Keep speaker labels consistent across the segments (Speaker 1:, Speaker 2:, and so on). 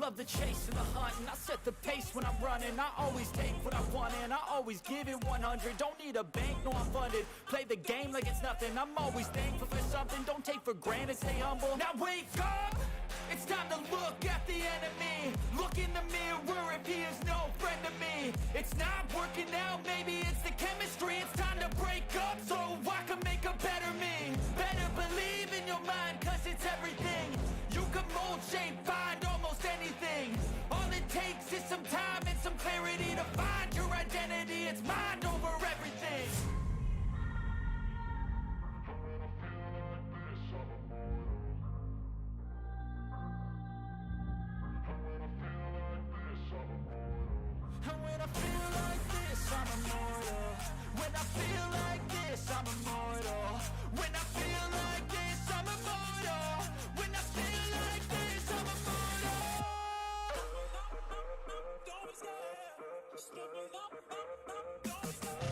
Speaker 1: love the chase and the hunt, and I set the pace when I'm running. I always take what I want and I always give it 100. Don't need a bank, no I'm funded. Play the game like it's nothing. I'm always thankful for something. Don't take for granted, stay humble. Now wake up! It's time to look at the enemy. Look in the mirror if he is no friend to me. It's not working out, maybe it's the chemistry. It's time to break up so I can make a better me. Better believe in your mind, cause it's everything. You can mold, shape, find almost anything. All it takes is some time and some clarity to find your identity. It's mind over everything. And when I feel like this, I'm immortal. When I feel like this, I'm immortal. When I feel like this, I'm immortal. When I feel like this, I'm immortal. Don't be scared. Just give me up. Don't be scared.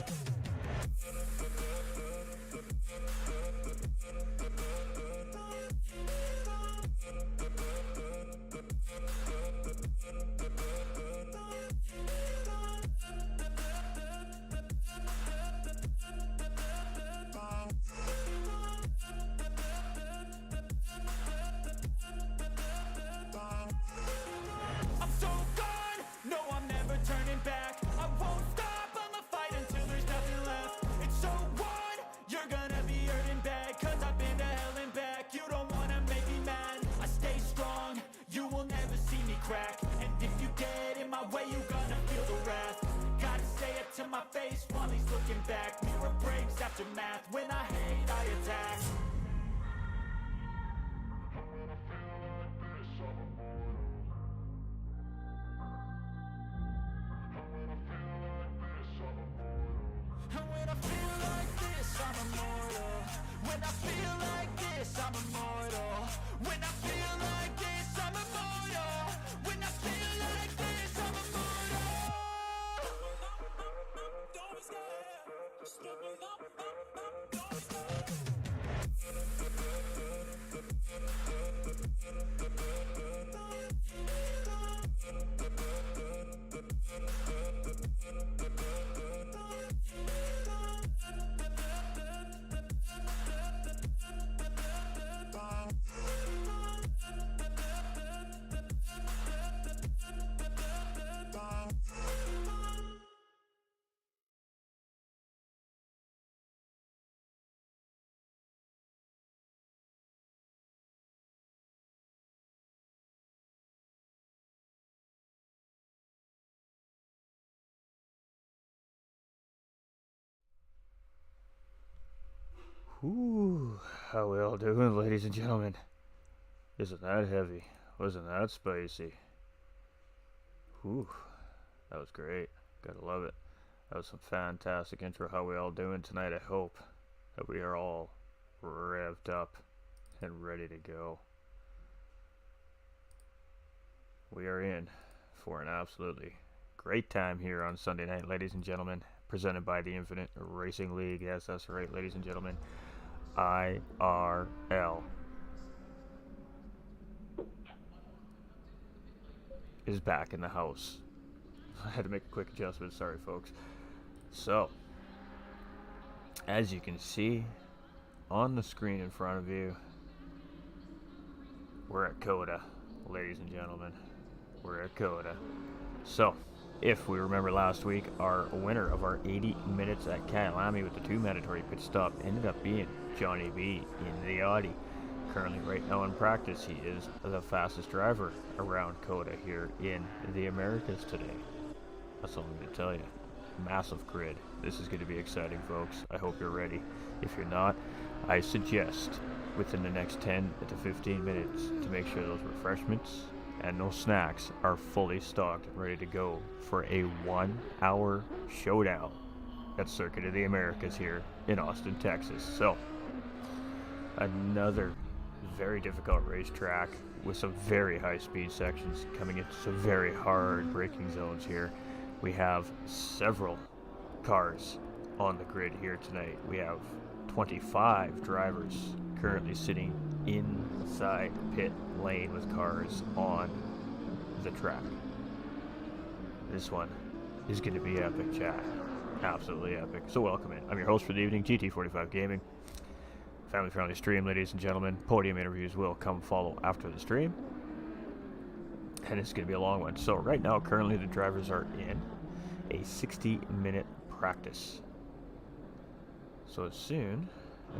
Speaker 1: I'm so gone, no I'm never turning back. I won't stop, I'ma fight until there's nothing left. It's so on, you're gonna be hurting bad. Cause I've been to hell and back. You don't wanna make me mad. I stay strong, you will never see me crack. And if you get in my way, you gonna feel the wrath. Gotta say it to my face while he's looking back. Mirror breaks after math, when I hate I attack. And when I feel like this, I'm immortal. When I feel like this, I'm immortal. When I feel like this, I'm immortal. When I feel like this, I'm immortal. Don't be scared. Just give me up. Don't be scared.
Speaker 2: Ooh, how we all doing, ladies and gentlemen? Isn't that heavy? Wasn't that spicy? Ooh, that was great. Gotta love it. That was some fantastic intro. How we all doing tonight? I hope that we are all revved up and ready to go. We are in for an absolutely great time here on Sunday night, ladies and gentlemen. Presented by the Infinite Racing League. Yes, that's right, ladies and gentlemen. IRL is back in the house. I had to make a quick adjustment, sorry folks. So, as you can see on the screen in front of you, we're at COTA, ladies and gentlemen. We're at COTA. So, if we remember last week, our winner of our 80 minutes at Kyalami with the 2 mandatory pit stop ended up being Johnny B in the Audi. Currently right now in practice, he is the fastest driver around COTA here in the Americas today. That's all I'm going to tell you. Massive grid. This is going to be exciting, folks. I hope you're ready. If you're not, I suggest within the next 10 to 15 minutes to make sure those refreshments and those snacks are fully stocked and ready to go for a 1 hour showdown at Circuit of the Americas here in Austin, Texas. So, another very difficult racetrack with some very high speed sections coming into some very hard braking zones here. We have several cars on the grid here tonight. We have 25 drivers currently sitting inside the pit lane with cars on the track. This one is going to be epic, chat. Absolutely epic. So welcome in. I'm your host for the evening, GT45 Gaming. Family-friendly stream, ladies and gentlemen. Podium interviews will come follow after the stream. And it's going to be a long one. So right now, currently the drivers are in a 60-minute practice. So as soon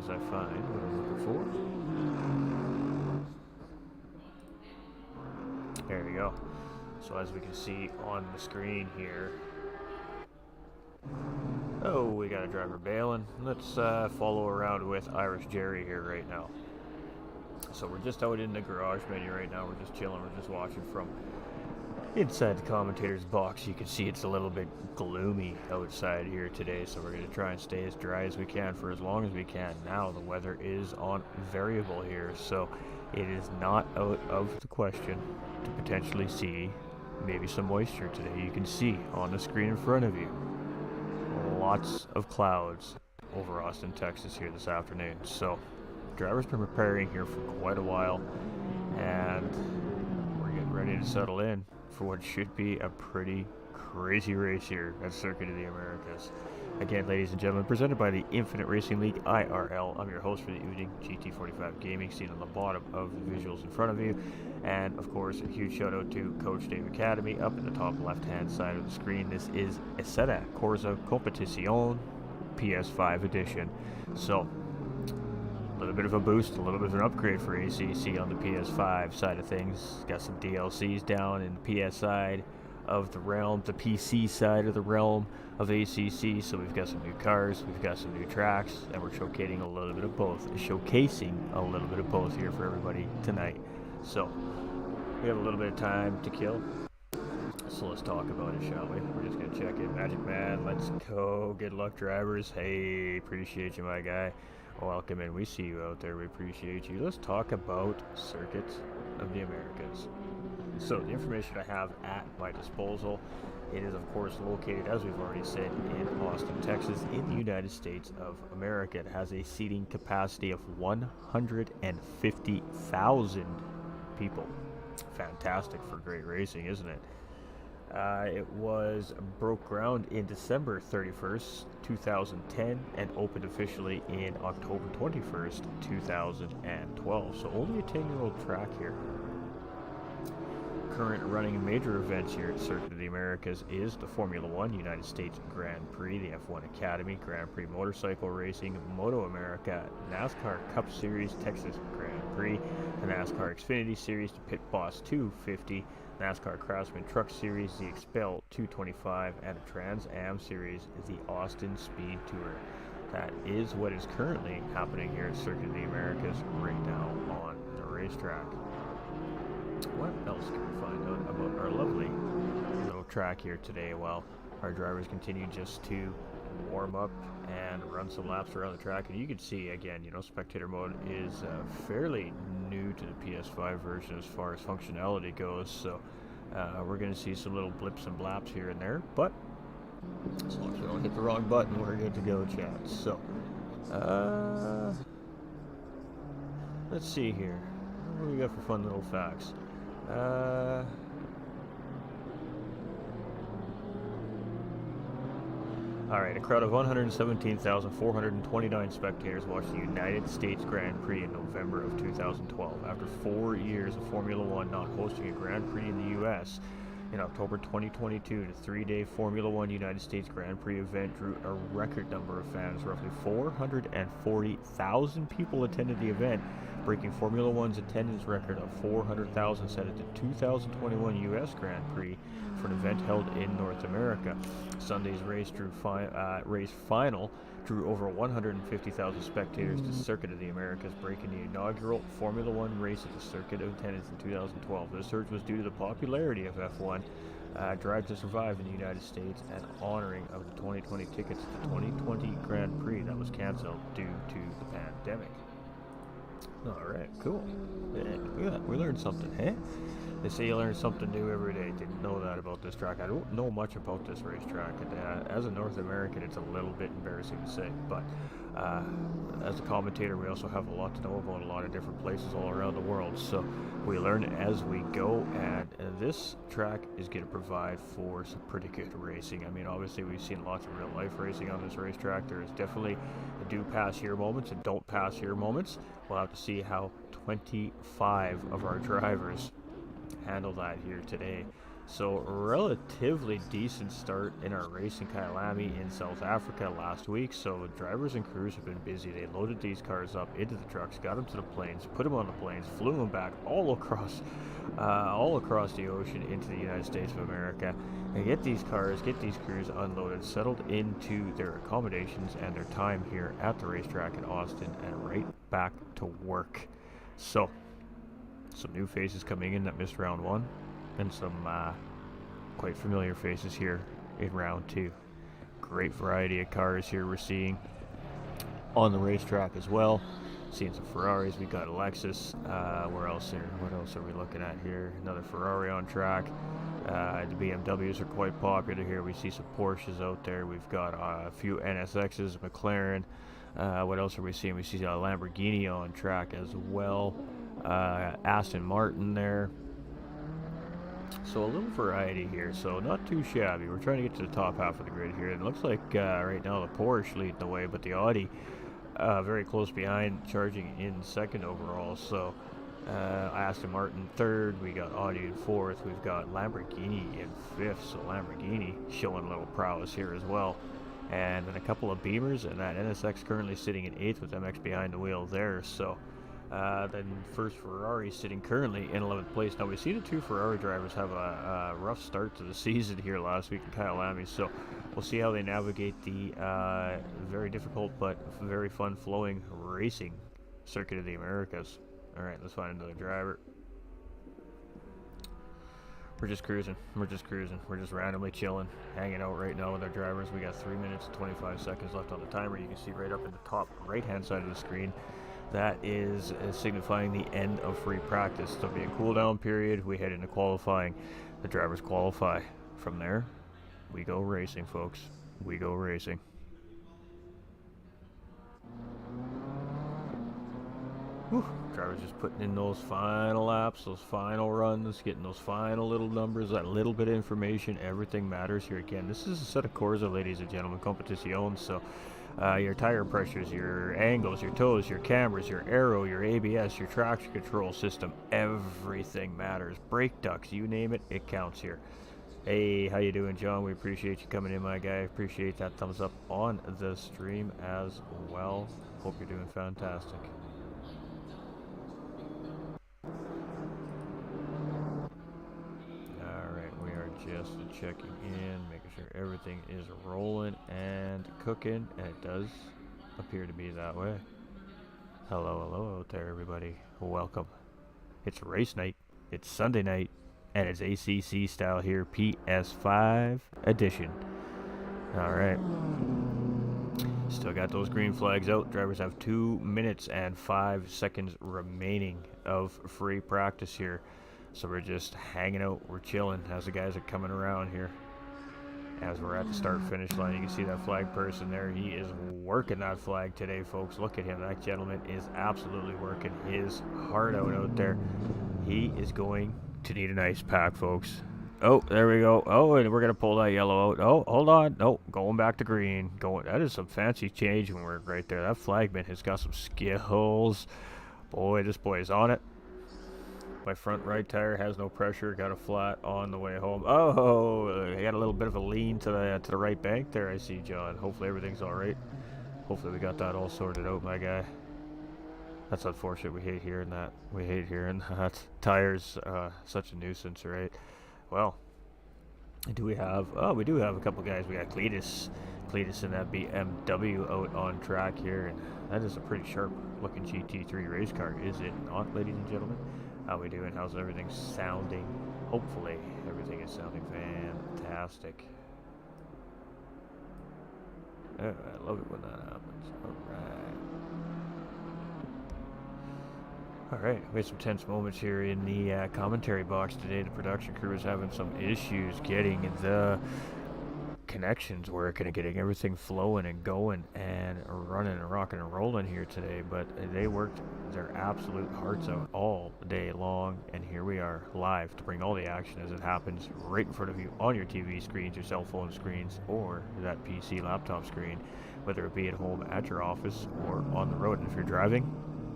Speaker 2: as I find what I'm looking for. There we go. So as we can see on the screen here. Oh, we got a driver bailing. Let's follow around with Irish Jerry here right now. So we're just out in the garage menu right now. We're just chilling. We're just watching from inside the commentator's box. You can see it's a little bit gloomy outside here today. So we're going to try and stay as dry as we can for as long as we can. Now the weather is on variable here. So it is not out of the question to potentially see maybe some moisture today. You can see on the screen in front of you lots of clouds over Austin, Texas here this afternoon. So drivers been preparing here for quite a while, and we're getting ready to settle in for what should be a pretty crazy race here at Circuit of the Americas. Again, ladies and gentlemen, presented by the Infinite Racing League IRL. I'm your host for the evening, GT45 Gaming, seen on the bottom of the visuals in front of you. And of course, a huge shout out to Coach Dave Academy up in the top left hand side of the screen. This is Eseta Corsa Competition PS5 edition. So a little bit of a boost, a little bit of an upgrade for ACC on the PS5 side of things. Got some DLCs down in the PS side of the realm, the PC side of the realm of ACC. So we've got some new cars, we've got some new tracks, and we're showcasing a little bit of both. Here for everybody tonight. So we have a little bit of time to kill. So let's talk about it, shall we? We're just gonna check in. Magic Man, let's go. Good luck, drivers. Hey, appreciate you, my guy. Welcome in. We see you out there. We appreciate you. Let's talk about Circuit of the Americas. So the information I have at my disposal, it is of course located, as we've already said, in Austin, Texas, in the United States of America. It has a seating capacity of 150,000 people. Fantastic for great racing, isn't it? It broke ground in December 31st, 2010, and opened officially in October 21st, 2012. So only a 10-year-old track here. Current running major events here at Circuit of the Americas is the Formula One United States Grand Prix, the F1 Academy, Grand Prix Motorcycle Racing, Moto America, NASCAR Cup Series, Texas Grand Prix, the NASCAR Xfinity Series, the Pit Boss 250, NASCAR Craftsman Truck Series, the Expel 225, and the Trans Am Series, the Austin Speed Tour. That is what is currently happening here at Circuit of the Americas right now on the racetrack. What else can we find out about our lovely little track here today? Well, our drivers continue just to warm up and run some laps around the track. And you can see, again, spectator mode is fairly new to the PS5 version as far as functionality goes. So we're going to see some little blips and blaps here and there. But as long as we don't hit the wrong button, we're good to go, chat. So let's see here. What do we got for fun little facts? Alright, a crowd of 117,429 spectators watched the United States Grand Prix in November of 2012. After 4 years of Formula One not hosting a Grand Prix in the U.S., in October 2022, the three-day Formula One United States Grand Prix event drew a record number of fans. Roughly 440,000 people attended the event, breaking Formula One's attendance record of 400,000 set at the 2021 U.S. Grand Prix for an event held in North America. Sunday's race final drew over 150,000 spectators to Circuit of the Americas, breaking the inaugural Formula One race at the circuit of attendance in 2012. The surge was due to the popularity of F1 Drive to Survive in the United States and honoring of the 2020 tickets to the 2020 Grand Prix that was canceled due to the pandemic. Alright, cool. Yeah, look at that. We learned something, hey? They say you learn something new every day. Didn't know that about this track. I don't know much about this racetrack. And, as a North American, it's a little bit embarrassing to say. But as a commentator, we also have a lot to know about a lot of different places all around the world. So we learn as we go. And this track is going to provide for some pretty good racing. I mean, obviously, we've seen lots of real life racing on this racetrack. There is definitely do pass here moments and don't pass here moments. We'll have to see how 25 of our drivers handle that here today. So relatively decent start in our race in Kyalami in South Africa last week. So drivers and crews have been busy. They loaded these cars up into the trucks, got them to the planes, put them on the planes, flew them back all across the ocean into the United States of America, and get these cars, get these crews unloaded, settled into their accommodations and their time here at the racetrack in Austin, and right back to work. So some new faces coming in that missed round one, and some quite familiar faces here in round two. Great variety of cars here we're seeing on the racetrack as well. Seeing some Ferraris, we got a Lexus. Where else here? What else are we looking at here? Another Ferrari on track. The BMWs are quite popular here. We see some Porsches out there. We've got a few NSXs, McLaren. What else are we seeing? We see a Lamborghini on track as well. Aston Martin there. So a little variety here, so not too shabby. We're trying to get to the top half of the grid here. It looks like right now the Porsche leading the way, but the Audi very close behind, charging in second overall. So Aston Martin third, we got Audi in fourth, we've got Lamborghini in fifth, so Lamborghini showing a little prowess here as well. And then a couple of Beamers, and that NSX currently sitting in eighth with MX behind the wheel there. So then first Ferrari sitting currently in 11th place. Now we see the two Ferrari drivers have a rough start to the season here last week in Kyalami, so we'll see how they navigate the very difficult but very fun flowing racing circuit of the Americas. Alright, let's find another driver. We're just cruising. We're just randomly chilling, hanging out right now with our drivers. We got 3 minutes and 25 seconds left on the timer. You can see right up in the top right hand side of the screen. That is signifying the end of free practice. There'll be a cool down period. We head into qualifying. The drivers qualify. From there, we go racing, folks. We go racing. Whew. Drivers just putting in those final laps, those final runs, getting those final little numbers, that little bit of information. Everything matters here again. This is a set of Corsa, ladies and gentlemen, competition. So your tire pressures, your angles, your toes, your cameras, your aero, your ABS, your traction control system, everything matters. Brake ducts, you name it, it counts here. Hey, how you doing, John? We appreciate you coming in, my guy. Appreciate that thumbs up on the stream as well. Hope you're doing fantastic. Just checking in, making sure everything is rolling and cooking, and it does appear to be that way. Hello out there, everybody. Welcome. It's race night. It's Sunday night, and it's ACC style here, PS5 edition. All right. Still got those green flags out. Drivers have 2 minutes and 5 seconds remaining of free practice here. So we're just hanging out, we're chilling as the guys are coming around here. As we're at the start-finish line, you can see that flag person there. He is working that flag today, folks. Look at him. That gentleman is absolutely working his heart out there. He is going to need an ice pack, folks. Oh, there we go. Oh, and we're going to pull that yellow out. Oh, hold on. No, going back to green. That is some fancy changing work right there. That flagman has got some skills. Boy, this boy is on it. My front right tire has no pressure. Got a flat on the way home. Oh, I got a little bit of a lean to the right bank there. I see, John. Hopefully everything's all right. Hopefully we got that all sorted out, my guy. That's unfortunate. We hate hearing that. We hate hearing that. Tires, such a nuisance, right? Well, do we have? Oh, we do have a couple guys. We got Cletus in that BMW out on track here, and that is a pretty sharp-looking GT3 race car, is it not, ladies and gentlemen? How we doing? How's everything sounding? Hopefully everything is sounding fantastic. Oh, I love it when that happens. Alright, we had some tense moments here in the commentary box today. The production crew is having some issues getting the connections working and getting everything flowing and going and running and rocking and rolling here today, but they worked their absolute hearts out all day long, and here we are live to bring all the action as it happens right in front of you on your TV screens, your cell phone screens, or that PC laptop screen, whether it be at home, at your office, or on the road. And if you're driving,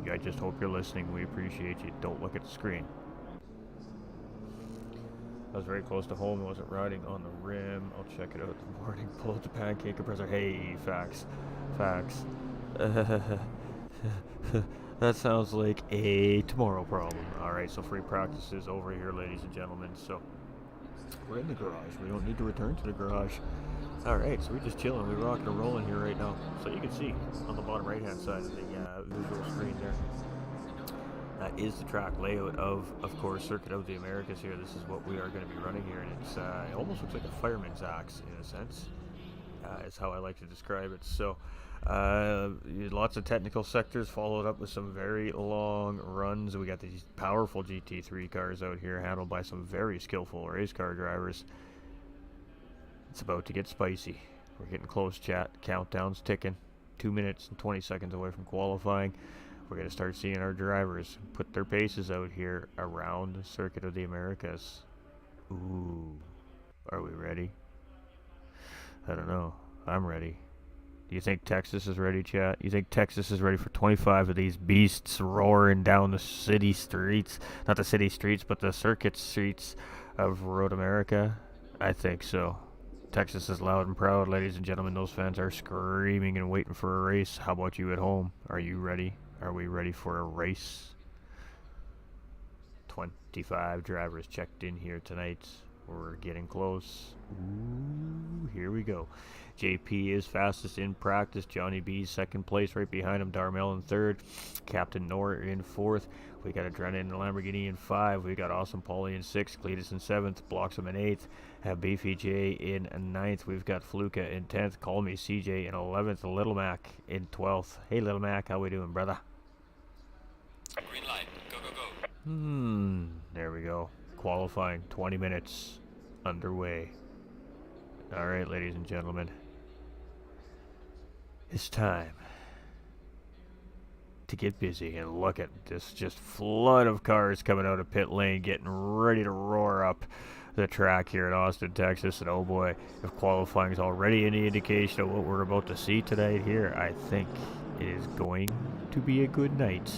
Speaker 2: I just hope you're listening. We appreciate you. Don't look at the screen. I was very close to home. I wasn't riding on the rim. I'll check it out in the morning. Pull out the pancake compressor. Hey, facts. Facts. That sounds like a tomorrow problem. Alright, so free practice is over here, ladies and gentlemen. So, we're in the garage. We don't need to return to the garage. Alright, so we're just chilling. We're rocking and rolling here right now. So you can see on the bottom right-hand side of the visual screen there. That is the track layout of course, Circuit of the Americas here. This is what we are going to be running here, and it's it almost looks like a fireman's axe in a sense, is how I like to describe it. So, lots of technical sectors followed up with some very long runs. We got these powerful GT3 cars out here, handled by some very skillful race car drivers. It's about to get spicy. We're getting close, chat. Countdown's ticking. 2 minutes and 20 seconds away from qualifying. We're going to start seeing our drivers put their paces out here around the Circuit of the Americas. Ooh. Are we ready? I don't know. I'm ready. Do you think Texas is ready, chat? You think Texas is ready for 25 of these beasts roaring down the city streets? Not the city streets, but the circuit streets of Road America? I think so. Texas is loud and proud, ladies and gentlemen. Those fans are screaming and waiting for a race. How about you at home? Are you ready? Are we ready for a race? 25 drivers checked in here tonight. We're getting close. Ooh, here we go. JP is fastest in practice. Johnny B's second place, right behind him. Darmel in third. Captain Nor in fourth. We got Adrena in the Lamborghini in 5. We got Awesome Paulie in 6th. Cletus in 7th. Bloxham in 8th. Have Beefy J in 9th. We've got Fluka in 10th. Call Me CJ in 11th. Little Mac in 12th. Hey, Little Mac, how we doing, brother?
Speaker 3: Green light. Go, go, go.
Speaker 2: There we go. Qualifying 20 minutes underway. Alright, ladies and gentlemen. It's time to get busy, and look at this just flood of cars coming out of pit lane, getting ready to roar up the track here in Austin, Texas. And oh boy, if qualifying is already any indication of what we're about to see tonight here, I think it is going to be a good night.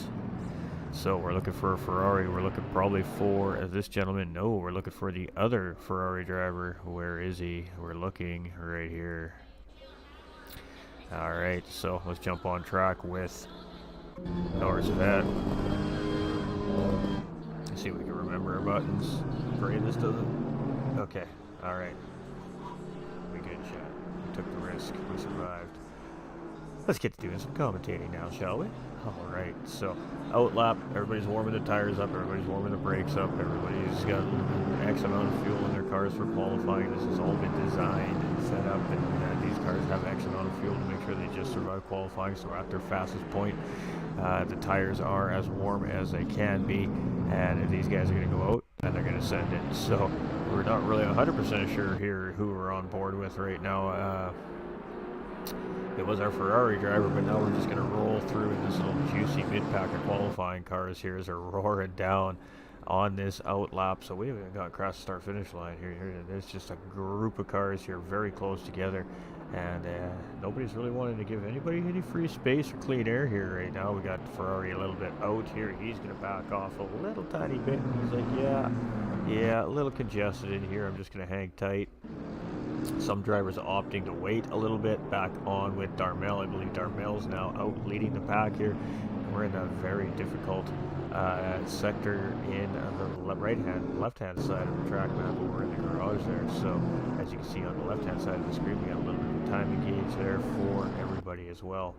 Speaker 2: So we're looking for a Ferrari. We're looking probably for this gentleman. No, we're looking for the other Ferrari driver. Where is he? We're looking right here. Alright, so let's jump on track with Norris Vet. Let's see if we can remember our buttons. Pray this doesn't. Okay, alright. We good, chat. We took the risk. We survived. Let's get to doing some commentating now, shall we? Alright, so outlap, everybody's warming the tires up, everybody's warming the brakes up, everybody's got X amount of fuel in their cars for qualifying. This has all been designed and set up, and these cars have X amount of fuel to make sure they just survive qualifying, so at their fastest point, the tires are as warm as they can be, and these guys are going to go out and they're going to send it. So we're not really 100% sure here who we're on board with right now. It was our Ferrari driver, but now we're just going to roll through this little juicy mid-pack of qualifying cars here as they're roaring down on this outlap. So we haven't even got across the start-finish line here. There's just a group of cars here very close together, and nobody's really wanting to give anybody any free space or clean air here right now. We got Ferrari a little bit out here. He's going to back off a little tiny bit. He's like, yeah, a little congested in here. I'm just going to hang tight. Some drivers opting to wait a little bit. Back on with Darmel. I believe Darmel's now out leading the pack here. We're in a very difficult sector in the left-hand side of the track map. We're in the garage there. So as you can see on the left-hand side of the screen, we got a little bit of timing gauge there for everybody as well.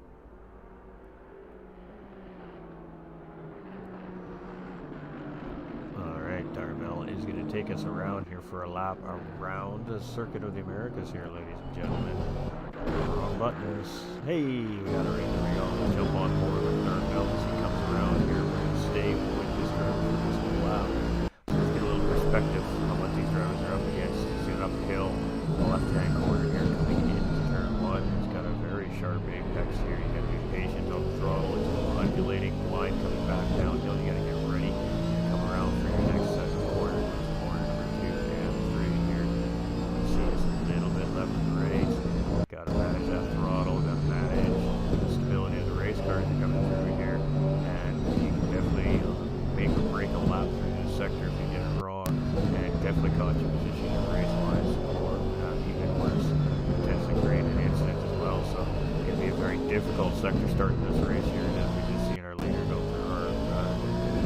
Speaker 2: Darmel is going to take us around here for a lap around the Circuit of the Americas here, ladies and gentlemen. Wrong buttons. Hey, we got it right. There we go. Let's jump on board with Darmel as he comes around here. We're going to say with this driver for this whole lap. Let's get a little perspective on what these drivers are up against. See an uphill, the left-hand corner here coming into turn 1. It's got a very sharp apex here. You got to be patient on the throttle. It's an undulating line coming back downhill. You got to get ready to come around for your next set of corners. Corner number 2 and 3 here. You see it's a little bit left and right. Got to manage that throttle. Got to manage the stability of the race cars that are coming through here, and you can definitely make or break a lap through this sector if you get it wrong, and it definitely cost you position in race lines, or even worse, potentially create an incident as well. So it can be a very difficult sector starting this race here, and as we just seen our leader go through our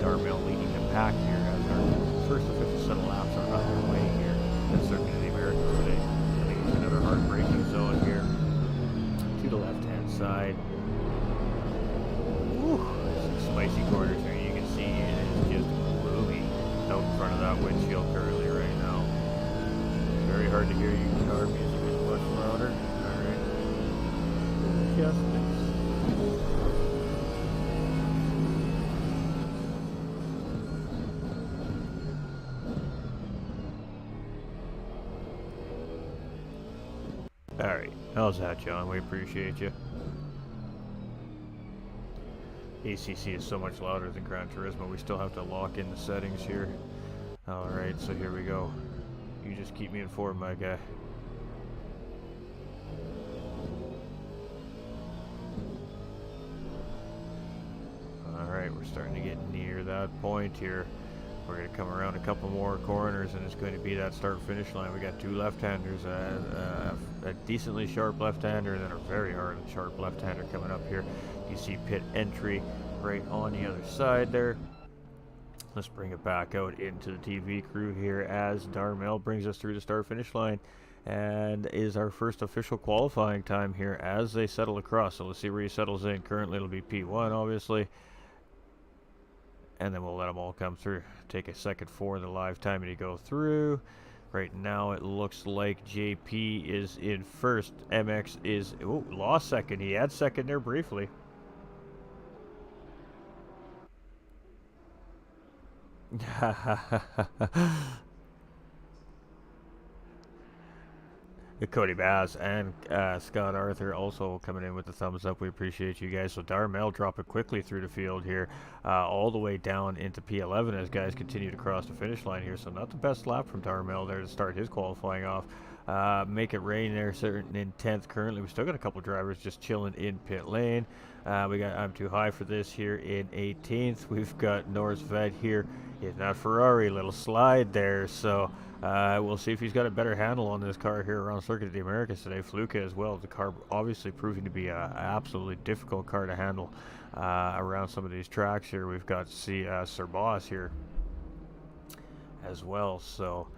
Speaker 2: Darmel leading the pack here as our first official set of laps are underway here at Circuit of the Americas today. Coming into another hard braking zone here to the left-hand side. Whew, some spicy corners here. You can see it is just gloomy out in front of that windshield currently right now. Very hard to hear you. Car music is much louder. Alright. Just this. Alright. How's that, John? We appreciate you. ACC is so much louder than Gran Turismo. We still have to lock in the settings here. Alright, so here we go. You just keep me informed, my guy. Alright, we're starting to get near that point here. We're going to come around a couple more corners, and it's going to be that start-finish line. We got two left-handers, a decently sharp left-hander, and then a very hard and sharp left-hander coming up here. You see pit entry right on the other side there. Let's bring it back out into the TV crew here as Darmel brings us through the start-finish line, and is our first official qualifying time here as they settle across. So let's see where he settles in. Currently it'll be P1, obviously. And then we'll let them all come through. Take a second for the live timing to go through. Right now it looks like JP is in first. MX is, oh, lost second. He had second there briefly. Cody Bass and Scott Arthur also coming in with the thumbs up. We appreciate you guys. So Darmel dropping quickly through the field here, all the way down into P11 as guys continue to cross the finish line here. So not the best lap from Darmel there to start his qualifying off. Make it rain there, certain in 10th currently. We still got a couple drivers just chilling in pit lane. We got I'm Too High for This here in 18th. We've got Norris Vet here in that Ferrari, little slide there. So we'll see if he's got a better handle on this car here around Circuit of the Americas today. Fluke as well. The car obviously proving to be an absolutely difficult car to handle around some of these tracks here. We've got Sir Boss here as well. So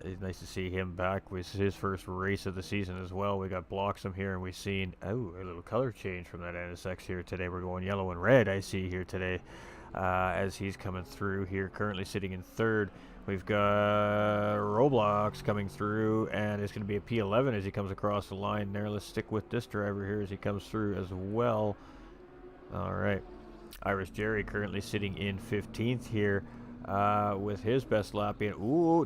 Speaker 2: it's nice to see him back with his first race of the season as well. We got Bloxham here, and we've seen a little color change from that NSX here today. We're going yellow and red, I see here today, as he's coming through here, currently sitting in third. We've got Roblox coming through, and it's going to be a P11 as he comes across the line there. Let's stick with this driver here as he comes through as well. All right. Irish Jerry currently sitting in 15th here with his best lap being,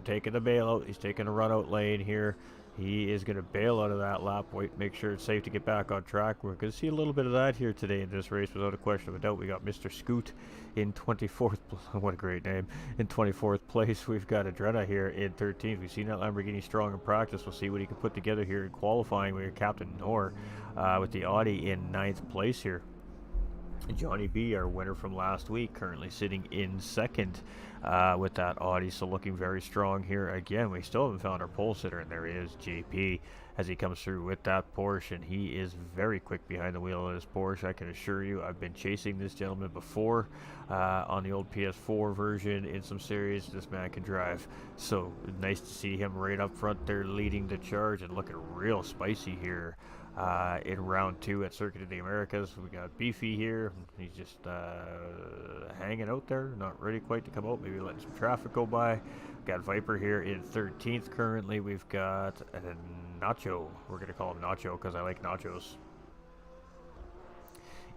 Speaker 2: taking the bailout. He's taking a run out lane here. He is going to bail out of that lap. Wait, make sure it's safe to get back on track. We're going to see a little bit of that here today in this race without a question of a doubt. We got Mr. Scoot in 24th. What a great name. In 24th place. We've got Adrena here in 13th. We've seen that Lamborghini strong in practice. We'll see what he can put together here in qualifying. We got Captain Noor with the Audi in 9th place here. Johnny B, our winner from last week, currently sitting in second with that Audi, so looking very strong here again. We still haven't found our pole sitter, and there is JP as he comes through with that Porsche, and he is very quick behind the wheel of this Porsche. I can assure you, I've been chasing this gentleman before on the old PS4 version in some series. This man can drive, so nice to see him right up front there leading the charge and looking real spicy here in round 2 at Circuit of the Americas. We got Beefy here. He's just hanging out there, not ready quite to come out, maybe letting some traffic go by. Got Viper here in 13th currently. We've got Nacho. We're going to call him Nacho because I like nachos.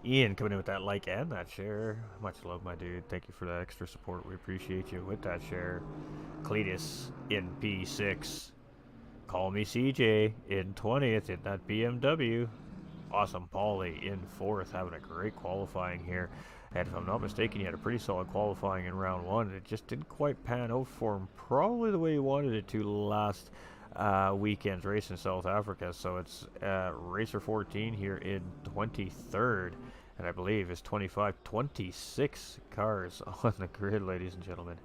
Speaker 2: Ian coming in with that like and that share. Much love, my dude. Thank you for that extra support. We appreciate you with that share. Cletus in P6. Call me CJ in 20th in that BMW. Awesome Paulie in 4th, having a great qualifying here. And if I'm not mistaken, he had a pretty solid qualifying in round 1. It just didn't quite pan out for him probably the way he wanted it to last weekend's race in South Africa. So it's Racer 14 here in 23rd. And I believe it's 26 cars on the grid, ladies and gentlemen.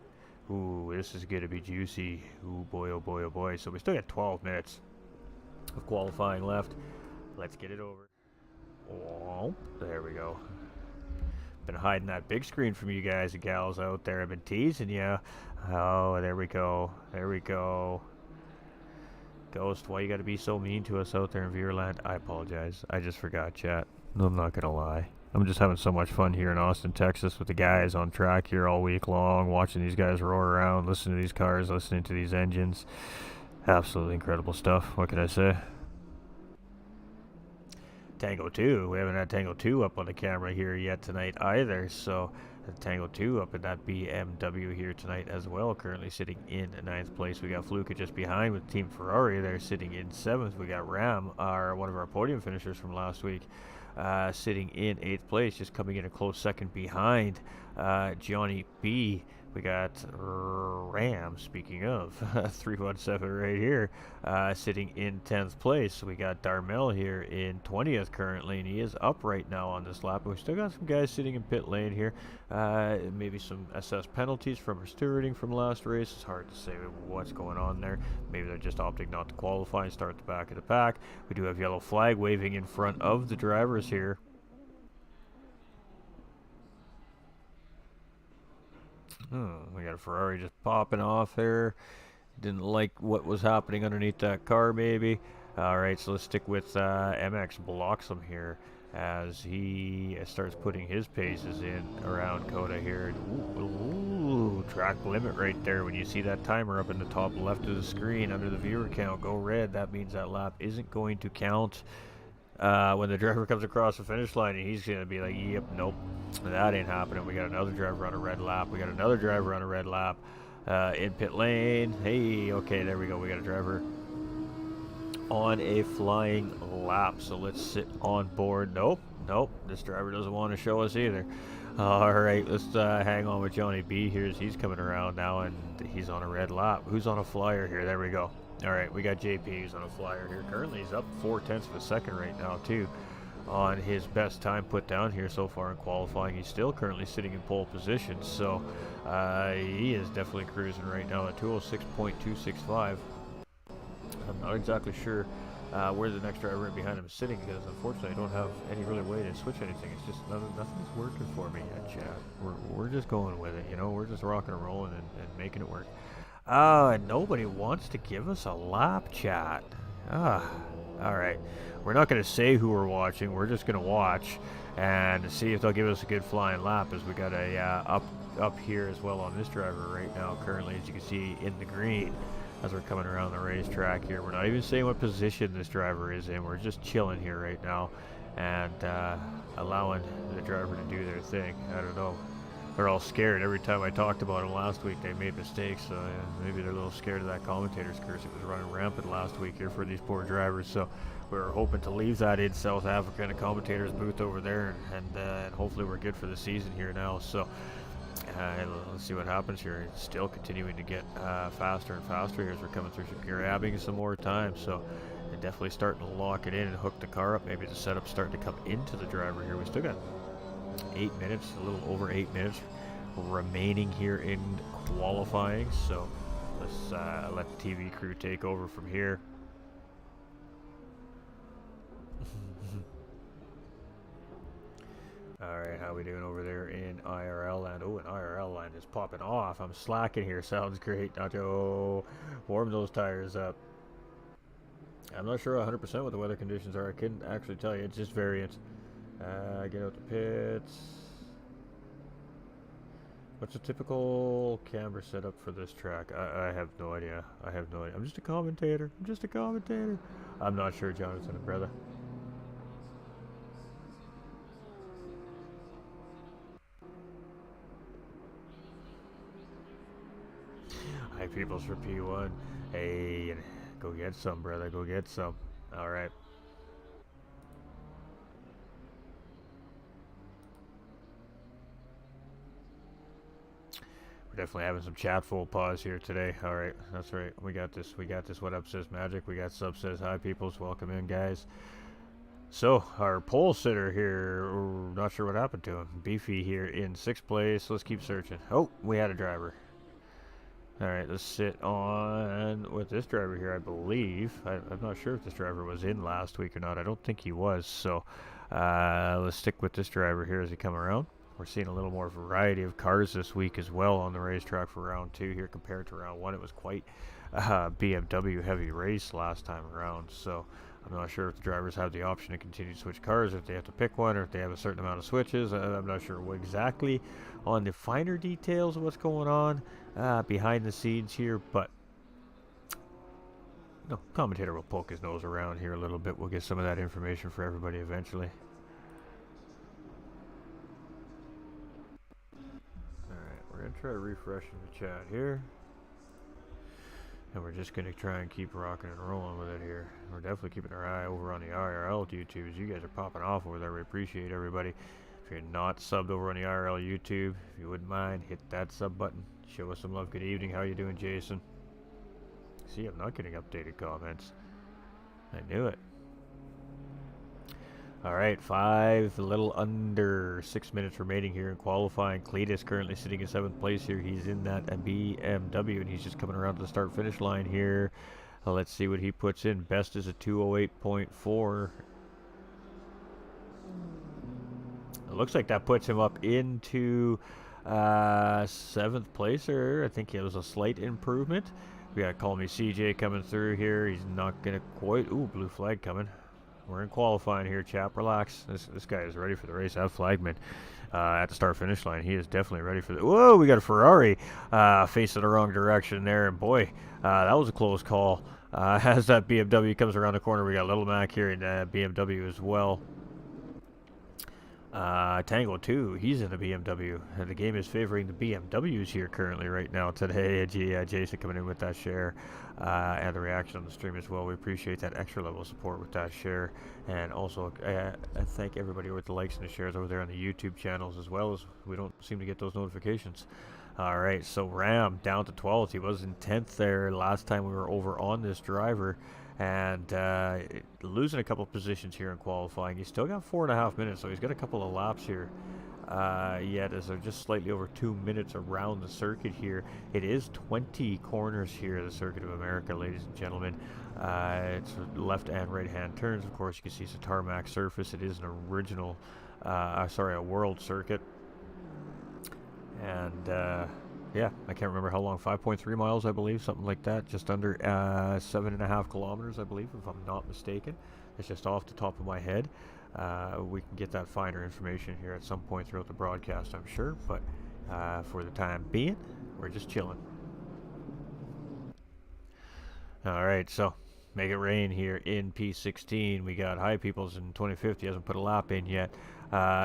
Speaker 2: Ooh, this is going to be juicy. Ooh, boy, oh boy, oh boy. So we still got 12 minutes of qualifying left. Let's get it over. Oh, there we go. Been hiding that big screen from you guys and gals out there. I've been teasing you. Oh, there we go. There we go. Ghost, why you gotta be so mean to us out there in Viewerland? I apologize. I just forgot, chat. I'm not gonna lie. I'm just having so much fun here in Austin, Texas with the guys on track here all week long, watching these guys roar around, listening to these cars, listening to these engines. Absolutely incredible stuff. What can I say? Tango 2. We haven't had Tango 2 up on the camera here yet tonight either, so Tango 2 up in that BMW here tonight as well, currently sitting in 9th place. We got Fluka just behind with Team Ferrari there sitting in 7th. We got Ram, one of our podium finishers from last week, sitting in 8th place, just coming in a close second behind Johnny B. We got Ram, speaking of, 317 right here, sitting in 10th place. We got Darmel here in 20th currently, and he is up right now on this lap. We still got some guys sitting in pit lane here. Maybe some SS penalties from our stewarding from last race. It's hard to say what's going on there. Maybe they're just opting not to qualify and start at the back of the pack. We do have yellow flag waving in front of the drivers here. We got a Ferrari just popping off here. Didn't like what was happening underneath that car, maybe. Alright, so let's stick with MX blocks him here as he starts putting his paces in around Coda here. Ooh, track limit right there. When you see that timer up in the top left of the screen under the viewer count go red, that means that lap isn't going to count. When the driver comes across the finish line, and he's going to be like, yep, nope, that ain't happening. We got another driver on a red lap. We got another driver on a red lap in pit lane. Hey, okay, there we go. We got a driver on a flying lap. So let's sit on board. Nope, nope, this driver doesn't want to show us either. All right, let's hang on with Johnny B here as he's coming around now, and he's on a red lap. Who's on a flyer here? There we go. All right, we got JP who's on a flyer here. Currently, he's up 0.4 of a second right now, too, on his best time put down here so far in qualifying. He's still currently sitting in pole position, so he is definitely cruising right now at 206.265. I'm not exactly sure where the next driver in behind him is sitting, because unfortunately I don't have any really way to switch anything. It's just nothing's working for me yet, chat. We're just going with it, you know. We're just rocking and rolling and making it work. And nobody wants to give us a lap, chat. Alright. We're not going to say who we're watching. We're just going to watch and see if they'll give us a good flying lap, as we got a up here as well on this driver right now, currently, as you can see, in the green as we're coming around the racetrack here. We're not even saying what position this driver is in. We're just chilling here right now and allowing the driver to do their thing. I don't know. They're all scared. Every time I talked about them last week, they made mistakes, so maybe they're a little scared of that commentator's curse. It was running rampant last week here for these poor drivers, so we were hoping to leave that in South Africa in a commentator's booth over there, and hopefully we're good for the season here now. So let's see what happens here. It's still continuing to get faster and faster here as we're coming through, grabbing some more time, so they're definitely starting to lock it in and hook the car up. Maybe the setup's starting to come into the driver here. We still got 8 minutes, a little over 8 minutes remaining here in qualifying, so let's let the TV crew take over from here. Alright, how we doing over there in IRL land? Oh, an IRL land is popping off. I'm slacking here. Sounds great, Nacho. Warm those tires up. I'm not sure 100% what the weather conditions are. I couldn't actually tell you. It's just variant. Get out the pits. What's a typical camber setup for this track? I have no idea. I have no idea. I'm just a commentator. I'm just a commentator. I'm not sure, Jonathan, brother. Peoples for P1. Hey, go get some, brother. Go get some. All right. We're definitely having some chatful pause here today. All right, that's right. We got this. We got this. What up, says Magic? We got sub says hi, Peoples. Welcome in, guys. So our pole sitter here, not sure what happened to him. Beefy here in 6th place. Let's keep searching. Oh, we had a driver. All right, let's sit on with this driver here, I believe. I'm not sure if this driver was in last week or not. I don't think he was. So let's stick with this driver here as he come around. We're seeing a little more variety of cars this week as well on the racetrack for round 2 here compared to round 1. It was quite BMW heavy race last time around. So I'm not sure if the drivers have the option to continue to switch cars, if they have to pick one, or if they have a certain amount of switches. I'm not sure what exactly on the finer details of what's going on behind the scenes here, but no, commentator will poke his nose around here a little bit. We'll get some of that information for everybody eventually. Alright, we're going to try refreshing the chat here. And we're just going to try and keep rocking and rolling with it here. We're definitely keeping our eye over on the IRL YouTubes. You guys are popping off over there. We appreciate everybody. If you're not subbed over on the IRL YouTube, if you wouldn't mind, hit that sub button. Show us some love. Good evening. How you doing, Jason? See, I'm not getting updated comments. I knew it. All right, a little under 6 minutes remaining here in qualifying. Cletus currently sitting in 7th place here. He's in that BMW, and he's just coming around to the start-finish line here. Let's see what he puts in. Best is a 2:08.4. It looks like that puts him up into 7th place, or I think it was a slight improvement. We got Call Me CJ coming through here. He's not going to quite... Ooh, blue flag coming. We're in qualifying here, chap. Relax. This guy is ready for the race. That flagman at the start-finish line. He is definitely ready for the... Whoa, we got a Ferrari facing the wrong direction there. And boy, that was a close call. As that BMW comes around the corner, we got Little Mac here in BMW as well. Tango 2, he's in a BMW, and the game is favoring the BMWs here currently right now today. Jason coming in with that share, and the reaction on the stream as well. We appreciate that extra level of support with that share, and also I thank everybody with the likes and the shares over there on the YouTube channels as well, as we don't seem to get those notifications. Alright, so Ram down to 12th. He was in 10th there last time we were over on this driver, and losing a couple positions here in qualifying. He's still got 4.5 minutes, so he's got a couple of laps here yet, as they're just slightly over 2 minutes around the circuit here. It is 20 corners here, the Circuit of America, ladies and gentlemen. It's left and right hand turns. Of course, you can see it's a tarmac surface. It is an original a world circuit. And yeah, I can't remember how long, 5.3 miles, I believe, something like that. Just under 7.5 kilometers, I believe, if I'm not mistaken. It's just off the top of my head. We can get that finer information here at some point throughout the broadcast, I'm sure. But for the time being, we're just chilling. All right, so make it rain here in P16. We got High Peoples in 25th. He hasn't put a lap in yet.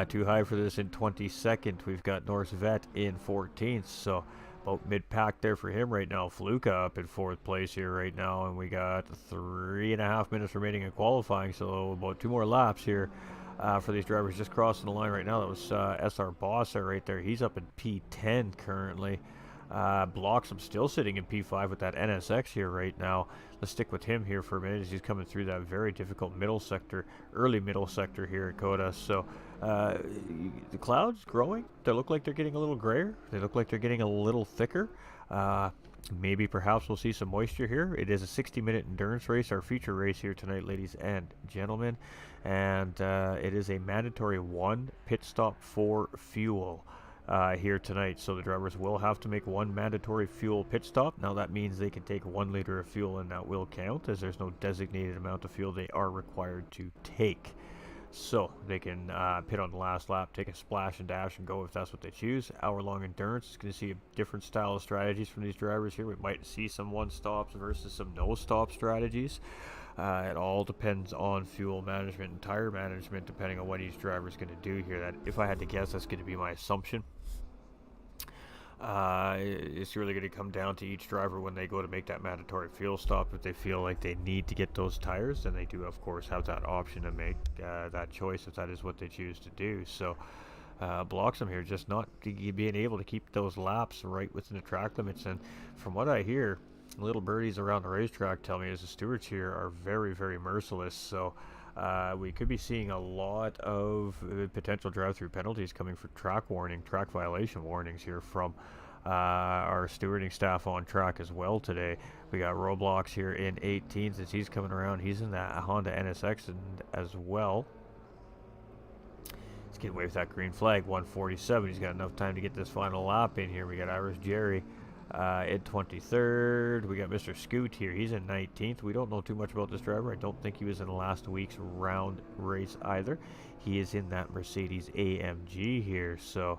Speaker 2: Too high for this in 22nd. We've got Norse Vet in 14th. So about mid-pack there for him right now. Fluka up in 4th place here right now. And we got 3.5 minutes remaining in qualifying. So about 2 more laps here for these drivers just crossing the line right now. That was SR Bossa right there. He's up in P10 currently. Bloxham still sitting in P5 with that NSX here right now. Let's stick with him here for a minute as he's coming through that very difficult early middle sector here at COTA. So the clouds growing. They look like they're getting a little grayer. They look like they're getting a little thicker. Maybe perhaps we'll see some moisture here. It is a 60-minute endurance race, our feature race here tonight, ladies and gentlemen. And it is a mandatory 1 pit stop for fuel. Here tonight, so the drivers will have to make 1 mandatory fuel pit stop. Now that means they can take 1 liter of fuel, and that will count, as there's no designated amount of fuel they are required to take. So they can pit on the last lap, take a splash and dash, and go if that's what they choose. Hour-long endurance is going to see a different style of strategies from these drivers here. We might see some 1-stops versus some no-stop strategies. It all depends on fuel management and tire management, depending on what each driver is going to do here. That, if I had to guess, that's going to be my assumption. It's really going to come down to each driver when they go to make that mandatory fuel stop. If they feel like they need to get those tires, then they do, of course, have that option to make that choice if that is what they choose to do. So blocks them here, just not being able to keep those laps right within the track limits. And from what I hear, little birdies around the racetrack tell me as the stewards here are very, very merciless. So we could be seeing a lot of potential drive-through penalties coming for track violation warnings here from our stewarding staff on track as well today. We got Roblox here in 18th as he's coming around. He's in that Honda NSX as well. He's getting away with that green flag, 147. He's got enough time to get this final lap in here. We got Irish Jerry in 23rd. We got Mr. Scoot here. He's in 19th. We don't know too much about this driver. I don't think he was in last week's round race either. He is in that Mercedes AMG here. So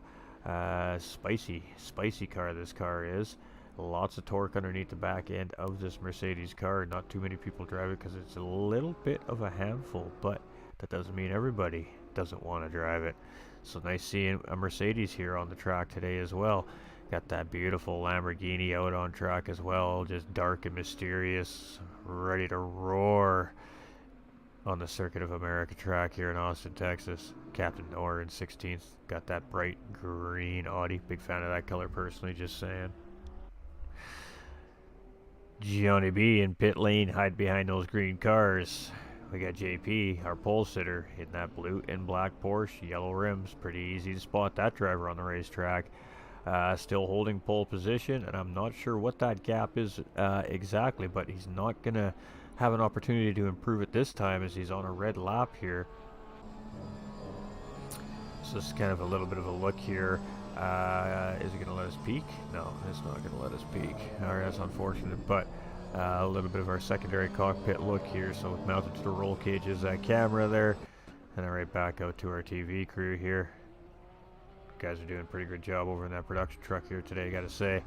Speaker 2: spicy car this car is. Lots of torque underneath the back end of this Mercedes car. Not too many people drive it because it's a little bit of a handful, but that doesn't mean everybody doesn't want to drive it. So nice seeing a Mercedes here on the track today as well. Got that beautiful Lamborghini out on track as well, just dark and mysterious, ready to roar on the Circuit of America track here in Austin, Texas. Captain Noah in 16th, got that bright green Audi. Big fan of that color personally, just saying. Johnny B in pit lane, hide behind those green cars. We got JP, our pole sitter, in that blue and black Porsche, yellow rims. Pretty easy to spot that driver on the racetrack. Still holding pole position, and I'm not sure what that gap is exactly, but he's not going to have an opportunity to improve it this time as he's on a red lap here. So this is kind of a little bit of a look here. Is it going to let us peek? No, it's not going to let us peek. Alright, that's unfortunate, but a little bit of our secondary cockpit look here. So mounted to the roll cages, that camera there, and then right back out to our TV crew here. Guys are doing a pretty good job over in that production truck here today, gotta say.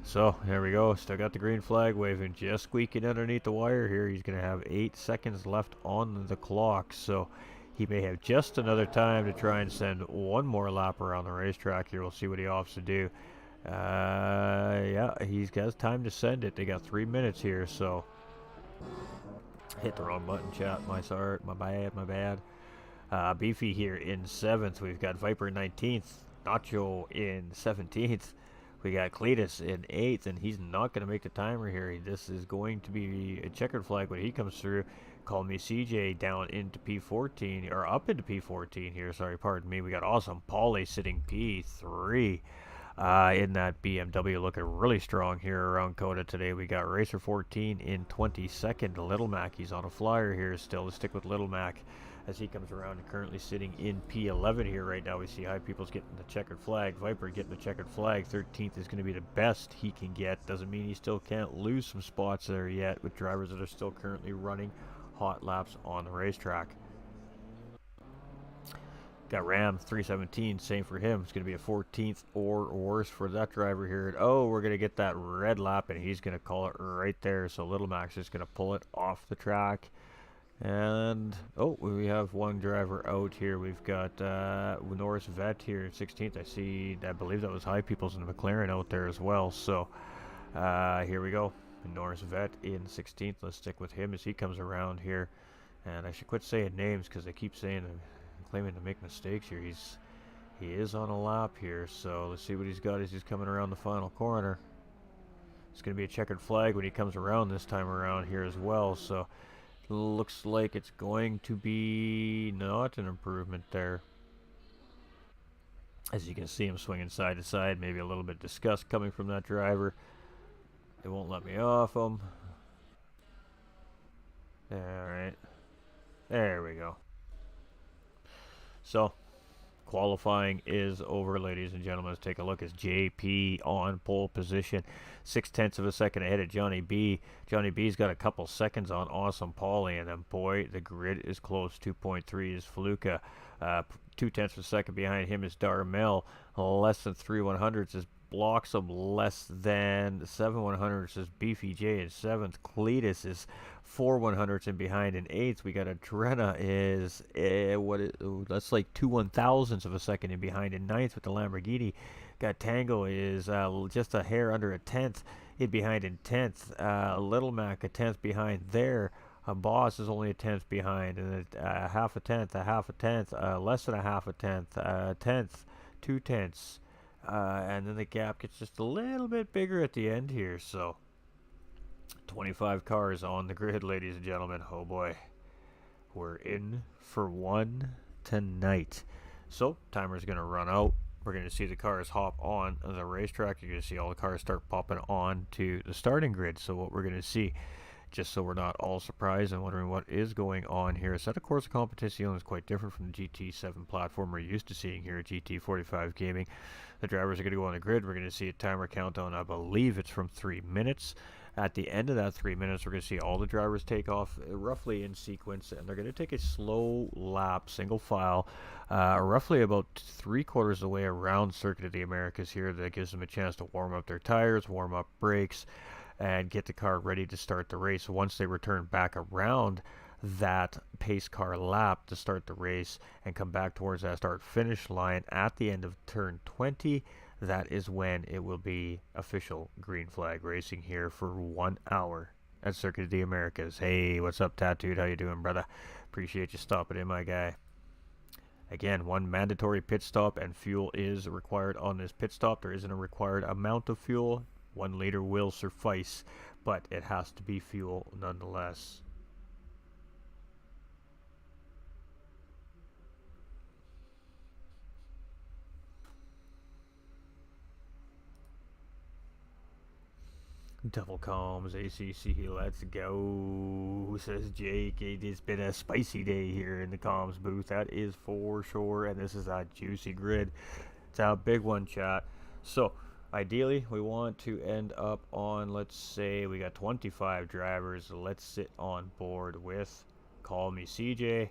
Speaker 2: So there we go, still got the green flag waving, just squeaking underneath the wire here. He's gonna have 8 seconds left on the clock, so he may have just another time to try and send one more lap around the racetrack here. We'll see what he opts to do. Yeah, he's got time to send it. They got 3 minutes here, so hit the wrong button, chat. My bad. Beefy here in 7th. We've got Viper 19th. Nacho in 17th. We got Cletus in 8th, and he's not going to make the timer here. This is going to be a checkered flag when he comes through. Call me CJ down into P14, or up into P14 here. Sorry, pardon me. We got Awesome Paulie sitting P3 in that BMW, looking really strong here around COTA today. We got Racer 14 in 22nd. Little Mac, he's on a flyer here still. Let's stick with Little Mac as he comes around and currently sitting in P11 here right now. We see High People's getting the checkered flag. Viper getting the checkered flag. 13th is going to be the best he can get. Doesn't mean he still can't lose some spots there yet with drivers that are still currently running hot laps on the racetrack. Got Ram 317, same for him. It's going to be a 14th or worse for that driver here. Oh, we're going to get that red lap, and he's going to call it right there. So Little Max is going to pull it off the track. And, oh, we have one driver out here. We've got Norris Vet here in 16th. I believe that was High People's in the McLaren out there as well. So, here we go. Norris Vet in 16th. Let's stick with him as he comes around here. And I should quit saying names because they keep claiming to make mistakes here. He is on a lap here. So, let's see what he's got as he's coming around the final corner. It's going to be a checkered flag when he comes around this time around here as well. So, looks like it's going to be not an improvement there. As you can see him swinging side to side, maybe a little bit of disgust coming from that driver. They won't let me off him. Alright. There we go. So, qualifying is over, ladies and gentlemen. Let's take a look as JP on pole position. 0.6 of a second ahead of Johnny B. Johnny B's got a couple seconds on Awesome Paulie, and then boy, the grid is close. 2.3 is Fluka. 0.2 of a second behind him is Darmel. Less than 3/100ths is Bloxham. Less than 7/100ths is Beefy J in 7th. Cletus is 4/100ths and behind in 8th. We got Adrena is that's like 2/1000ths of a second and behind in 9th with the Lamborghini. Got Tango is just a hair under a tenth in behind in 10th. Little Mac a tenth behind there. Boss is only a tenth behind, and a half a tenth, less than a half a tenth, tenth, 2 tenths. And then the gap gets just a little bit bigger at the end here. So 25 cars on the grid, ladies and gentlemen. Oh boy, we're in for one tonight. So timer's going to run out. We're going to see the cars hop on the racetrack. You're going to see all the cars start popping on to the starting grid. So what we're going to see, just so we're not all surprised and wondering what is going on here, set of course of competition is quite different from the GT7 platform we're used to seeing here at GT45 Gaming. The drivers are going to go on the grid. We're going to see a timer countdown. I believe it's from 3 minutes. At the end of that 3 minutes, we're going to see all the drivers take off roughly in sequence, and they're going to take a slow lap, single file, roughly about 3/4 of the way around Circuit of the Americas here. That gives them a chance to warm up their tires, warm up brakes, and get the car ready to start the race. Once they return back around that pace car lap to start the race and come back towards that start finish line at the end of turn 20, that is when it will be official green flag racing here for 1 hour at Circuit of the Americas. Hey, what's up, Tattooed? How you doing, brother? Appreciate you stopping in, my guy. Again, one mandatory pit stop, and fuel is required on this pit stop. There isn't a required amount of fuel. 1 liter will suffice, but it has to be fuel nonetheless. Double comms, ACC, let's go, says Jake. It has been a spicy day here in the comms booth, that is for sure, and this is a juicy grid. It's a big one, chat. So, ideally, we want to end up on, let's say, we got 25 drivers. Let's sit on board with Call Me CJ.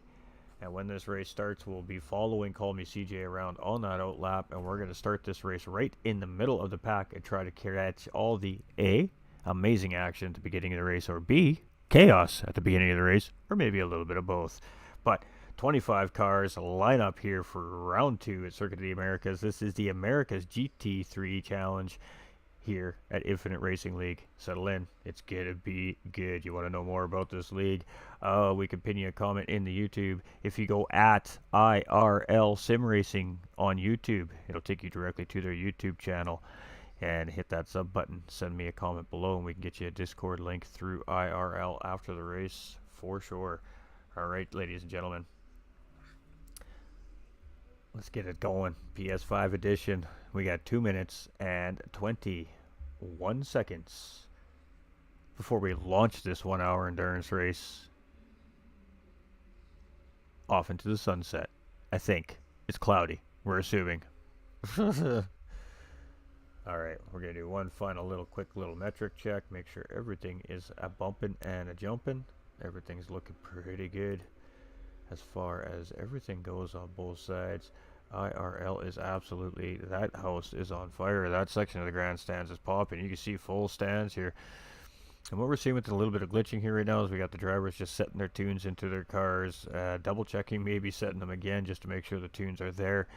Speaker 2: And when this race starts, we'll be following Call Me CJ around on that outlap. And we're going to start this race right in the middle of the pack and try to catch all the A, amazing action at the beginning of the race, or B, chaos at the beginning of the race, or maybe a little bit of both. But 25 cars line up here for round 2 at Circuit of the Americas. This is the America's GT3 Challenge here at Infinite Racing League. Settle in. It's going to be good. You want to know more about this league? We can pin you a comment in the YouTube. If you go at IRL simracing on YouTube, it'll take you directly to their YouTube channel. And hit that sub button. Send me a comment below, and we can get you a Discord link through IRL after the race for sure. All right, ladies and gentlemen. Let's get it going. PS5 edition. We got 2 minutes and 21 seconds before we launch this 1 hour endurance race off into the sunset. I think. It's cloudy. We're assuming. Alright, we're going to do one final quick little metric check. Make sure everything is a bumping and a jumping. Everything's looking pretty good as far as everything goes on both sides. IRL is absolutely, that house is on fire. That section of the grandstands is popping. You can see full stands here. And what we're seeing with a little bit of glitching here right now is we got the drivers just setting their tunes into their cars, double checking, maybe setting them again just to make sure the tunes are there.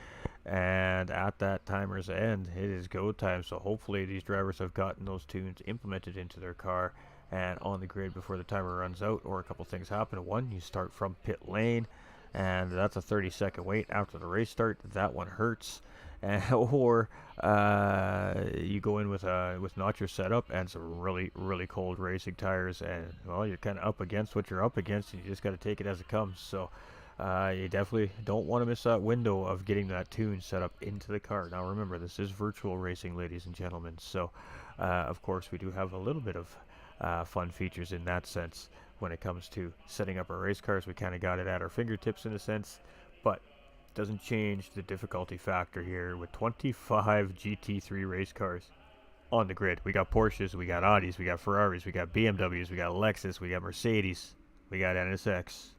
Speaker 2: And at that timer's end, it is go time. So hopefully these drivers have gotten those tunes implemented into their car and on the grid before the timer runs out, or a couple things happen. One, you start from pit lane, and that's a 30-second wait after the race start. That one hurts. Or you go in with not your setup and some really cold racing tires, and well, you're kind of up against what you're up against, and you just got to take it as it comes. So you definitely don't want to miss that window of getting that tune set up into the car. Now remember, this is virtual racing, ladies and gentlemen, so of course we do have a little bit of fun features in that sense. When it comes to setting up our race cars, we kind of got it at our fingertips in a sense, but doesn't change the difficulty factor here with 25 GT3 race cars on the grid. We got Porsches, we got Audis, we got Ferraris, we got BMWs, we got Lexus, we got Mercedes, we got NSX,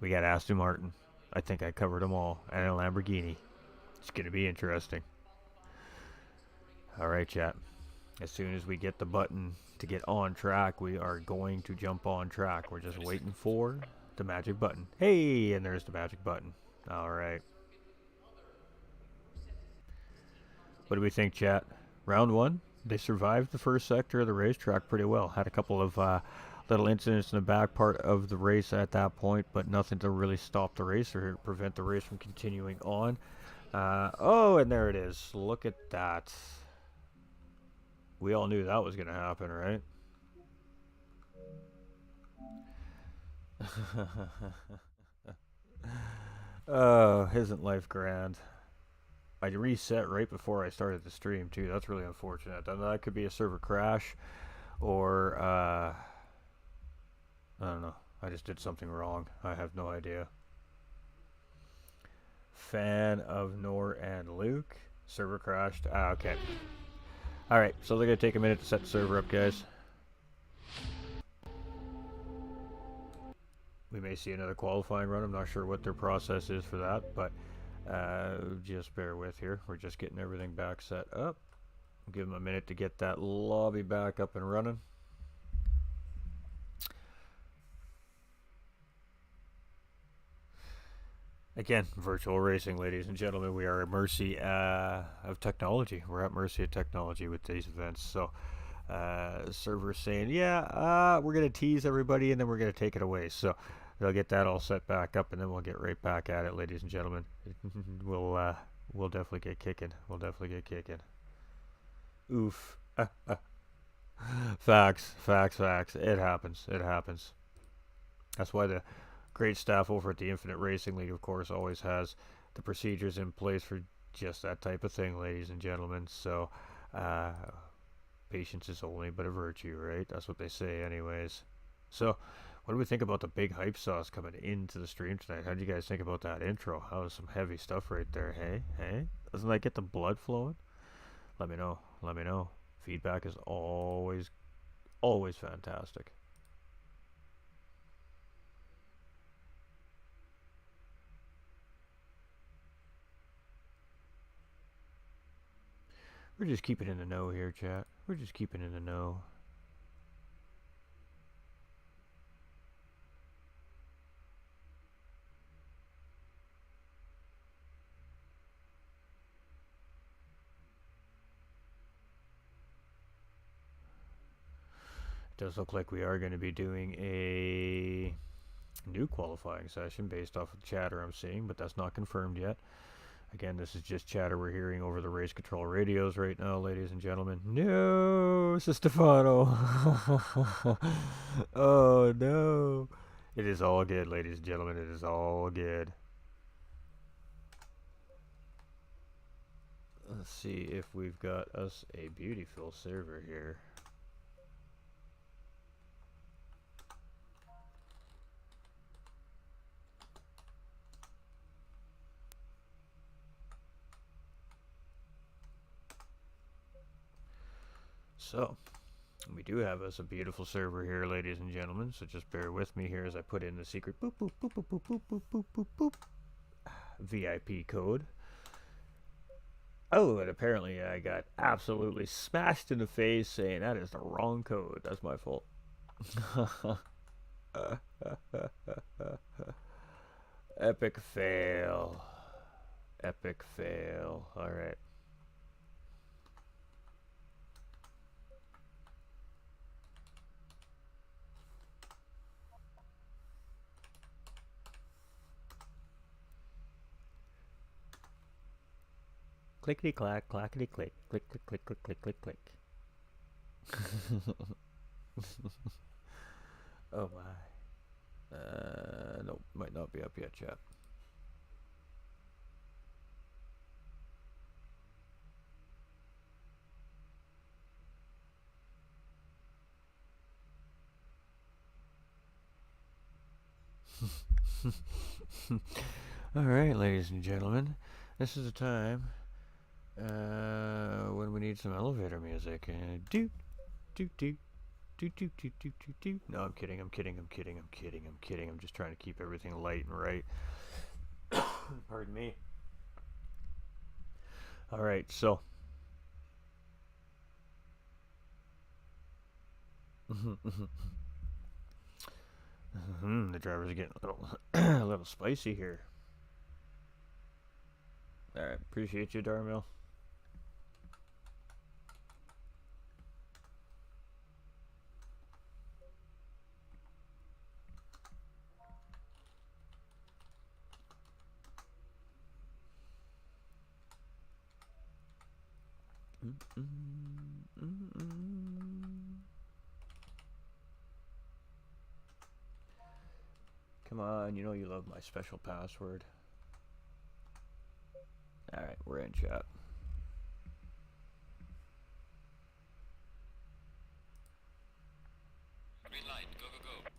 Speaker 2: we got Aston Martin. I think I covered them all, and a Lamborghini. It's going to be interesting. All right, chat. As soon as we get the button to get on track, we are going to jump on track. We're just waiting for the magic button. Hey, and there's the magic button. All right. What do we think, chat? Round one, they survived the first sector of the racetrack pretty well. Had a couple of little incidents in the back part of the race at that point, but nothing to really stop the race or prevent the race from continuing on. Oh, and there it is. Look at that. We all knew that was going to happen, right? Oh, isn't life grand? I reset right before I started the stream, too. That's really unfortunate. That could be a server crash, or, I don't know. I just did something wrong. I have no idea. Fan of Nor and Luke. Server crashed. Ah, okay. Alright, so they're going to take a minute to set the server up, guys. We may see another qualifying run. I'm not sure what their process is for that, but just bear with here. We're just getting everything back set up. Give them a minute to get that lobby back up and running. Again, virtual racing, ladies and gentlemen. We are at mercy of technology. We're at mercy of technology with these events. So, servers saying, yeah, we're going to tease everybody and then we're going to take it away. So, they'll get that all set back up and then we'll get right back at it, ladies and gentlemen. We'll definitely get kicking. We'll definitely get kicking. Oof. Facts. It happens. It happens. That's why the great staff over at the Infinite Racing League, of course, always has the procedures in place for just that type of thing, ladies and gentlemen. So, patience is only but a virtue, right? That's what they say anyways. So, what do we think about the big hype sauce coming into the stream tonight? How do you guys think about that intro? That was some heavy stuff right there, hey? Doesn't that get the blood flowing? Let me know. Feedback is always fantastic. We're just keeping in the know here, chat. We're just keeping in the know. It does look like we are going to be doing a new qualifying session based off of the chatter I'm seeing, but that's not confirmed yet. Again, this is just chatter we're hearing over the race control radios right now, ladies and gentlemen. No, Stefano. Oh, no. It is all good, ladies and gentlemen. It is all good. Let's see if we've got us a beautiful server here. So, we do have us a beautiful server here, ladies and gentlemen, so just bear with me here as I put in the secret boop boop boop boop boop boop boop boop boop boop VIP code. Oh, and apparently I got absolutely smashed in the face saying that is the wrong code. That's my fault. Epic fail. Epic fail. Alright. Clickety clack, clackety click, click, click, click, click, click, click, click. Oh my. Nope, might not be up yet, chat. Alright, ladies and gentlemen. This is the time when we need some elevator music. Do, do, do, do, do, do, do, do, do. No, I'm kidding. I'm just trying to keep everything light and right. Pardon me. Alright, so. The drivers are getting a little spicy here. Alright, appreciate you, Darmel. Come on, you know you love my special password. Alright, we're in chat.
Speaker 3: Green light, go, go, go.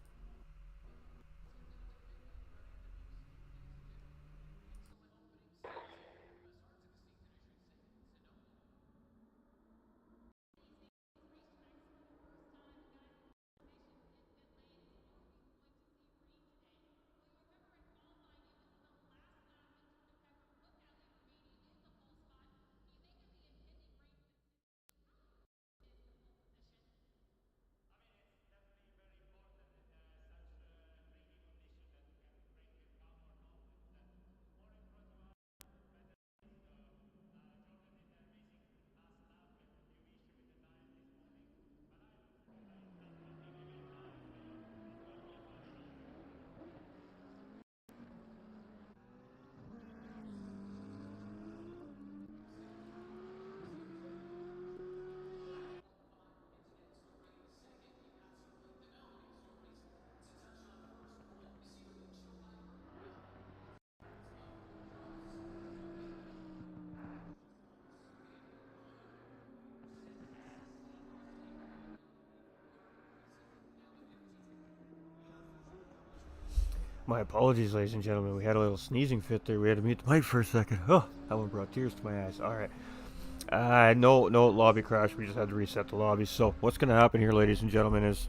Speaker 2: My apologies, ladies and gentlemen. We had a little sneezing fit there. We had to mute the mic for a second. Oh, that one brought tears to my eyes. All right. No lobby crash. We just had to reset the lobby. So what's going to happen here, ladies and gentlemen, is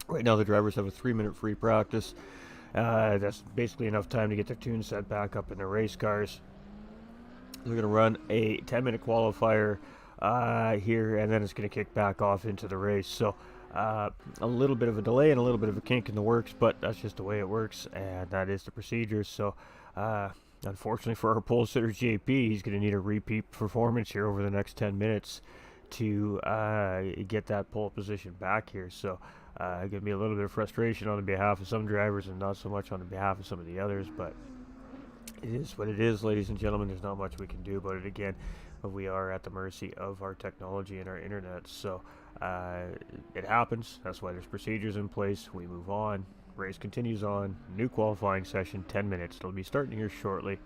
Speaker 2: right now the drivers have a 3-minute free practice. That's basically enough time to get their tune set back up in their race cars. They're going to run a 10-minute qualifier here, and then it's going to kick back off into the race. So a little bit of a delay and a little bit of a kink in the works, but that's just the way it works, and that is the procedure. So unfortunately for our pole sitter JP, he's going to need a repeat performance here over the next 10 minutes to get that pole position back here. So going to be a little bit of frustration on the behalf of some drivers and not so much on the behalf of some of the others, but it is what it is, ladies and gentlemen. There's not much we can do about it. Again, we are at the mercy of our technology and our internet. So it happens. That's why there's procedures in place. We move on. Race continues on. New qualifying session, 10 minutes. It'll be starting here shortly.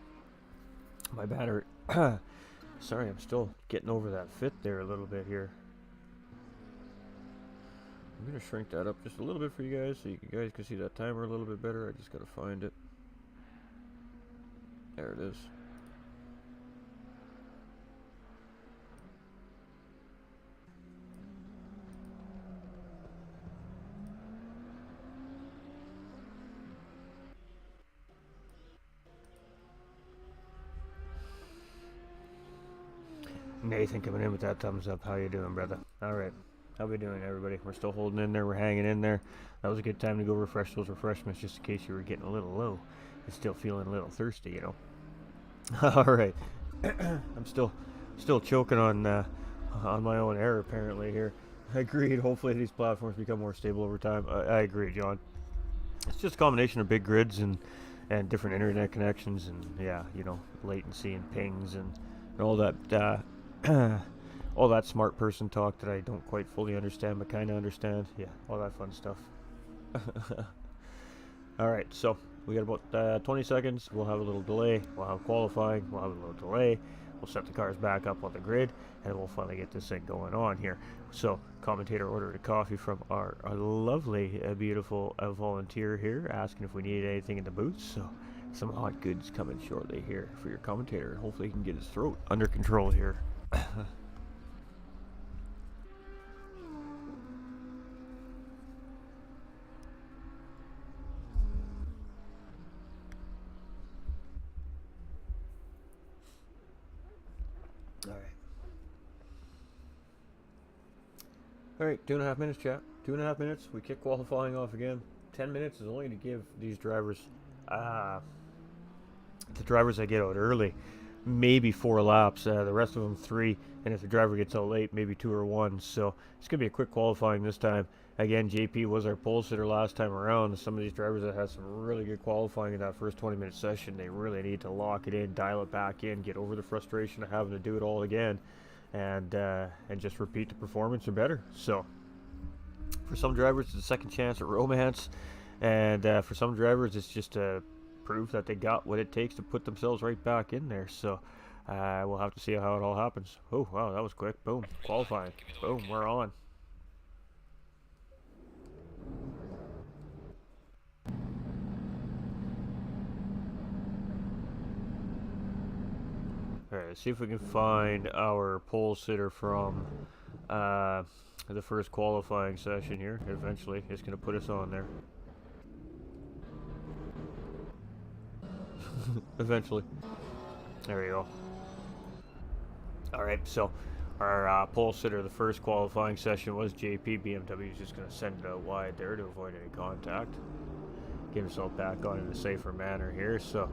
Speaker 2: My battery. Sorry, I'm still getting over that fit there a little bit here. I'm going to shrink that up just a little bit for you guys so you guys can see that timer a little bit better. I just got to find it. There it is. Nathan coming in with that thumbs up. How you doing, brother? All right. How we doing, everybody? We're still holding in there. We're hanging in there. That was a good time to go refresh those refreshments just in case you were getting a little low and still feeling a little thirsty, you know. All right. I'm still choking on my own air apparently here. I agreed. Hopefully these platforms become more stable over time. I agree, John. It's just a combination of big grids and different internet connections and yeah, you know, latency and pings and all that all that smart person talk that I don't quite fully understand but kind of understand. Yeah, all that fun stuff. All right, so we got about 20 seconds. We'll have a little delay. We'll have qualifying. We'll have a little delay. We'll set the cars back up on the grid, and we'll finally get this thing going on here. So, commentator ordered a coffee from our lovely, beautiful volunteer here, asking if we needed anything in the booth. So, some hot goods coming shortly here for your commentator, and hopefully he can get his throat under control here. Alright, 2.5 minutes, chat. 2.5 minutes. We kick qualifying off again. 10 minutes is only to give these drivers, the drivers that get out early, maybe 4 laps. The rest of them 3. And if the driver gets out late, maybe 2 or 1. So it's going to be a quick qualifying this time. Again, JP was our pole sitter last time around. Some of these drivers that had some really good qualifying in that first 20-minute session, they really need to lock it in, dial it back in, get over the frustration of having to do it all again. and just repeat the performance or better. So for some drivers, it's a second chance at romance, and for some drivers, it's just proof that they got what it takes to put themselves right back in there. So we'll have to see how it all happens. Oh wow, that was quick. Boom, qualifying. Boom, we're on. Alright, let's see if we can find our pole sitter from the first qualifying session here. Eventually, it's going to put us on there. Eventually. There we go. Alright, so our pole sitter, the first qualifying session was JP. BMW is just going to send it out wide there to avoid any contact. Get himself back on in a safer manner here. So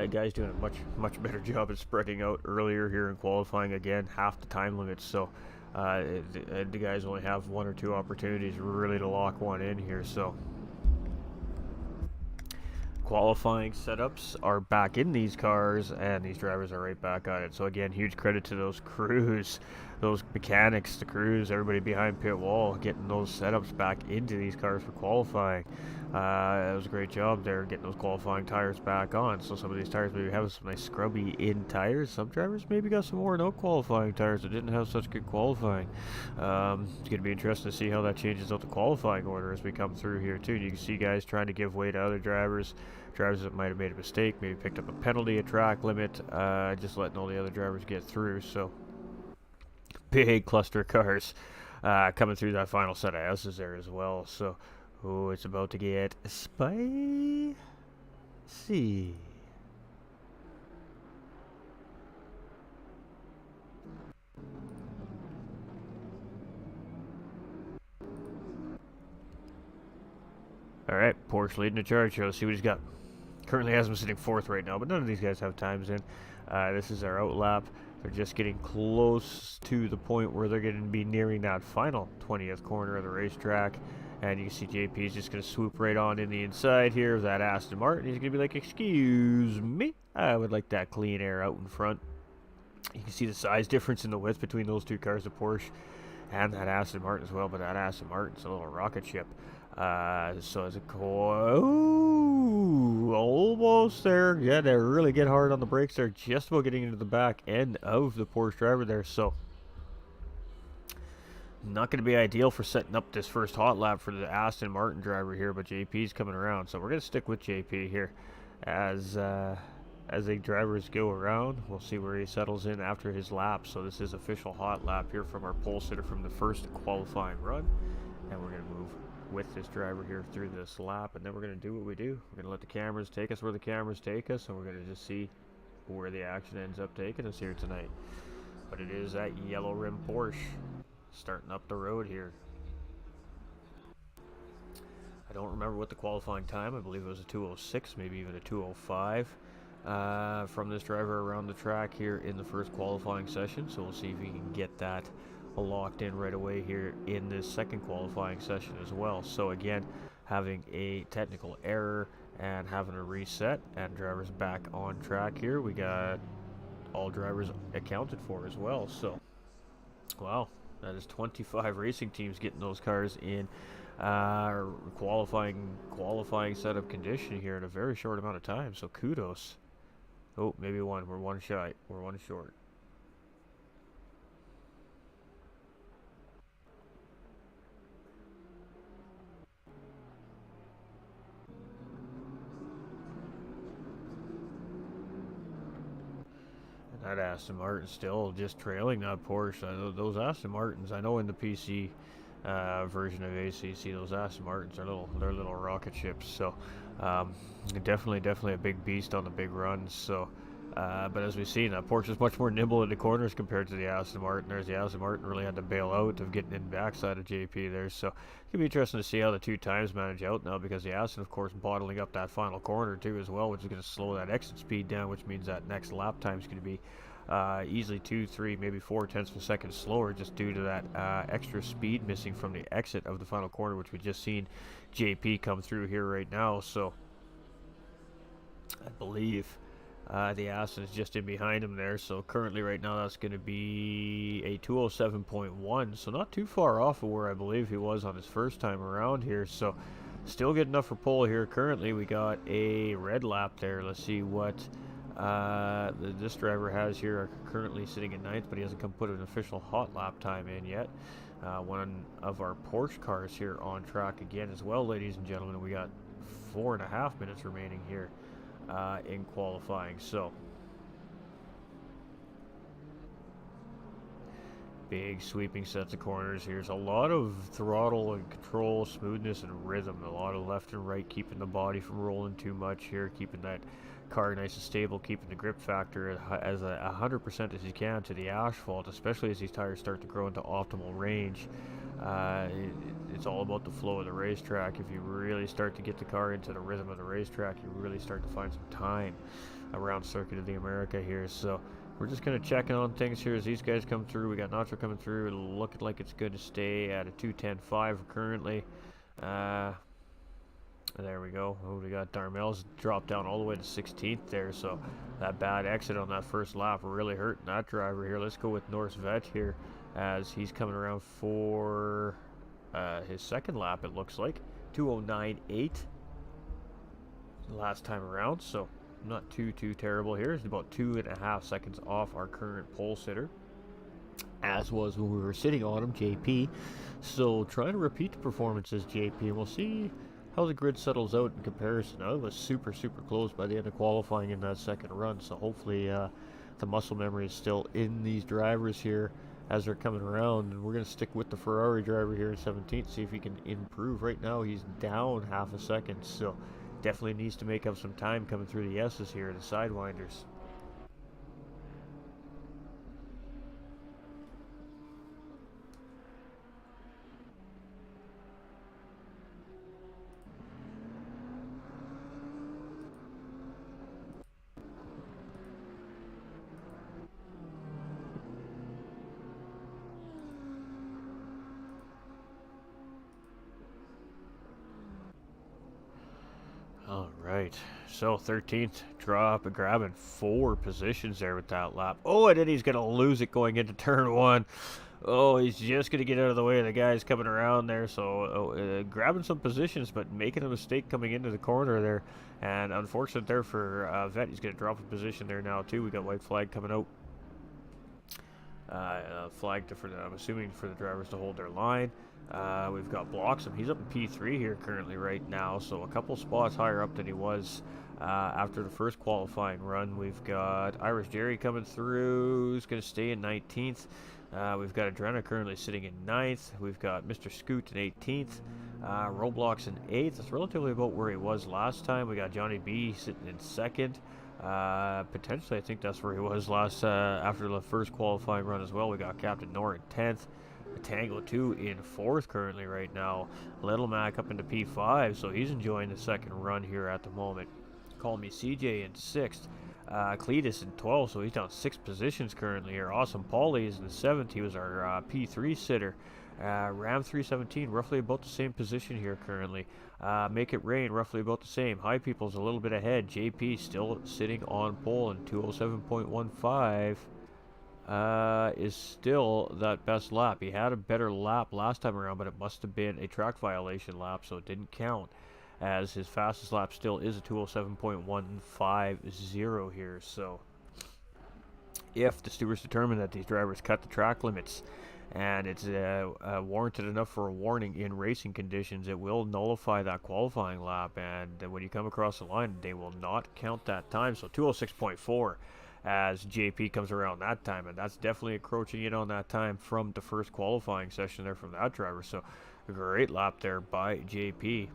Speaker 2: guy's doing a much better job at spreading out earlier here in qualifying. Again, half the time limit, so the guys only have 1 or 2 opportunities really to lock one in here. So qualifying setups are back in these cars, and these drivers are right back on it. So again, huge credit to those crews, those mechanics, the crews, everybody behind pit wall, getting those setups back into these cars for qualifying. That was a great job there, getting those qualifying tires back on. So some of these tires maybe have some nice scrubby in tires. Some drivers maybe got some more no qualifying tires that didn't have such good qualifying. It's going to be interesting to see how that changes out the qualifying order as we come through here too. You can see guys trying to give way to other drivers that might have made a mistake, maybe picked up a penalty, a track limit, just letting all the other drivers get through. So big cluster of cars coming through that final set of S's there as well. So it's about to get spicy. Alright, Porsche leading the charge here. Let's see what he's got. Currently has him sitting 4th right now, but none of these guys have times in. This is our out lap. They're just getting close to the point where they're going to be nearing that final 20th corner of the racetrack. And you can see JP is just going to swoop right on in the inside here of that Aston Martin. He's going to be like, excuse me, I would like that clean air out in front. You can see the size difference in the width between those two cars, the Porsche and that Aston Martin as well. But that Aston Martin's a little rocket ship. So it's a almost there. Yeah, they really get hard on the brakes there, just about getting into the back end of the Porsche driver there. So not going to be ideal for setting up this first hot lap for the Aston Martin driver here, but JP's coming around, so we're going to stick with JP here as the drivers go around. We'll see where he settles in after his lap. So this is official hot lap here from our pole sitter from the first qualifying run, and we're going to move with this driver here through this lap, and then we're going to do what we do. We're going to let the cameras take us where the cameras take us, and we're going to just see where the action ends up taking us here tonight. But it is that yellow rim Porsche starting up the road here. I don't remember what the qualifying time, I believe it was a 2:06, maybe even a 2:05 from this driver around the track here in the first qualifying session. So we'll see if we can get that locked in right away here in this second qualifying session as well. So again, having a technical error and having a reset, and drivers back on track here. We got all drivers accounted for as well. So wow, that is 25 racing teams getting those cars in qualifying setup condition here in a very short amount of time. So kudos. Oh, maybe one. We're one shy. We're one short. That Aston Martin still just trailing that Porsche. Those Aston Martins, I know in the PC version of ACC, those Aston Martins are little rocket ships. So definitely a big beast on the big runs. So, but as we've seen, that Porsche is much more nimble in the corners compared to the Aston Martin. There's the Aston Martin really had to bail out of getting in backside of JP there. So it'll be interesting to see how the two times manage out now, because the Aston, of course, bottling up that final corner too as well, which is going to slow that exit speed down, which means that next lap time is going to be easily 2, 3, maybe 4 tenths of a second slower, just due to that extra speed missing from the exit of the final corner, which we just seen JP come through here right now. So I believe The Aston is just in behind him there, so currently right now that's going to be a 207.1, so not too far off of where I believe he was on his first time around here. So still good enough for pole here. Currently we got a red lap there. Let's see what this driver has here, currently sitting in ninth, but he hasn't come put an official hot lap time in yet. One of our Porsche cars here on track again as well, ladies and gentlemen. We got 4.5 minutes remaining here in qualifying. So big sweeping sets of corners. Here's a lot of throttle and control, smoothness and rhythm. A lot of left and right, keeping the body from rolling too much here, keeping that car nice and stable, keeping the grip factor as 100% as you can to the asphalt, especially as these tires start to grow into optimal range. It's all about the flow of the racetrack. If you really start to get the car into the rhythm of the racetrack, you really start to find some time around Circuit of the America here. So we're just kind of checking on things here as these guys come through. We got Nacho coming through, looking like it's good to stay at a 2:10.5 currently. There we go. Oh, we got Darmel's dropped down all the way to 16th there, so that bad exit on that first lap really hurting that driver here. Let's go with Norse Vet here as he's coming around for his second lap, it looks like. 2:09.8 last time around, so not too terrible here. It's about 2.5 seconds off our current pole sitter, as was when we were sitting on him, JP. So trying to repeat the performances, JP, and we'll see how the grid settles out in comparison. Now, it was super close by the end of qualifying in that second run, so hopefully the muscle memory is still in these drivers here as they're coming around. And we're going to stick with the Ferrari driver here in 17th, see if he can improve. Right now he's down half a second, so definitely needs to make up some time coming through the S's here, the sidewinders. Alright, so 13th drop, grabbing 4 positions there with that lap. Oh, and then he's going to lose it going into turn 1. Oh, he's just going to get out of the way of the guys coming around there. So grabbing some positions, but making a mistake coming into the corner there. And unfortunate there for Vet. He's going to drop a position there now too. We got white flag coming out. Flag for the, I'm assuming for the drivers to hold their line. We've got Bloxham. He's up in P3 here currently right now, so a couple spots higher up than he was after the first qualifying run. We've got Irish Jerry coming through, who's going to stay in 19th. We've got Adrena currently sitting in 9th. We've got Mr. Scoot in 18th. Roblox in 8th. That's relatively about where he was last time. We got Johnny B sitting in 2nd. Potentially, I think that's where he was last after the first qualifying run as well. We got Captain Nor in 10th. Tango 2 in 4th currently right now. Little Mac up into P5, so he's enjoying the second run here at the moment. Call me CJ in 6th. Cletus in 12th, so he's down 6 positions currently here. Awesome Paulie is in 7th. He was our P3 sitter. Ram 317, roughly about the same position here currently. Make It Rain, roughly about the same. High People's a little bit ahead. JP still sitting on pole in 207.15. Is still that best lap. He had a better lap last time around, but it must have been a track violation lap, so it didn't count, as his fastest lap still is a 207.150 here. So if the stewards determine that these drivers cut the track limits and it's warranted enough for a warning in racing conditions, it will nullify that qualifying lap, and when you come across the line, they will not count that time. So 206.4 as JP comes around that time, and that's definitely encroaching in on that time from the first qualifying session there from that driver. So a great lap there by JP.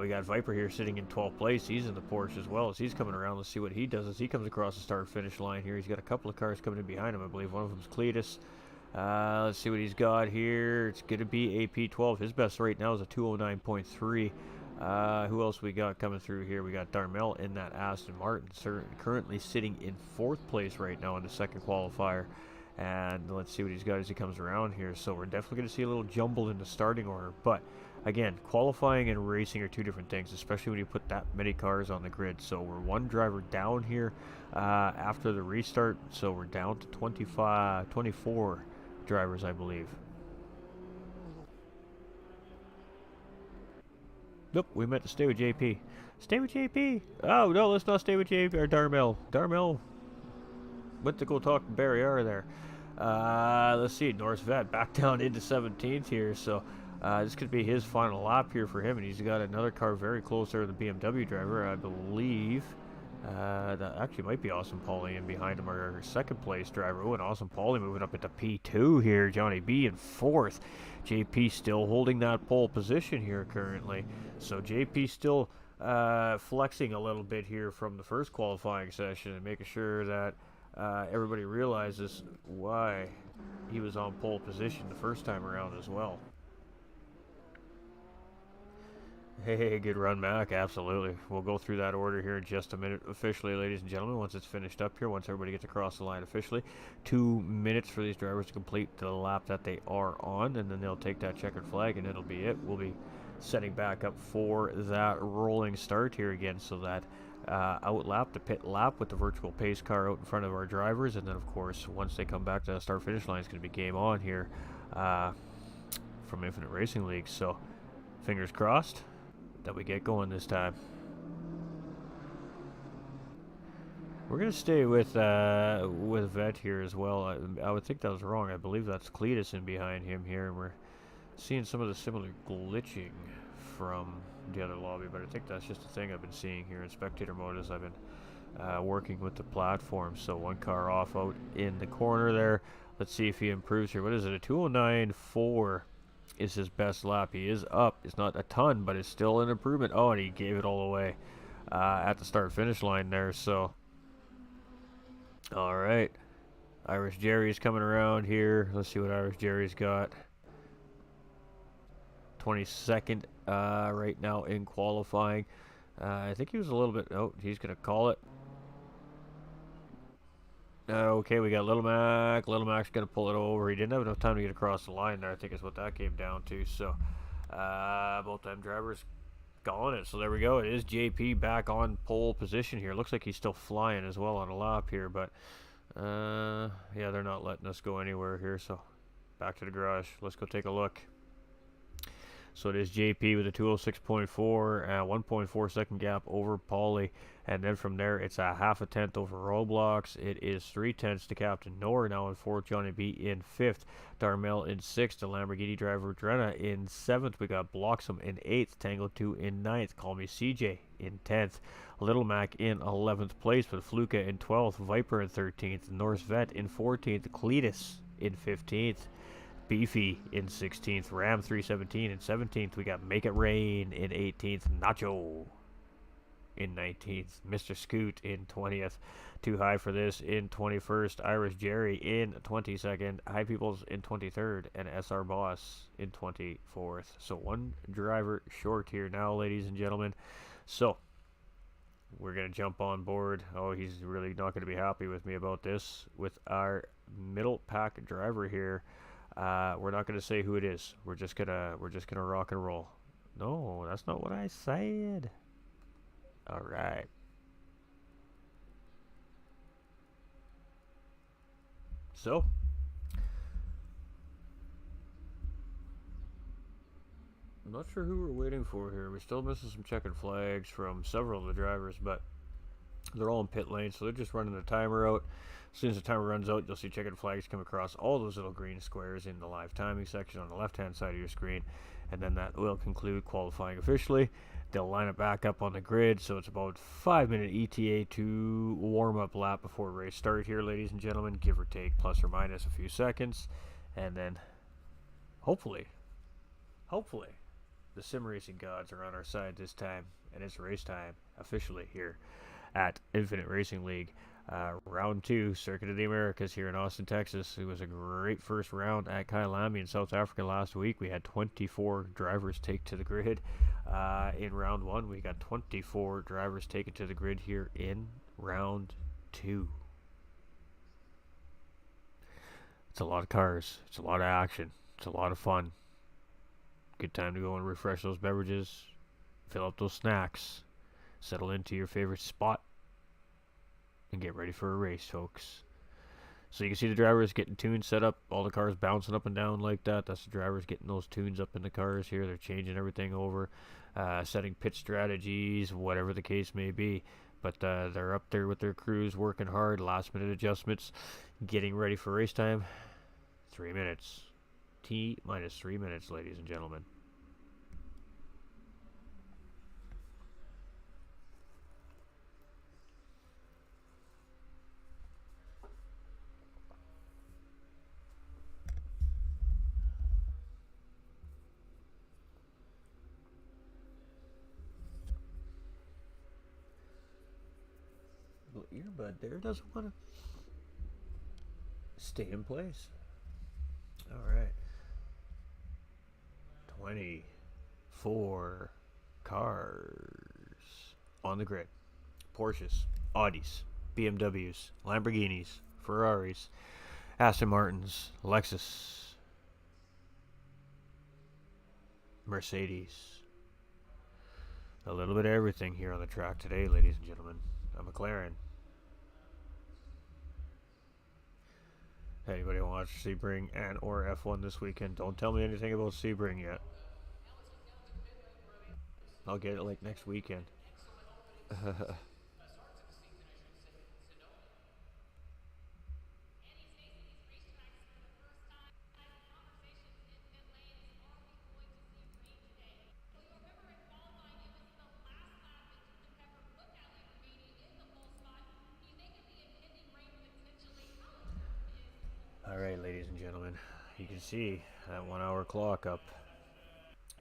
Speaker 2: We got Viper here sitting in 12th place. He's in the Porsche as well as he's coming around. Let's see what he does as he comes across the start-finish line here. He's got a couple of cars coming in behind him. I believe one of them is Cletus. Let's see what he's got here. It's going to be AP12. His best right now is a 209.3. Who else we got coming through here? We got Darmel in that Aston Martin, currently sitting in 4th place right now in the second qualifier. And let's see what he's got as he comes around here. So we're definitely going to see a little jumble in the starting order. But again, qualifying and racing are two different things, especially when you put that many cars on the grid. So we're one driver down here after the restart. So we're down to 24 drivers, I believe. Nope, we meant to stay with JP. Stay with JP. Oh, no, let's not stay with JP or Darmel. Darmel went to go talk to Barry R there. Let's see, Norris Vet back down into 17th here, so this could be his final lap here for him, and he's got another car very close there, the BMW driver, I believe. That actually might be Awesome Paulie in behind him, our second place driver. Oh, and Awesome Paulie moving up into P2 here. Johnny B in 4th. JP still holding that pole position here currently. So JP still flexing a little bit here from the first qualifying session and making sure that everybody realizes why he was on pole position the first time around as well. Hey, good run, Mac. Absolutely. We'll go through that order here in just a minute officially, ladies and gentlemen, once it's finished up here, once everybody gets across the line officially. 2 minutes for these drivers to complete the lap that they are on, and then they'll take that checkered flag, and it'll be it. We'll be setting back up for that rolling start here again, so that out lap to pit lap with the virtual pace car out in front of our drivers, and then of course once they come back to the start finish line, it's going to be game on here from Infinite Racing League. So fingers crossed that we get going this time. We're gonna stay with Vet here as well. I would think that was wrong. I believe that's Cletus in behind him here, and we're seeing some of the similar glitching from the other lobby, but I think that's just a thing I've been seeing here in spectator mode as I've been working with the platform. So one car off out in the corner there. Let's see if he improves here. What is it? A 209.4 is his best lap. He is up. It's not a ton, but it's still an improvement. Oh, and he gave it all away at the start finish line there. So all right, Irish Jerry's coming around here. Let's see what Irish Jerry's got. 22nd right now in qualifying. I think he was a little bit... Oh, he's going to call it. Okay, we got Little Mac. Little Mac's going to pull it over. He didn't have enough time to get across the line there, I think is what that came down to. So, both them drivers calling it. So there we go. It is JP back on pole position here. Looks like he's still flying as well on a lap here, but yeah, they're not letting us go anywhere here. So back to the garage. Let's go take a look. So it is JP with a 206.4, 1.4 second gap over Paulie. And then from there, it's a half a tenth over Roblox. It is 3/10 to Captain Nor now in 4th. Johnny B in 5th. Darmel in 6th. The Lamborghini driver Drenna in 7th. We got Bloxham in 8th. Tango 2 in 9th. Call Me CJ in 10th. Little Mac in 11th place with Fluka in 12th. Viper in 13th. Norse Vet in 14th. Cletus in 15th. Beefy in 16th, Ram 317 in 17th. We got Make It Rain in 18th, Nacho in 19th, Mr. Scoot in 20th, Too High for This in 21st, Irish Jerry in 22nd, High Peoples in 23rd, and SR Boss in 24th. So one driver short here now, ladies and gentlemen. So we're going to jump on board. Oh, he's really not going to be happy with me about this. With our middle pack driver here. We're not going to say who it is. We're just gonna rock and roll. No, that's not what I said. All right. So I'm not sure who we're waiting for here. We're still missing some checkered flags from several of the drivers, but they're all in pit lane, so they're just running the timer out. As soon as the timer runs out, you'll see checkered flags come across all those little green squares in the live timing section on the left-hand side of your screen, and then that will conclude qualifying officially. They'll line it back up on the grid, so it's about 5-minute ETA to warm-up lap before race start here, ladies and gentlemen, give or take, plus or minus a few seconds, and then hopefully, the sim racing gods are on our side this time, and it's race time officially here at Infinite Racing League. Round 2, Circuit of the Americas here in Austin, Texas. It was a great first round at Kyalami in South Africa last week. We had 24 drivers take to the grid. In round 1, we got 24 drivers taken to the grid here in round 2. It's a lot of cars. It's a lot of action. It's a lot of fun. Good time to go and refresh those beverages, fill up those snacks, settle into your favorite spot, and get ready for a race, folks. So you can see the drivers getting tunes set up, all the cars bouncing up and down like that. That's the drivers getting those tunes up in the cars here. They're changing everything over, setting pit strategies, whatever the case may be. But they're up there with their crews, working hard, last-minute adjustments, getting ready for race time. 3 minutes. T-minus 3 minutes, ladies and gentlemen. Little earbud there doesn't want to stay in place. All right. 24 cars on the grid. Porsches, Audis, BMWs, Lamborghinis, Ferraris, Aston Martins, Lexus, Mercedes. A little bit of everything here on the track today, ladies and gentlemen. A McLaren. Anybody watch Sebring and or F1 this weekend? Don't tell me anything about Sebring yet. I'll get it like next weekend. Alright, ladies and gentlemen, you can see that 1 hour clock up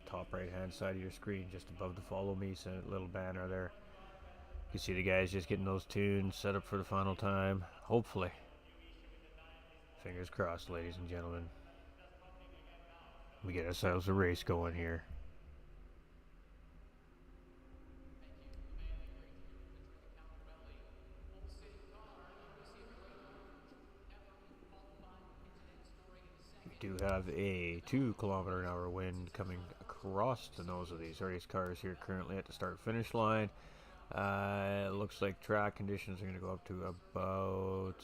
Speaker 2: top right hand side of your screen, just above the follow me little banner there. You see the guys just getting those tunes set up for the final time. Hopefully. Fingers crossed, ladies and gentlemen. We get ourselves a race going here. We do have a 2 km/h wind coming across the nose of these race cars here currently at the start finish line. It looks like track conditions are going to go up to about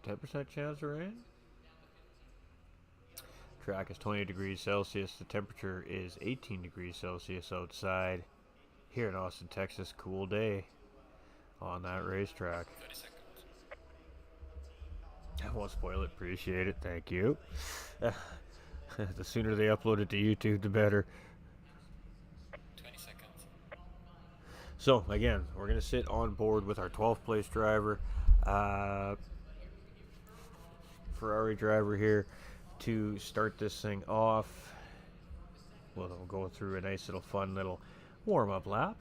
Speaker 2: 10% chance of rain. Track is 20 degrees Celsius. The temperature is 18 degrees Celsius outside. Here in Austin, Texas, cool day on that racetrack.
Speaker 3: 30 seconds.
Speaker 2: I won't spoil it. Appreciate it. Thank you. The sooner they upload it to YouTube, the better.
Speaker 3: 20 seconds.
Speaker 2: So, again, we're going to sit on board with our 12th place driver, Ferrari driver here, to start this thing off. We'll go through a nice little fun little warm-up lap,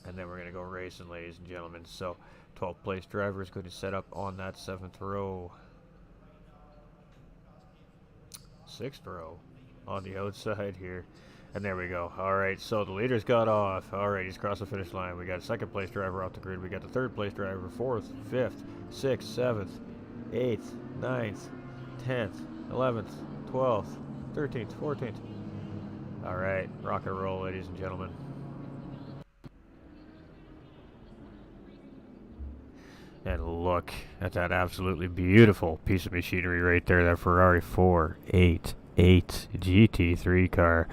Speaker 2: and then we're going to go racing, ladies and gentlemen. So, 12th place driver is going to set up on that 7th row. 6th row on the outside here. And there we go. Alright, so the leader's got off. Alright, he's crossed the finish line. We got a 2nd place driver off the grid. We got the 3rd place driver, 4th, 5th, 6th, 7th, 8th, 9th, 10th, 11th, 12th, 13th, 14th. Alright, rock and roll, ladies and gentlemen. And look at that absolutely beautiful piece of machinery right there. That Ferrari 488 GT3 car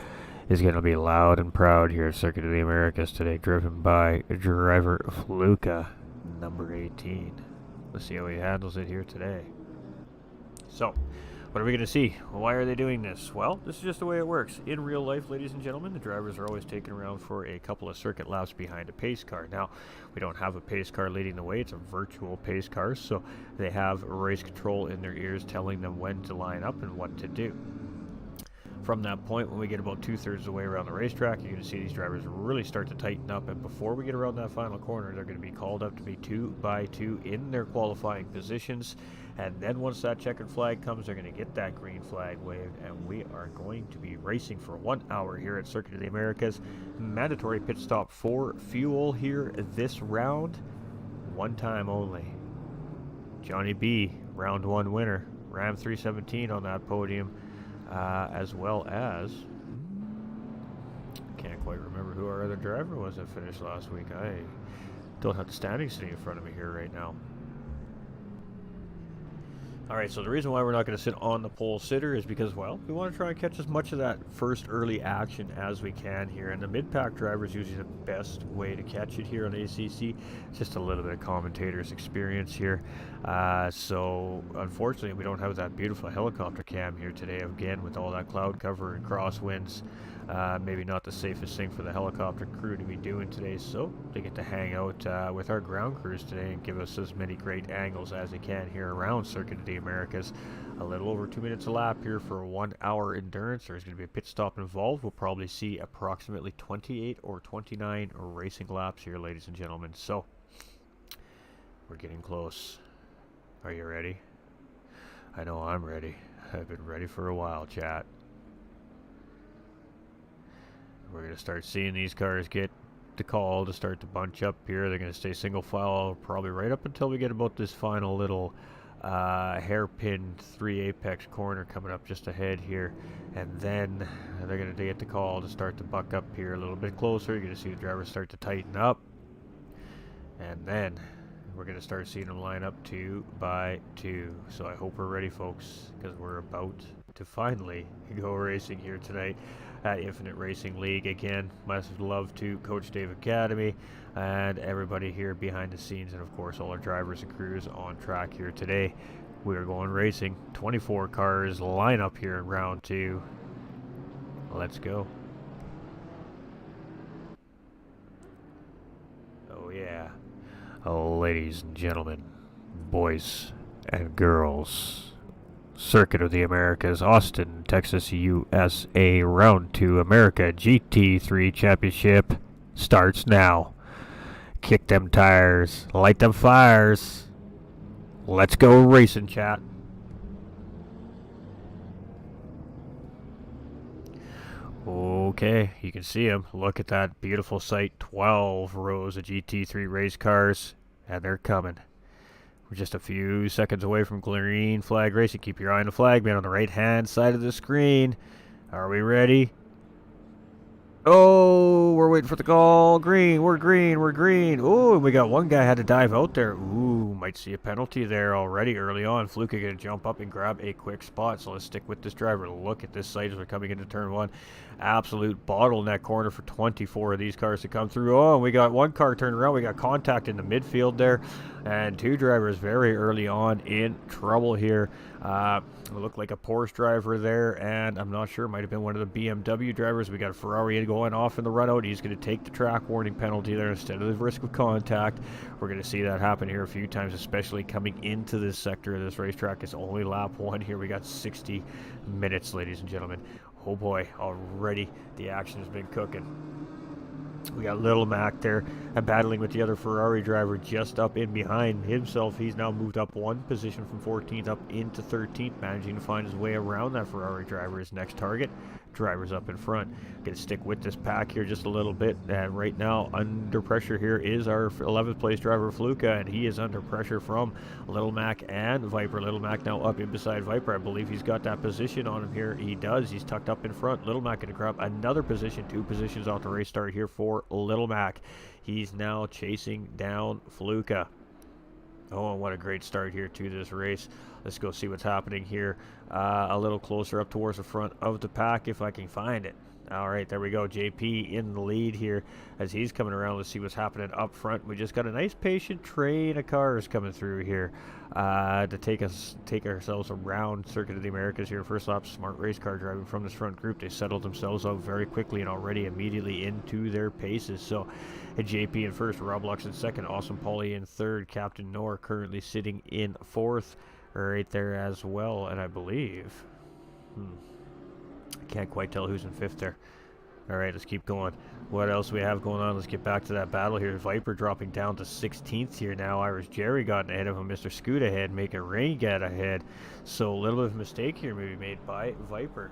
Speaker 2: is going to be loud and proud here at Circuit of the Americas today, driven by driver Fluka, number 18. Let's see how he handles it here today. So, what are we going to see? Why are they doing this? Well, this is just the way it works. In real life, ladies and gentlemen, the drivers are always taken around for a couple of circuit laps behind a pace car. Now, we don't have a pace car leading the way. It's a virtual pace car, so they have race control in their ears telling them when to line up and what to do. From that point, when we get about 2/3 of the way around the racetrack, you're going to see these drivers really start to tighten up, and before we get around that final corner, they're going to be called up to be 2 by 2 in their qualifying positions. And then once that checkered flag comes, they're going to get that green flag waved, and we are going to be racing for 1 hour here at Circuit of the Americas. Mandatory pit stop for fuel here this round, one time only. Johnny B, round 1 winner. Ram 317 on that podium, as well as, can't quite remember who our other driver was that finished last week. I don't have the standings sitting in front of me here right now. Alright, so the reason why we're not going to sit on the pole sitter is because, well, we want to try and catch as much of that first early action as we can here. And the mid-pack driver is usually the best way to catch it here on ACC. Just a little bit of commentator's experience here. So, unfortunately, we don't have that beautiful helicopter cam here today. Again, with all that cloud cover and crosswinds. Maybe not the safest thing for the helicopter crew to be doing today, so they get to hang out with our ground crews today and give us as many great angles as they can here around Circuit of the Americas. A little over 2 minutes a lap here for a 1 hour endurance. There's going to be a pit stop involved. We'll probably see approximately 28 or 29 racing laps here, ladies and gentlemen. So, we're getting close. Are you ready? I know I'm ready. I've been ready for a while, chat. We're going to start seeing these cars get the call to start to bunch up here. They're going to stay single file probably right up until we get about this final little hairpin 3 apex corner coming up just ahead here. And then they're going to get the call to start to buck up here a little bit closer. You're going to see the drivers start to tighten up. And then we're going to start seeing them line up 2 by 2. So I hope we're ready, folks, because we're about to finally go racing here tonight at Infinite Racing League. Again, massive love to Coach Dave Academy and everybody here behind the scenes, and of course all our drivers and crews on track here today. We are going racing. 24 cars line up here in round 2. Let's go. Oh yeah. Oh, ladies and gentlemen, boys and girls, Circuit of the Americas, Austin, Texas, USA, Round 2 America GT3 Championship starts now. Kick them tires, light them fires. Let's go racing, chat. Okay, you can see them. Look at that beautiful sight. 12 rows of GT3 race cars, and they're coming. We're just a few seconds away from green flag racing. Keep your eye on the flag man on the right-hand side of the screen. Are we ready? Oh, we're waiting for the call. Green, we're green, we're green. Oh, we got one guy had to dive out there. Ooh, might see a penalty there already early on. Fluke going to jump up and grab a quick spot. So let's stick with this driver. Look at this sight as we're coming into turn 1. Absolute bottleneck corner for 24 of these cars to come through. Oh, and we got one car turned around. We got contact in the midfield there. And 2 drivers very early on in trouble here. Looked like a Porsche driver there, and I'm not sure, might have been one of the BMW drivers. We got a Ferrari going off in the run out. He's going to take the track warning penalty there instead of the risk of contact. We're going to see that happen here a few times, especially coming into this sector of this racetrack. It's only lap 1 here. We got 60 minutes, ladies and gentlemen. Oh boy, already the action has been cooking. We got Little Mac there battling with the other Ferrari driver just up in behind himself. He's now moved up 1 position from 14th up into 13th, managing to find his way around that Ferrari driver. His next target, drivers up in front. Going to stick with this pack here just a little bit. And right now, under pressure here is our 11th place driver, Fluka, and he is under pressure from Little Mac and Viper. Little Mac now up in beside Viper. I believe he's got that position on him here. He does. He's tucked up in front. Little Mac going to grab another position, 2 positions off the race start here for Little Mac. He's now chasing down Fluka. Oh, what a great start here to this race. Let's go see what's happening here. A little closer up towards the front of the pack if I can find it. All right, there we go. JP in the lead here as he's coming around. Let's see what's happening up front. We just got a nice patient train of cars coming through here to take ourselves around Circuit of the Americas here. First lap, smart race car driving from this front group. They settled themselves out very quickly and already immediately into their paces. So JP in first, Rob Lux in second, Awesome Polly in third, Captain Noor currently sitting in fourth right there as well. And I believe... I can't quite tell who's in fifth there. All right, let's keep going. What else we have going on? Let's get back to that battle here. Viper dropping down to 16th here now. Irish Jerry got ahead of him. Mr. Scoot ahead, making Rain get ahead. So a little bit of a mistake here maybe made by Viper.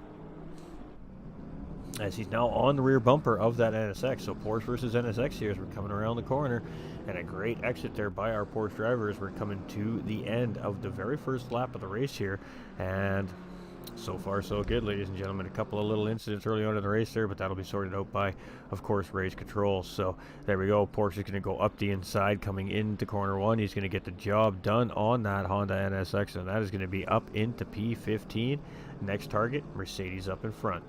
Speaker 2: as he's now on the rear bumper of that NSX. So Porsche versus NSX here as we're coming around the corner, and a great exit there by our Porsche driver as we're coming to the end of the very first lap of the race here. And so far so good, ladies and gentlemen. A couple of little incidents early on in the race there, but that'll be sorted out by, of course, race control. So there we go. Porsche is going to go up the inside coming into corner 1. He's going to get the job done on that Honda NSX, and that is going to be up into P15. Next target, Mercedes up in front.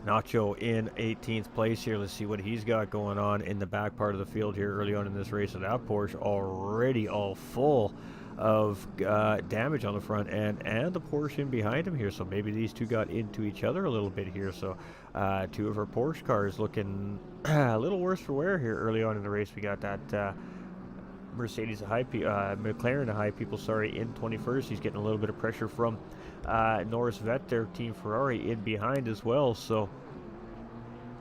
Speaker 2: Nacho in 18th place here. Let's see what he's got going on in the back part of the field here early on in this race. So that Porsche already all full of damage on the front end, and the Porsche in behind him here. So maybe these two got into each other a little bit here. So two of our Porsche cars looking a little worse for wear here early on in the race. We got that Mercedes McLaren high people, sorry, in 21st. He's getting a little bit of pressure from Norris Vet, their Team Ferrari, in behind as well. So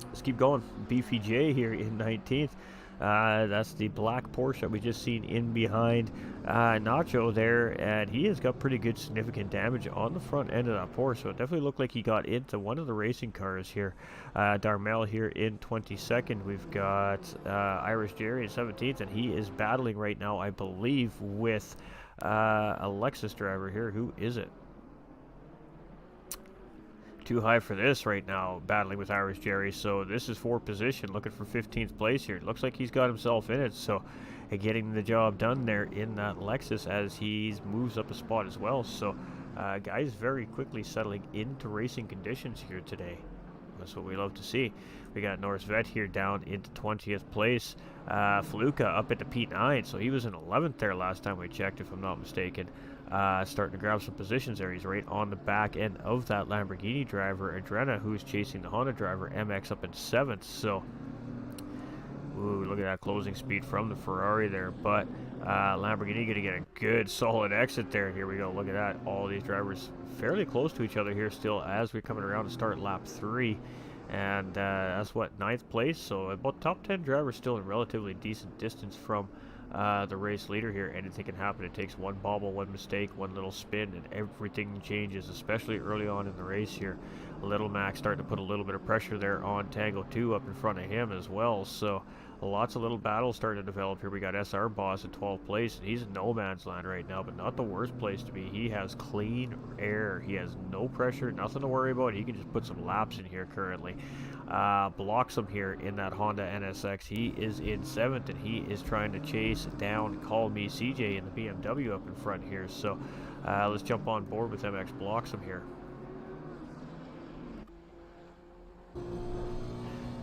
Speaker 2: let's keep going. Beefy J here in 19th. That's the black Porsche that we just seen in behind Nacho there, and he has got pretty good significant damage on the front end of that Porsche, so it definitely looked like he got into one of the racing cars here. Darmel here in 22nd. We've got Irish Jerry in 17th, and he is battling right now, I believe, with a Lexus driver here. Who is it? Too high for this right now, battling with Irish Jerry. So this is 4th position, looking for 15th place here. It looks like he's got himself in it, so getting the job done there in that Lexus as he moves up a spot as well. So guys very quickly settling into racing conditions here today. That's what we love to see. We got Norris Vet here down into 20th place. Fluka up into P9, so he was in 11th there last time we checked, if I'm not mistaken. Starting to grab some positions there. He's right on the back end of that Lamborghini driver, Adrena, who's chasing the Honda driver, MX, up in 7th. So, ooh, look at that closing speed from the Ferrari there. But Lamborghini going to get a good, solid exit there. Here we go. Look at that. All these drivers fairly close to each other here still as we're coming around to start lap 3. And that's what, 9th place. So about top 10 drivers still in relatively decent distance from the race leader here. Anything can happen. It takes one bobble, one mistake, one little spin, and everything changes, especially early on in the race here. Little Mac starting to put a little bit of pressure there on Tango 2 up in front of him as well. So lots of little battles starting to develop here. We got SR Boss in 12th place, and he's in no man's land right now, but not the worst place to be. He has clean air. He has no pressure, nothing to worry about. He can just put some laps in here currently. Blocks him here in that Honda NSX. He is in 7th, and he is trying to chase down Call Me CJ in the BMW up in front here. So let's jump on board with MX. Blocks him here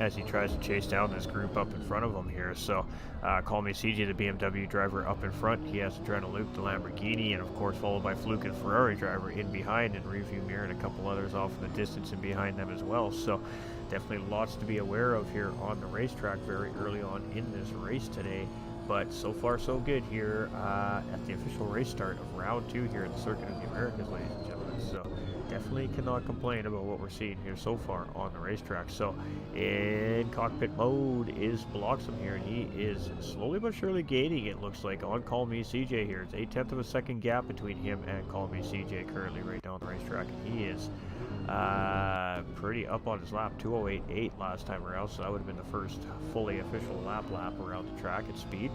Speaker 2: as he tries to chase down this group up in front of him here. So Call Me CJ, the BMW driver, up in front. He has to try to loop the Lamborghini, and of course followed by Fluke and Ferrari driver in behind, and rearview mirror and a couple others off in the distance and behind them as well. So definitely lots to be aware of here on the racetrack very early on in this race today. But so far so good here at the official race start of round 2 here at the Circuit of the Americas, ladies and gentlemen. So definitely cannot complain about what we're seeing here so far on the racetrack. So in cockpit mode is Bloxham here, and he is slowly but surely gaining, it looks like, on Call Me CJ here. It's 1/10 of a second gap between him and Call Me CJ currently right now on the racetrack, and he is pretty up on his lap. 2:08.8 last time around, so that would have been the first fully official lap around the track at speed.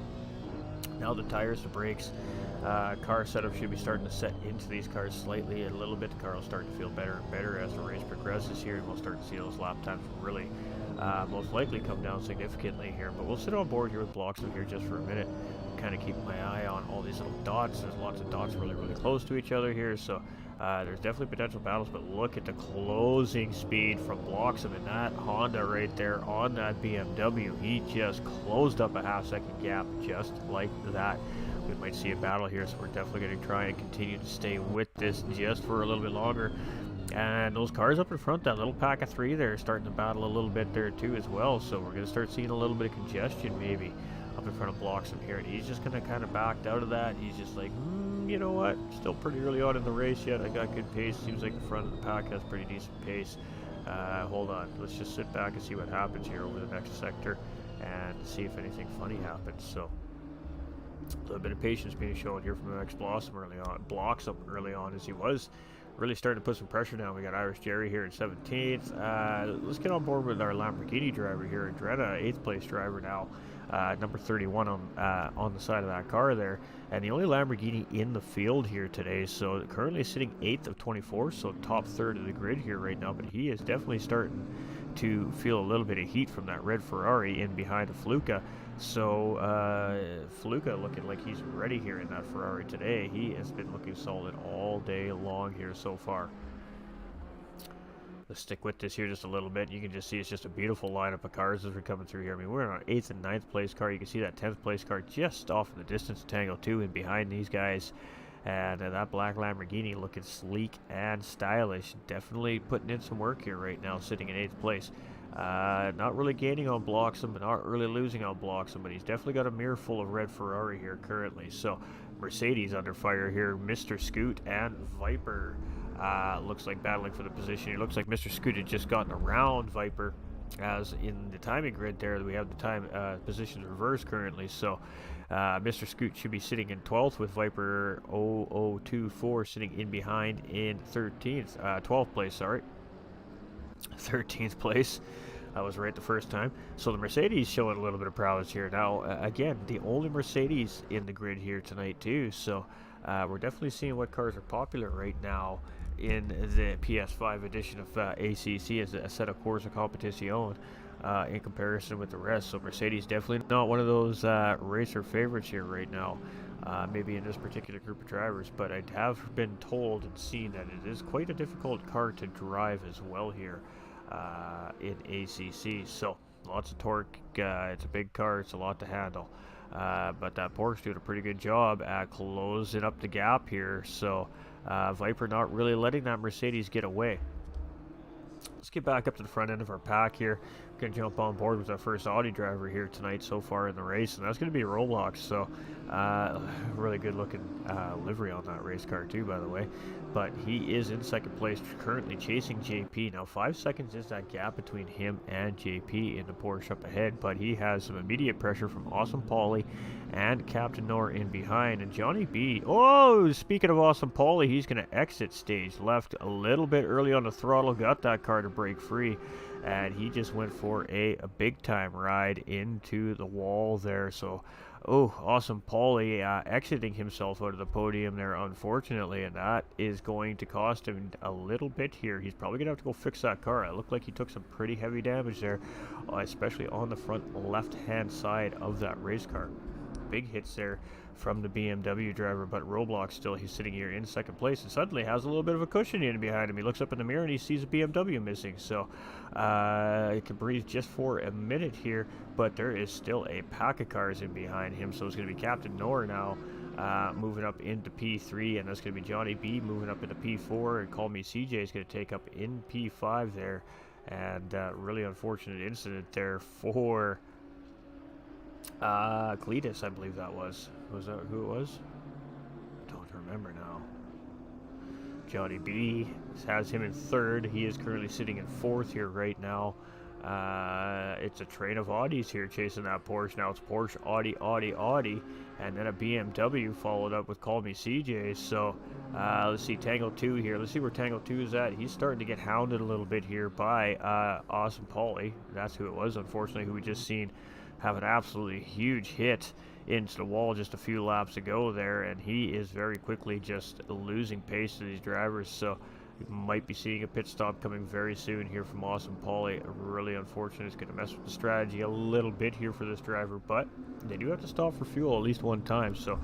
Speaker 2: Now the tires, the brakes, car setup should be starting to set into these cars slightly a little bit. The car will start to feel better and better as the race progresses here, and we'll start to see those lap times really most likely come down significantly here. But we'll sit on board here with Bloxham here just for a minute, kind of keep my eye on all these little dots. There's lots of dots really close to each other here, so there's definitely potential battles. But look at the closing speed from Bloxham in that Honda right there on that BMW. He just closed up a half-second gap just like that. We might see a battle here, so we're definitely going to try and continue to stay with this just for a little bit longer. And those cars up in front, that little pack of 3 there, starting to battle a little bit there too as well. So we're going to start seeing a little bit of congestion maybe up in front of Bloxham here. And he's just going to kind of back out of that. He's just like, you know what, still pretty early on in the race yet. I got good pace. Seems like the front of the pack has pretty decent pace. Hold on, let's just sit back and see what happens here over the next sector and see if anything funny happens. So a little bit of patience being shown here from MX Bloxham early on, as he was really starting to put some pressure down. We got Irish Jerry here in 17th. Let's get on board with our Lamborghini driver here. Dretta, 8th place driver now. Number 31 on the side of that car there. And the only Lamborghini in the field here today. So currently sitting 8th of 24, so top third of the grid here right now. But he is definitely starting to feel a little bit of heat from that red Ferrari in behind the Fluka. So Fluka looking like he's ready here in that Ferrari today. He has been looking solid all day long here so far. Let's stick with this here just a little bit. You can just see it's just a beautiful lineup of cars as we're coming through here. I mean, we're in our 8th and 9th place car. You can see that 10th place car just off in the distance of Tango 2 and behind these guys. And that black Lamborghini looking sleek and stylish. Definitely putting in some work here right now, sitting in 8th place. Not really gaining on Bloxham, but not really losing on Bloxham, but he's definitely got a mirror full of red Ferrari here currently. So Mercedes under fire here, Mr. Scoot and Viper. Looks like battling for the position. It looks like Mr. Scoot had just gotten around Viper, as in the timing grid there we have the time positions reversed currently. So Mr. Scoot should be sitting in 12th with Viper 0024 sitting in behind in 12th place, sorry. 13th place. I was right the first time. So the Mercedes showing a little bit of prowess here. Now, again, the only Mercedes in the grid here tonight too. So we're definitely seeing what cars are popular right now in the PS5 edition of ACC as a set of Corsa Competizione in comparison with the rest. So Mercedes definitely not one of those racer favorites here right now. Maybe in this particular group of drivers, but I have been told and seen that it is quite a difficult car to drive as well here in ACC. So lots of torque. It's a big car. It's a lot to handle. But that Porsche doing a pretty good job at closing up the gap here. So Viper not really letting that Mercedes get away. Let's get back up to the front end of our pack here. We're going to jump on board with our first Audi driver here tonight so far in the race, and that's going to be Roblox. So really good looking livery on that race car too, by the way. But he is in second place, currently chasing JP. Now 5 seconds is that gap between him and JP in the Porsche up ahead, but he has some immediate pressure from Awesome Paulie and Captain Nor in behind. And Johnny B, oh, speaking of Awesome Paulie, he's going to exit stage left a little bit early on the throttle, got that car to break free, and he just went for a big time ride into the wall there. So Awesome Paulie exiting himself out of the podium there, unfortunately, and that is going to cost him a little bit here. He's probably going to have to go fix that car. It looked like he took some pretty heavy damage there, especially on the front left-hand side of that race car. Big hits there from the BMW driver, but Roblox still, he's sitting here in second place and suddenly has a little bit of a cushion in behind him. He looks up in the mirror and he sees a BMW missing, so he can breathe just for a minute here, but there is still a pack of cars in behind him. So it's going to be Captain Nor now moving up into P3, and that's going to be Johnny B moving up into P4, and Call Me CJ is going to take up in P5 there. And really unfortunate incident there for Cletus, I believe that was. Was that who it was? I don't remember now. Johnny B has him in third. He is currently sitting in fourth here right now. It's a train of Audis here chasing that Porsche. Now it's Porsche, Audi, and then a BMW followed up with Call Me CJ. So let's see Tango 2 here. Let's see where Tango 2 is at. He's starting to get hounded a little bit here by Awesome Paulie. That's who it was, unfortunately, who we just seen have an absolutely huge hit into the wall just a few laps ago there, and he is very quickly just losing pace to these drivers. So we might be seeing a pit stop coming very soon here from Awesome Paulie. Really unfortunate. It's going to mess with the strategy a little bit here for this driver, but they do have to stop for fuel at least one time. So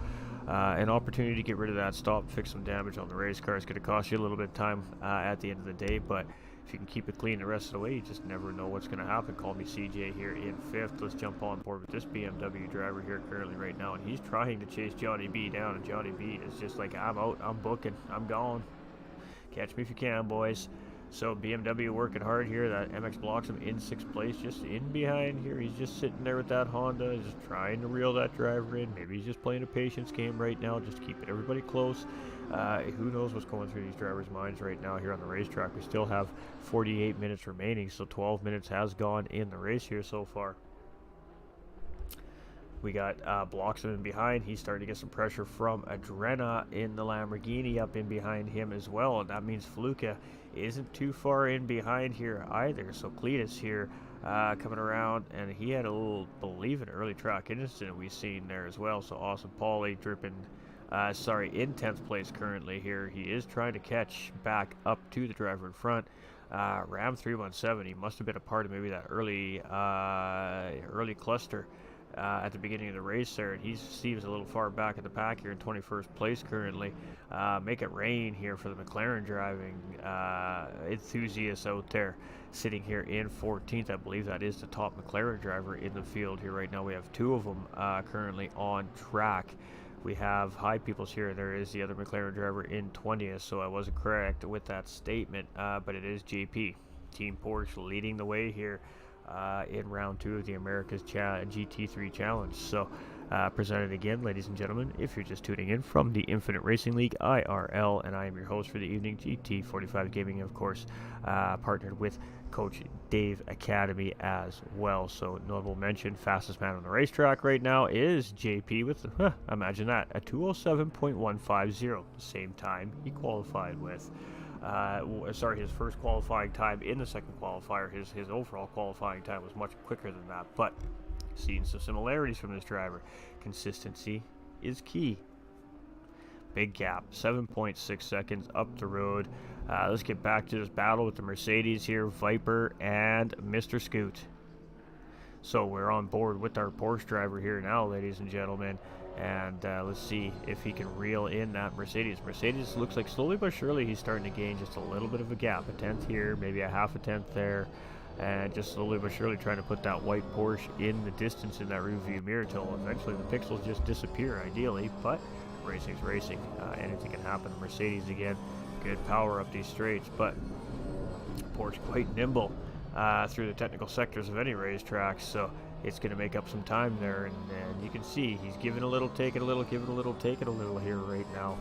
Speaker 2: an opportunity to get rid of that stop, fix some damage on the race car. Is going to cost you a little bit of time at the end of the day, but if you can keep it clean the rest of the way, you just never know what's going to happen. Call Me CJ here in fifth. Let's jump on board with this BMW driver here currently right now, and he's trying to chase Johnny B down, and Johnny B is just like, I'm out, I'm booking, I'm gone. Catch me if you can, boys. So BMW working hard here. That MX Bloxham in sixth place, just in behind here. He's just sitting there with that Honda, just trying to reel that driver in. Maybe he's just playing a patience game right now, just keeping everybody close. Who knows what's going through these drivers' minds right now here on the racetrack. We still have 48 minutes remaining, so 12 minutes has gone in the race here so far. We got Bloxham in behind. He's starting to get some pressure from Adrena in the Lamborghini up in behind him as well. And that means Fluka isn't too far in behind here either. So Cletus here coming around, and he had a little, believe an early track incident we've seen there as well. So Awesome Paulie dripping, in 10th place currently here. He is trying to catch back up to the driver in front. Ram 317, he must have been a part of maybe that early cluster at the beginning of the race there, and he seems a little far back at the pack here in 21st place currently. Make it rain here for the McLaren driving enthusiasts out there, sitting here in 14th. I believe that is the top McLaren driver in the field here right now. We have two of them currently on track. We have High Peoples here. There is the other McLaren driver in 20th, so I wasn't correct with that statement, but it is JP. Team Porsche leading the way here in round 2 of the America's GT3 Challenge. So presented again, ladies and gentlemen, if you're just tuning in from the Infinite Racing League IRL, and I am your host for the evening, GT45 Gaming, of course, partnered with Coach Dave Academy as well. So notable mention, fastest man on the racetrack right now is JP with, imagine that, a 207.150, the same time he qualified with. His first qualifying time in the second qualifier. His overall qualifying time was much quicker than that, but seeing some similarities from this driver. Consistency is key. Big gap, 7.6 seconds up the road. Let's get back to this battle with the Mercedes here, Viper and Mr. Scoot. So we're on board with our Porsche driver here now, ladies and gentlemen. And let's see if he can reel in that Mercedes. Mercedes looks like slowly but surely he's starting to gain just a little bit of a gap. A tenth here, maybe a half a tenth there. And just slowly but surely trying to put that white Porsche in the distance in that rearview mirror till eventually the pixels just disappear, ideally. But racing's racing. Anything can happen. Mercedes again, good power up these straights. But Porsche quite nimble through the technical sectors of any racetrack. So it's going to make up some time there, and you can see he's giving a little, taking a little, giving a little, taking a little here right now.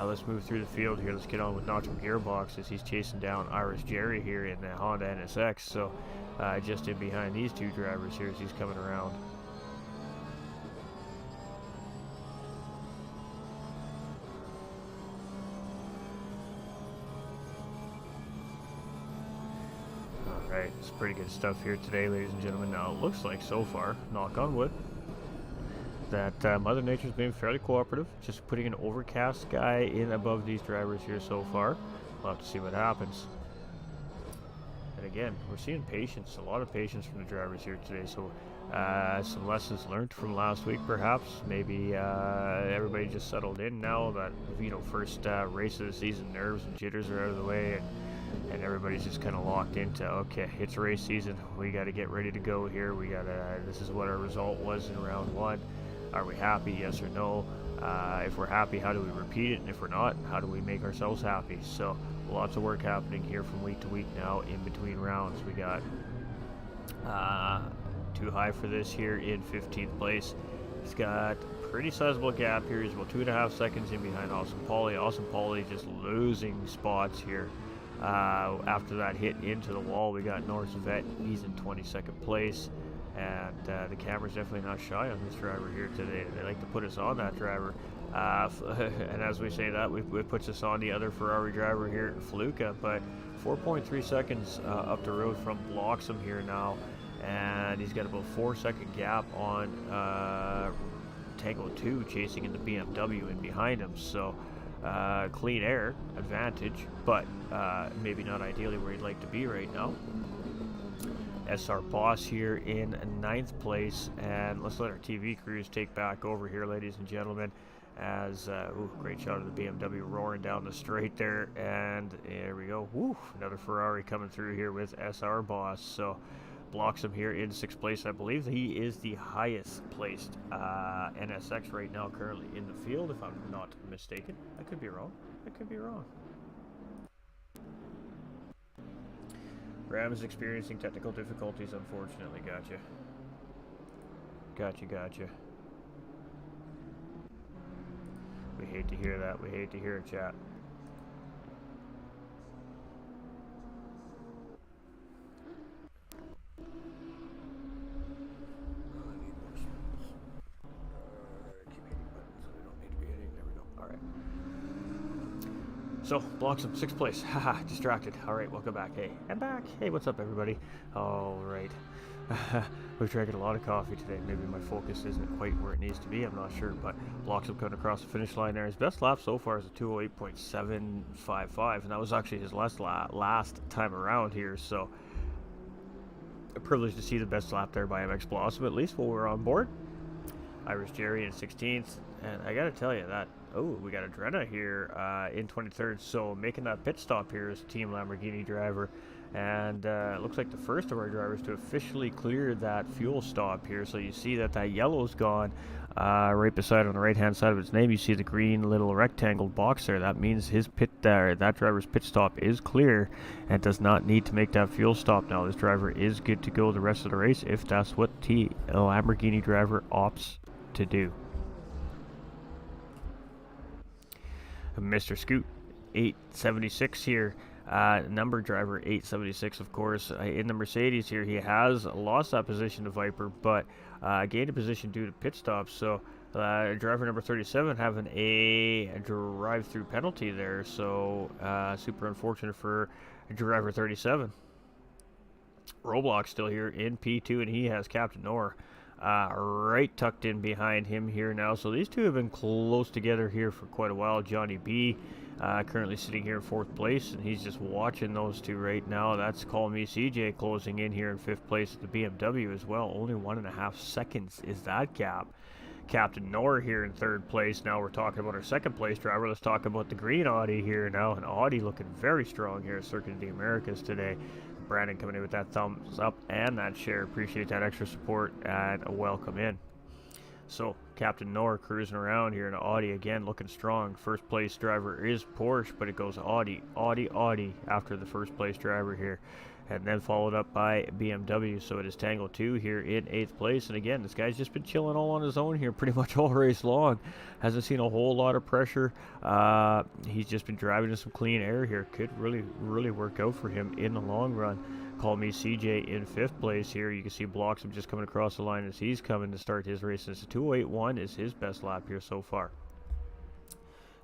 Speaker 2: Let's move through the field here. Let's get on with Notcham Gearbox as he's chasing down Irish Jerry here in the Honda NSX. So just in behind these two drivers here as he's coming around. Alright, it's pretty good stuff here today, ladies and gentlemen. Now, it looks like so far, knock on wood, that Mother Nature's been fairly cooperative, just putting an overcast sky in above these drivers here so far. We'll have to see what happens. And again, we're seeing patience, a lot of patience from the drivers here today. So some lessons learned from last week, perhaps. Maybe everybody just settled in now that, first race of the season, nerves and jitters are out of the way, and everybody's just kind of locked into, okay, it's race season, we got to get ready to go here, this is what our result was in round 1. Are we happy, yes or no? If we're happy, how do we repeat it? And if we're not, how do we make ourselves happy? So lots of work happening here from week to week now in between rounds. We got Too High for this here in 15th place. He's got a pretty sizable gap here. He's about 2.5 seconds in behind Awesome Paulie. Awesome Paulie just losing spots here. After that hit into the wall, we got Norris Vet. He's in 22nd place. And the camera's definitely not shy on this driver here today. They like to put us on that driver. And as we say that, it puts us on the other Ferrari driver here, Fluka. But 4.3 seconds up the road from Bloxham here now. And he's got about 4-second gap on Tango 2 chasing in the BMW in behind him. So clean air advantage, but maybe not ideally where he'd like to be right now. SR Boss here in 9th place, and let's let our TV crews take back over here, ladies and gentlemen, as great shot of the BMW roaring down the straight there, and there we go. Woo, another Ferrari coming through here with SR Boss. So Bloxham here in 6th place. I believe he is the highest placed NSX right now currently in the field, if I'm not mistaken. I could be wrong. Ram is experiencing technical difficulties, unfortunately. Gotcha. We hate to hear that. We hate to hear it, chat. So, Bloxham, 6th place. Haha, distracted. Alright, welcome back. Hey, I'm back. Hey, what's up, everybody? Alright. We've drank a lot of coffee today. Maybe my focus isn't quite where it needs to be. I'm not sure. But Bloxham coming across the finish line there. His best lap so far is a 208.755. And that was actually his last time around here. So, a privilege to see the best lap there by MX Blossom, at least while we're on board. Irish Jerry in 16th. And I got to tell you that, we got Adrena here in 23rd. So making that pit stop here is Team Lamborghini driver. And it looks like the first of our drivers to officially clear that fuel stop here. So you see that yellow's gone right beside on the right-hand side of its name. You see the green little rectangle box there. That means his that driver's pit stop is clear and does not need to make that fuel stop now. This driver is good to go the rest of the race if that's what the Lamborghini driver opts to do. Mr. Scoot, 876 here. Number driver 876, of course, in the Mercedes here. He has lost that position to Viper, but gained a position due to pit stops. So driver number 37 having a drive-through penalty there. So super unfortunate for driver 37. Roblox still here in P2, and he has Captain Noor right tucked in behind him here now. So these two have been close together here for quite a while. Johnny B currently sitting here in 4th place, and he's just watching those two right now. That's Call Me CJ closing in here in 5th place at the BMW as well. Only 1.5 seconds is that gap. Captain Noor here in 3rd place. Now we're talking about our 2nd place driver. Let's talk about the green Audi here now. And Audi looking very strong here at Circuit of the Americas today. Brandon coming in with that thumbs up and that share. Appreciate that extra support and a welcome in. So Captain Noor cruising around here in Audi again, looking strong. 1st place driver is Porsche, but it goes Audi after the 1st place driver here. And then followed up by BMW. So it is Tango 2 here in 8th place. And again, this guy's just been chilling all on his own here pretty much all race long. Hasn't seen a whole lot of pressure. He's just been driving in some clean air here. Could really work out for him in the long run. Call Me CJ in 5th place here. You can see Bloxham just coming across the line as he's coming to start his race. It's a 208.1 is his best lap here so far.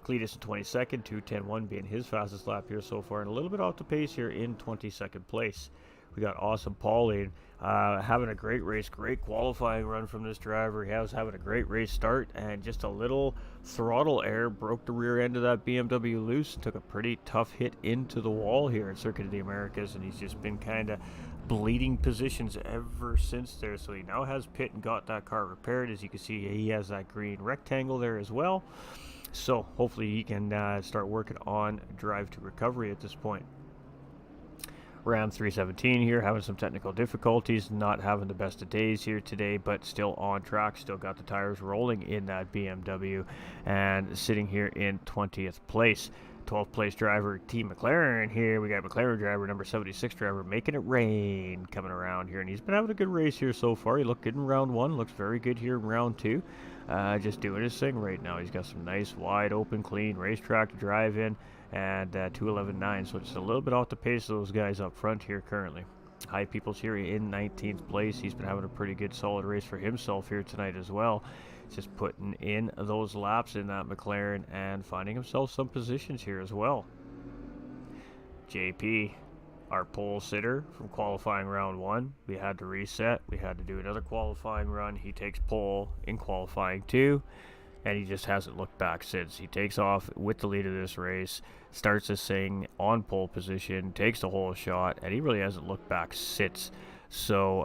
Speaker 2: Cletus in 22nd, 2:10.1 being his fastest lap here so far, and a little bit off the pace here in 22nd place. We got Awesome Pauline having a great race, great qualifying run from this driver. He was having a great race start, and just a little throttle error broke the rear end of that BMW loose and took a pretty tough hit into the wall here at Circuit of the Americas, and he's just been kind of bleeding positions ever since there. So he now has pit and got that car repaired. As you can see, he has that green rectangle there as well. So hopefully he can start working on drive to recovery at this point. Ram 317 here having some technical difficulties, not having the best of days here today, but still on track, still got the tires rolling in that BMW, and sitting here in 20th place. 12th place driver Team McLaren here. We got McLaren driver number 76 driver making it rain coming around here, and he's been having a good race here so far. He looked good in round 1, looks very good here in round 2. Just doing his thing right now. He's got some nice wide open clean racetrack to drive in, and 2:11.9, so just a little bit off the pace of those guys up front here currently. High Peoples here in 19th place. He's been having a pretty good solid race for himself here tonight as well. Just putting in those laps in that McLaren and finding himself some positions here as well. JP, our pole sitter from qualifying round 1. We had to reset. We had to do another qualifying run. He takes pole in qualifying 2. And he just hasn't looked back since. He takes off with the lead of this race, starts this thing on pole position, takes the whole shot, and he really hasn't looked back since. So,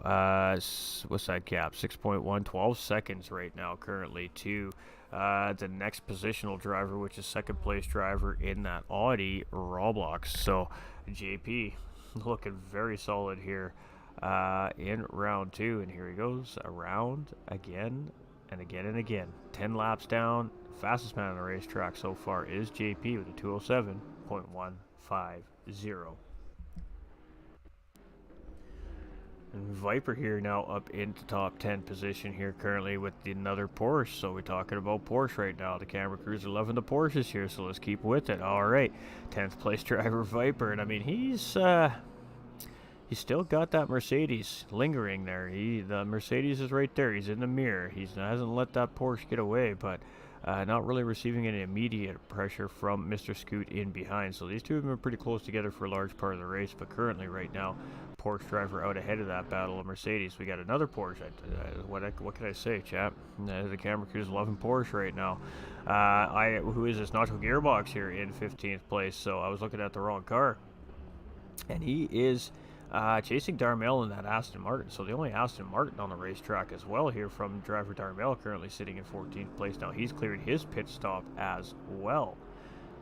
Speaker 2: what's that gap? 6.1, 12 seconds right now currently to the next positional driver, which is 2nd place driver in that Audi Roblox. So, JP looking very solid here in round 2. And here he goes around again. And again and again. 10 laps down. Fastest man on the racetrack so far is JP with a 207.150. And Viper here now up into top 10 position here currently with another Porsche. So we're talking about Porsche right now. The camera crews are loving the Porsches here, so let's keep with it. All right, 10th place driver Viper, and I mean he's still got that Mercedes lingering there. The Mercedes is right there. He's in the mirror. He hasn't let that Porsche get away, but not really receiving any immediate pressure from Mr. Scoot in behind. So these two have been pretty close together for a large part of the race, but currently right now, Porsche driver out ahead of that battle of Mercedes. We got another Porsche. What can I say, chap? The camera crew's loving Porsche right now. Who is this? Nacho Gearbox here in 15th place. So I was looking at the wrong car, and he is chasing Darmel in that Aston Martin. So the only Aston Martin on the racetrack as well here from driver Darmel, currently sitting in 14th place. Now he's cleared his pit stop as well.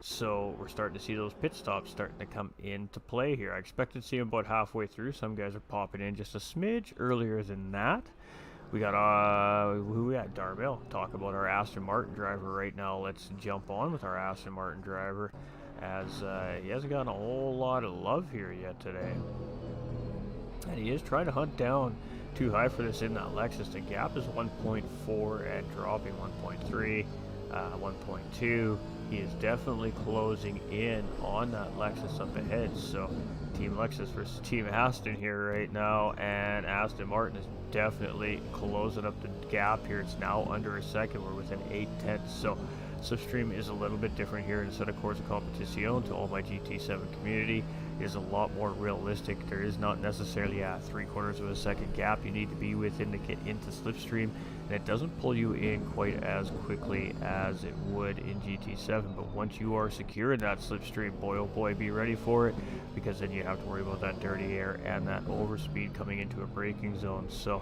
Speaker 2: So we're starting to see those pit stops starting to come into play here. I expected to see them about halfway through. Some guys are popping in just a smidge earlier than that. We got who we got? Darmel. Talk about our Aston Martin driver right now. Let's jump on with our Aston Martin driver, as he hasn't gotten a whole lot of love here yet today. And he is trying to hunt down too high for this in that Lexus. The gap is 1.4 and dropping 1.3, 1.2. He is definitely closing in on that Lexus up ahead. So Team Lexus versus Team Aston here right now, and Aston Martin is definitely closing up the gap here. It's now under a second. We're within 8/10. So Slipstream is a little bit different here. Instead of Corsa Competición, to all my GT7 community, is a lot more realistic. There is not necessarily a 3/4 of a second gap you need to be within to get into Slipstream, and it doesn't pull you in quite as quickly as it would in GT7. But once you are secure in that Slipstream, boy oh boy, be ready for it, because then you have to worry about that dirty air and that overspeed coming into a braking zone. So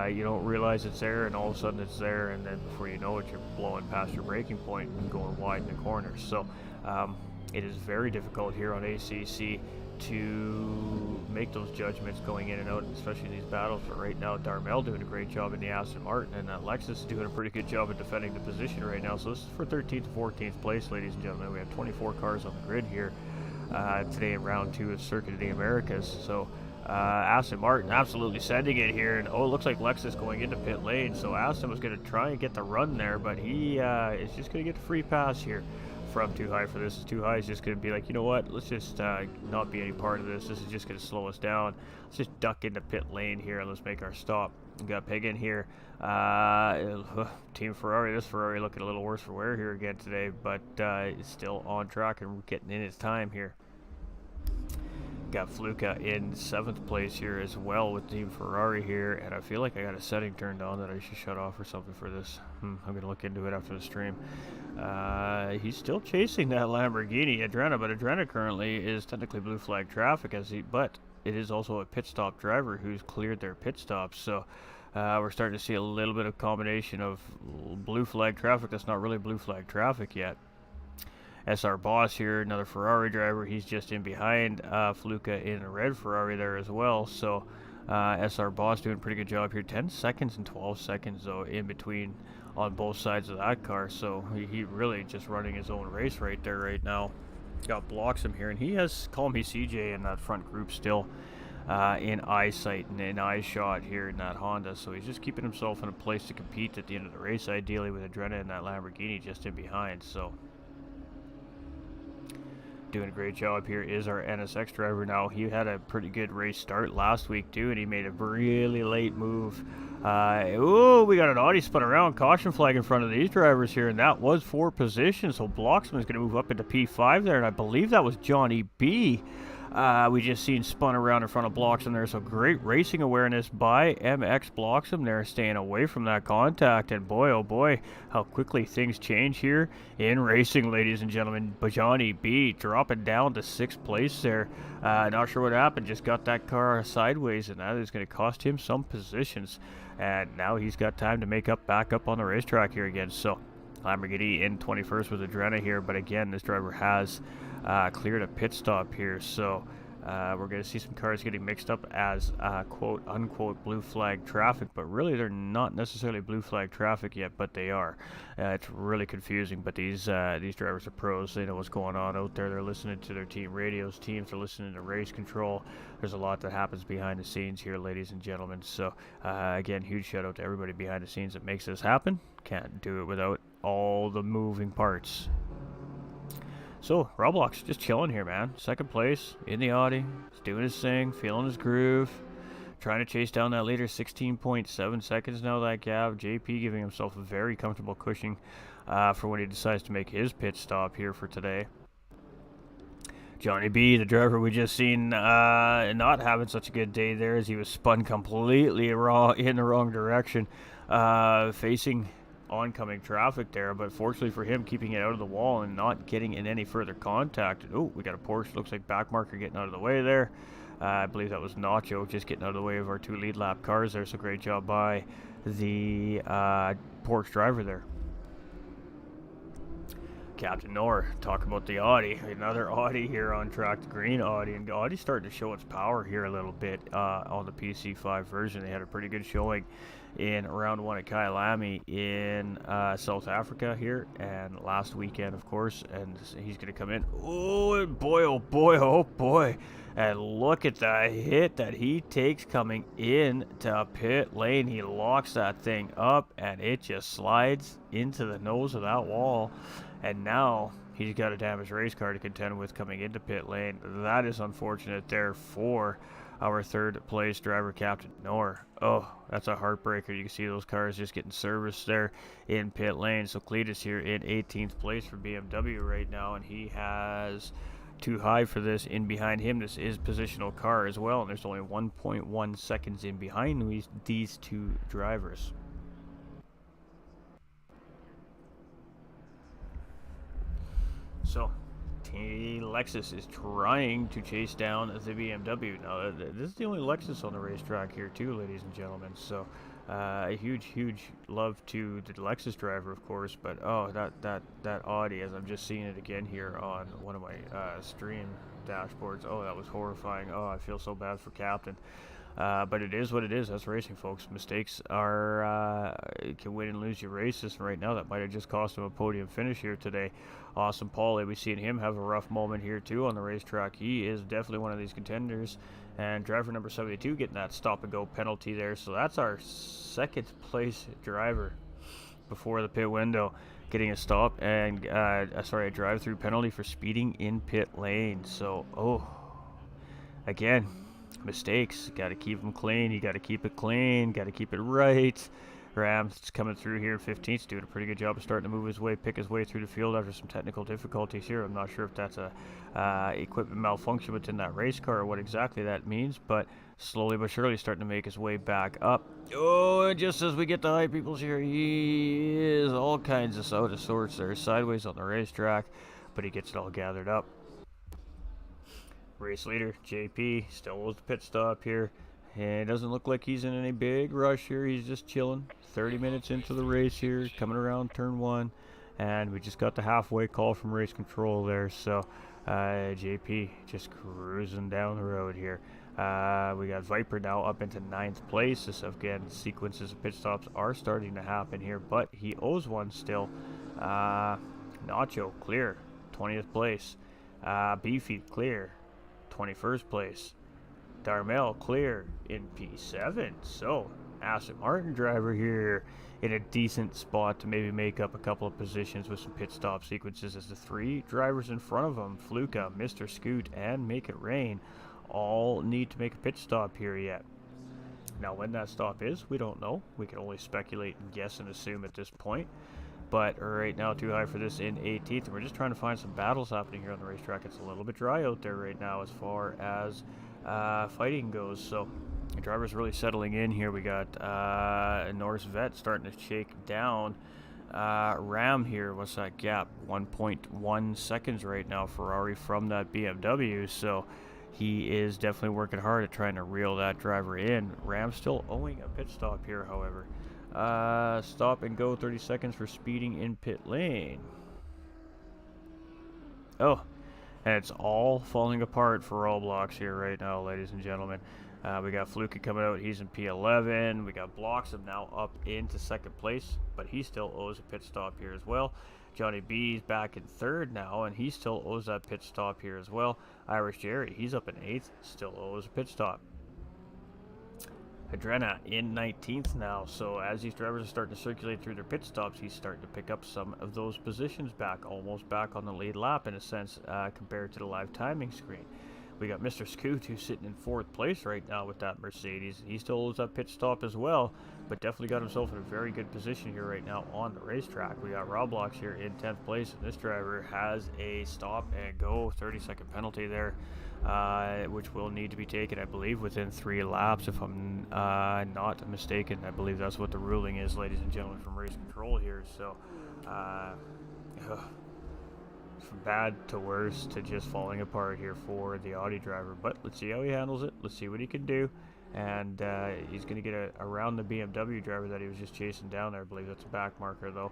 Speaker 2: you don't realize it's there, and all of a sudden it's there, and then before you know it, you're blowing past your braking point and going wide in the corners. So it is very difficult here on ACC to make those judgments going in and out, especially in these battles. But right now, Darmel doing a great job in the Aston Martin, and Lexus is doing a pretty good job at defending the position right now. So this is for 13th to 14th place, ladies and gentlemen. We have 24 cars on the grid here today in round 2 of Circuit of the Americas. So Aston Martin absolutely sending it here, and oh, it looks like Lexus going into pit lane. So Aston was going to try and get the run there, but he is just going to get the free pass here from Too High for This. Is Too High is just going to be like, you know what, let's just not be any part of this. This is just going to slow us down. Let's just duck into pit lane here and let's make our stop. We got Peg in here. Team Ferrari, this Ferrari looking a little worse for wear here again today, but it's still on track and getting in its time here. Got Fluka in 7th place here as well with Team Ferrari here, and I feel like I got a setting turned on that I should shut off or something for this. I'm going to look into it after the stream. He's still chasing that Lamborghini Adrena, but Adrena currently is technically blue flag traffic, but it is also a pit stop driver who's cleared their pit stops. So we're starting to see a little bit of combination of blue flag traffic that's not really blue flag traffic yet. SR Boss here, another Ferrari driver. He's just in behind Fluka in a red Ferrari there as well. So SR Boss doing a pretty good job here. 10 seconds and 12 seconds though in between on both sides of that car. So he really just running his own race right there right now. Got blocks him here, and he has Call Me CJ in that front group still in eyesight and in eye shot here in that Honda. So he's just keeping himself in a place to compete at the end of the race, ideally with Adrena and that Lamborghini just in behind. So doing a great job here is our NSX driver. Now, he had a pretty good race start last week too, and he made a really late move. Oh, we got an Audi spun around, caution flag in front of these drivers here, and that was for position. So Bloxman is going to move up into P5 there, and I believe that was Johnny B. We just seen spun around in front of Bloxham there, so great racing awareness by MX Bloxham there, staying away from that contact. And boy, oh boy, how quickly things change here in racing, ladies and gentlemen. Johnny B dropping down to 6th place there. Not sure what happened, just got that car sideways, and that is going to cost him some positions. And now he's got time to make up back up on the racetrack here again. So Lamborghini in 21st with Adrena here, but again, this driver has cleared a pit stop here. So we're going to see some cars getting mixed up as quote unquote blue flag traffic, but really they're not necessarily blue flag traffic yet, but they are. It's really confusing, but these drivers are pros. They know what's going on out there. They're listening to their team radios. Teams are listening to race control. There's a lot that happens behind the scenes here, ladies and gentlemen. So again, huge shout out to everybody behind the scenes that makes this happen. Can't do it without all the moving parts. So, Roblox just chilling here, man. 2nd place in the Audi. He's doing his thing, feeling his groove. Trying to chase down that leader. 16.7 seconds now, that gap. JP giving himself a very comfortable cushion for when he decides to make his pit stop here for today. Johnny B, the driver we just seen, not having such a good day there as he was spun completely wrong in the wrong direction, facing oncoming traffic there. But fortunately for him, keeping it out of the wall and not getting in any further contact. Oh, we got a Porsche. Looks like back marker getting out of the way there. I believe that was Nacho just getting out of the way of our 2 lead lap cars there. So great job by the Porsche driver there. Captain Noor, talk about the Audi. Another Audi here on track, the green Audi, and Audi's starting to show its power here a little bit on the PC5 version. They had a pretty good showing in round 1 at Kyalami in South Africa here, and last weekend, of course, and he's going to come in. Oh boy, oh boy, oh boy. And look at that hit that he takes coming in to pit lane. He locks that thing up, and it just slides into the nose of that wall. And now he's got a damaged race car to contend with coming into pit lane. That is unfortunate there for our 3rd place driver, Captain Noor. Oh, that's a heartbreaker. You can see those cars just getting serviced there in pit lane. So Cletus here in 18th place for BMW right now, and he has too high for this. In behind him, this is positional car as well, and there's only 1.1 seconds in behind these 2 drivers. So, Lexus is trying to chase down the BMW. Now, this is the only Lexus on the racetrack here, too, ladies and gentlemen. So, a huge love to the Lexus driver, of course. But oh, that Audi, as I'm just seeing it again here on one of my stream dashboards. Oh, that was horrifying. Oh, I feel so bad for Captain. But it is what it is. That's racing, folks. Mistakes are can win and lose your races. And right now, that might have just cost him a podium finish here today. Awesome Paulie, we've seen him have a rough moment here too on the racetrack. He is definitely one of these contenders. And driver number 72 getting that stop-and-go penalty there. So that's our 2nd place driver before the pit window, getting a stop and a drive-through penalty for speeding in pit lane. So, oh, again, mistakes. Got to keep them clean. You got to keep it clean. Got to keep it right. Rams coming through here in 15th, doing a pretty good job of starting to move his way, pick his way through the field after some technical difficulties here. I'm not sure if that's a equipment malfunction within that race car or what exactly that means, but slowly but surely starting to make his way back up. Oh, and just as we get to high peoples here, he is all kinds of out of sorts there, sideways on the racetrack, but he gets it all gathered up. Race leader, JP, still owes the pit stop here. And it doesn't look like he's in any big rush here. He's just chilling. 30 minutes into the race here, coming around turn 1. And we just got the halfway call from race control there. So JP just cruising down the road here. We got Viper now up into 9th place. This, again, sequences of pit stops are starting to happen here, but he owes one still. Nacho, clear, 20th place. Beefy, clear, 21st place. Darmel clear in P7. So, Aston Martin driver here in a decent spot to maybe make up a couple of positions with some pit stop sequences as the 3 drivers in front of him, Fluka, Mr. Scoot, and Make It Rain, all need to make a pit stop here yet. Now, when that stop is, we don't know. We can only speculate and guess and assume at this point. But right now, too high for this in 18th. And we're just trying to find some battles happening here on the racetrack. It's a little bit dry out there right now as far as fighting goes. So the driver's really settling in here. We got Norris Vet starting to shake down Ram here. What's that gap? 1.1 seconds right now, Ferrari from that BMW. So he is definitely working hard at trying to reel that driver in. Ram still owing a pit stop here, however. Stop and go 30 seconds for speeding in pit lane. Oh, and it's all falling apart for all blocks here right now, ladies and gentlemen. We got Fluka coming out. He's in P11. We got Bloxham now up into 2nd place, but he still owes a pit stop here as well. Johnny B's back in 3rd now, and he still owes that pit stop here as well. Irish Jerry, he's up in 8th, still owes a pit stop. Adrena in 19th now, so as these drivers are starting to circulate through their pit stops, he's starting to pick up some of those positions back, almost back on the lead lap in a sense, compared to the live timing screen. We got Mr. Scoot, who's sitting in 4th place right now with that Mercedes. He still holds that pit stop as well, but definitely got himself in a very good position here right now on the racetrack. We got Roblox here in 10th place, and this driver has a stop and go 30-second penalty there, which will need to be taken, I believe, within 3 laps, if I'm not mistaken. I believe that's what the ruling is, ladies and gentlemen, from race control here. So, from bad to worse to just falling apart here for the Audi driver, but let's see how he handles it. Let's see what he can do, and he's going to get around the BMW driver that he was just chasing down there. I believe that's a back marker though.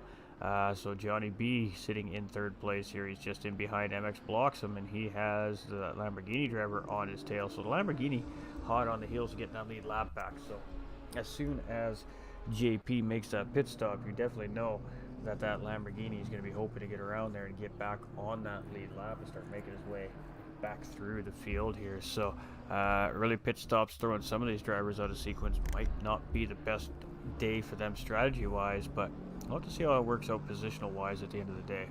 Speaker 2: So Johnny B sitting in 3rd place here. He's just in behind. MX blocks him, and he has the Lamborghini driver on his tail. So the Lamborghini hot on the heels of getting that lead lap back. So as soon as JP makes that pit stop, you definitely know that Lamborghini is going to be hoping to get around there and get back on that lead lap and start making his way back through the field here. So early pit stops throwing some of these drivers out of sequence might not be the best day for them strategy wise, but I'll have to see how it works out positional wise at the end of the day.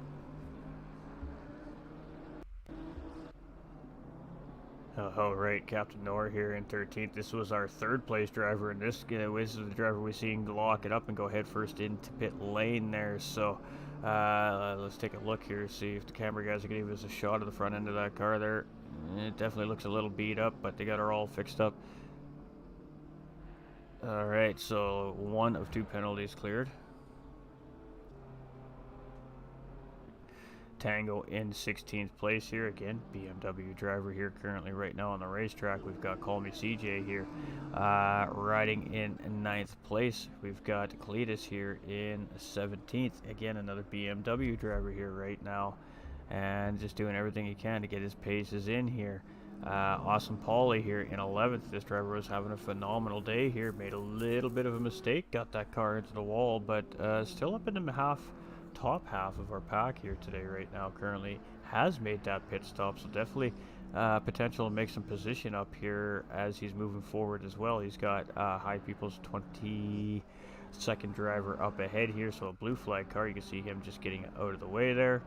Speaker 2: All right, Captain Nor here in 13th. This was our 3rd place driver, and this is the driver we seen lock it up and go head first into pit lane there. So let's take a look here, see if the camera guys are going to give us a shot of the front end of that car there. It definitely looks a little beat up, but they got her all fixed up. All right, so 1 of 2 penalties cleared. Tango in 16th place here. Again, BMW driver here currently right now on the racetrack. We've got Call Me CJ here riding in 9th place. We've got Cletus here in 17th. Again, another BMW driver here right now, and just doing everything he can to get his paces in here. Awesome Paulie here in 11th. This driver was having a phenomenal day here. Made a little bit of a mistake, got that car into the wall, but still up in the top half of our pack here today right now. Currently has made that pit stop, so definitely potential to make some position up here as he's moving forward as well. He's got High People's 22nd driver up ahead here, so a blue flag car. You can see him just getting out of the way there.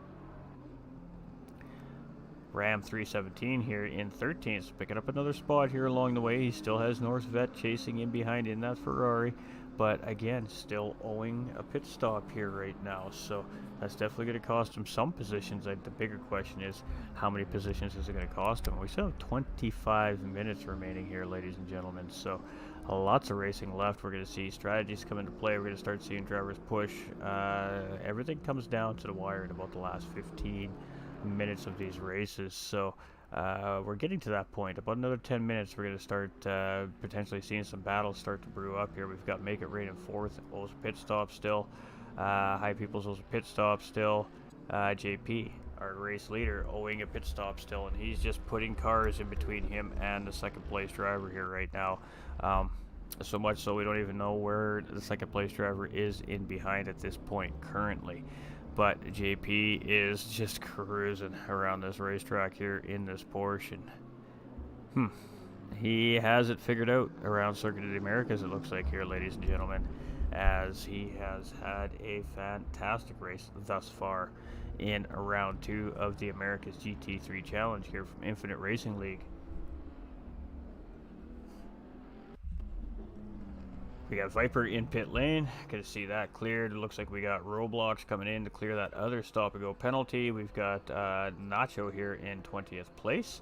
Speaker 2: Ram 317 here in 13th, picking up another spot here along the way. He still has Norse Vet chasing in behind in that Ferrari, but again, still owing a pit stop here right now. So that's definitely going to cost him some positions. The bigger question is, how many positions is it going to cost him? We still have 25 minutes remaining here, ladies and gentlemen. So lots of racing left. We're going to see strategies come into play. We're going to start seeing drivers push. Everything comes down to the wire in about the last 15 minutes of these races. So we're getting to that point. About another 10 minutes, we're going to start potentially seeing some battles start to brew up here. We've got Make It Rain in 4th, owes a pit stop still. High People's owes a pit stop still. JP, our race leader, owing a pit stop still, and he's just putting cars in between him and the 2nd place driver here right now. So much so we don't even know where the 2nd place driver is in behind at this point currently. But JP is just cruising around this racetrack here in this portion. He has it figured out around Circuit of the Americas, it looks like here, ladies and gentlemen, as he has had a fantastic race thus far in round 2 of the Americas GT3 Challenge here from Infinite Racing League. We got Viper in pit lane. Gonna see that cleared. It looks like we got Roblox coming in to clear that other stop and go penalty. We've got Nacho here in 20th place.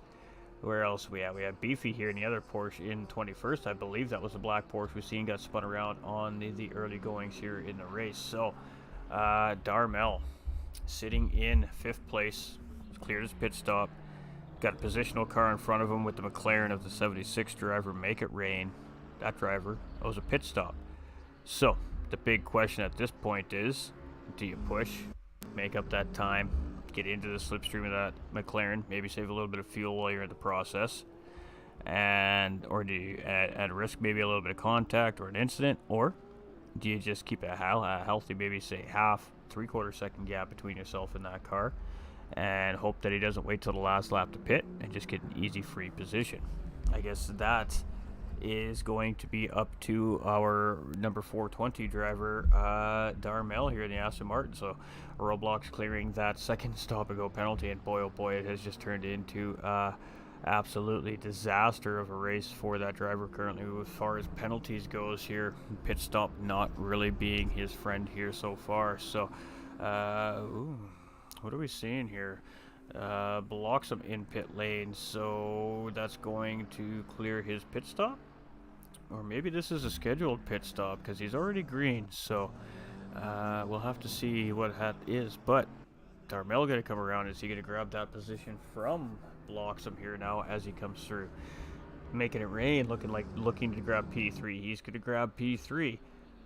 Speaker 2: Where else we have? We have Beefy here in the other Porsche in 21st. I believe that was the black Porsche we've seen got spun around on the early goings here in the race. So Darmel sitting in 5th place. Cleared his pit stop. Got a positional car in front of him with the McLaren of the 76 driver, Make It Rain. That driver owes a pit stop. So the big question at this point is, do you push, make up that time, get into the slipstream of that McLaren, maybe save a little bit of fuel while you're in the process, or do you at risk maybe a little bit of contact or an incident, or do you just keep a healthy, maybe say half, 3/4 second gap between yourself and that car, and hope that he doesn't wait till the last lap to pit and just get an easy free position? I guess that is going to be up to our number 420 driver, Darmel here in the Aston Martin. So Roblox clearing that 2nd stop and go penalty, and boy oh boy, it has just turned into absolutely disaster of a race for that driver currently as far as penalties goes here. Pit stop not really being his friend here so far. So, what are we seeing here? Blocks him in pit lane, so that's going to clear his pit stop. Or maybe this is a scheduled pit stop because he's already green. So, we'll have to see what that is. But Darmel going to come around. Is he going to grab that position from Bloxham here now as he comes through? Making it rain, looking to grab P3. He's going to grab P3.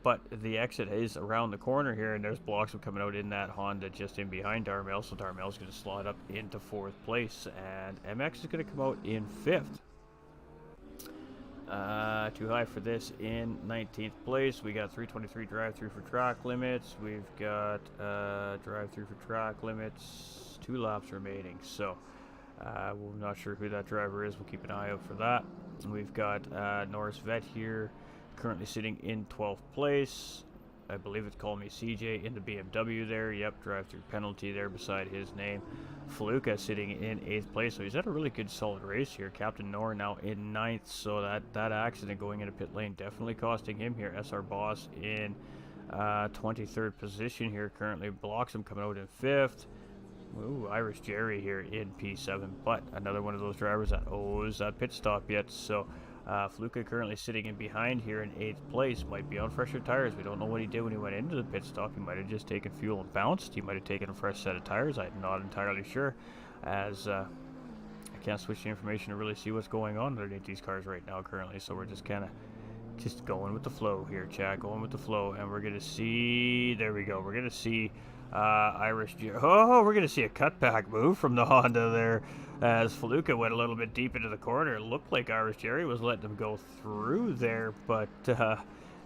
Speaker 2: But the exit is around the corner here, and there's Bloxham coming out in that Honda just in behind Darmel. So Darmel's going to slot up into 4th place, and MX is going to come out in 5th. Too high for this in 19th place. We got 323 drive-through for track limits. We've got drive-through for track limits. 2 laps remaining. So we're not sure who that driver is. We'll keep an eye out for that. We've got Norris Vet here, currently sitting in 12th place. I believe it's called me CJ in the BMW there. Yep, drive-through penalty there beside his name. Faluka sitting in 8th place, so he's had a really good solid race here. Captain Nor now in 9th, so that accident going into pit lane definitely costing him here. SR Boss in 23rd position here currently. Bloxham coming out in 5th. Ooh, Irish Jerry here in P7, but another one of those drivers that owes that pit stop yet. So Fluka currently sitting in behind here in 8th place. Might be on fresher tires. We don't know what he did when he went into the pit stop. He might have just taken fuel and bounced. He might have taken a fresh set of tires. I'm not entirely sure, as I can't switch the information to really see what's going on underneath these cars right now currently. So we're just kind of going with the flow here, chat. Going with the flow, and we're gonna see. There we go. We're gonna see Irish. Oh, we're gonna see a cutback move from the Honda there, as Faluka went a little bit deep into the corner. It looked like Irish Jerry was letting him go through there, but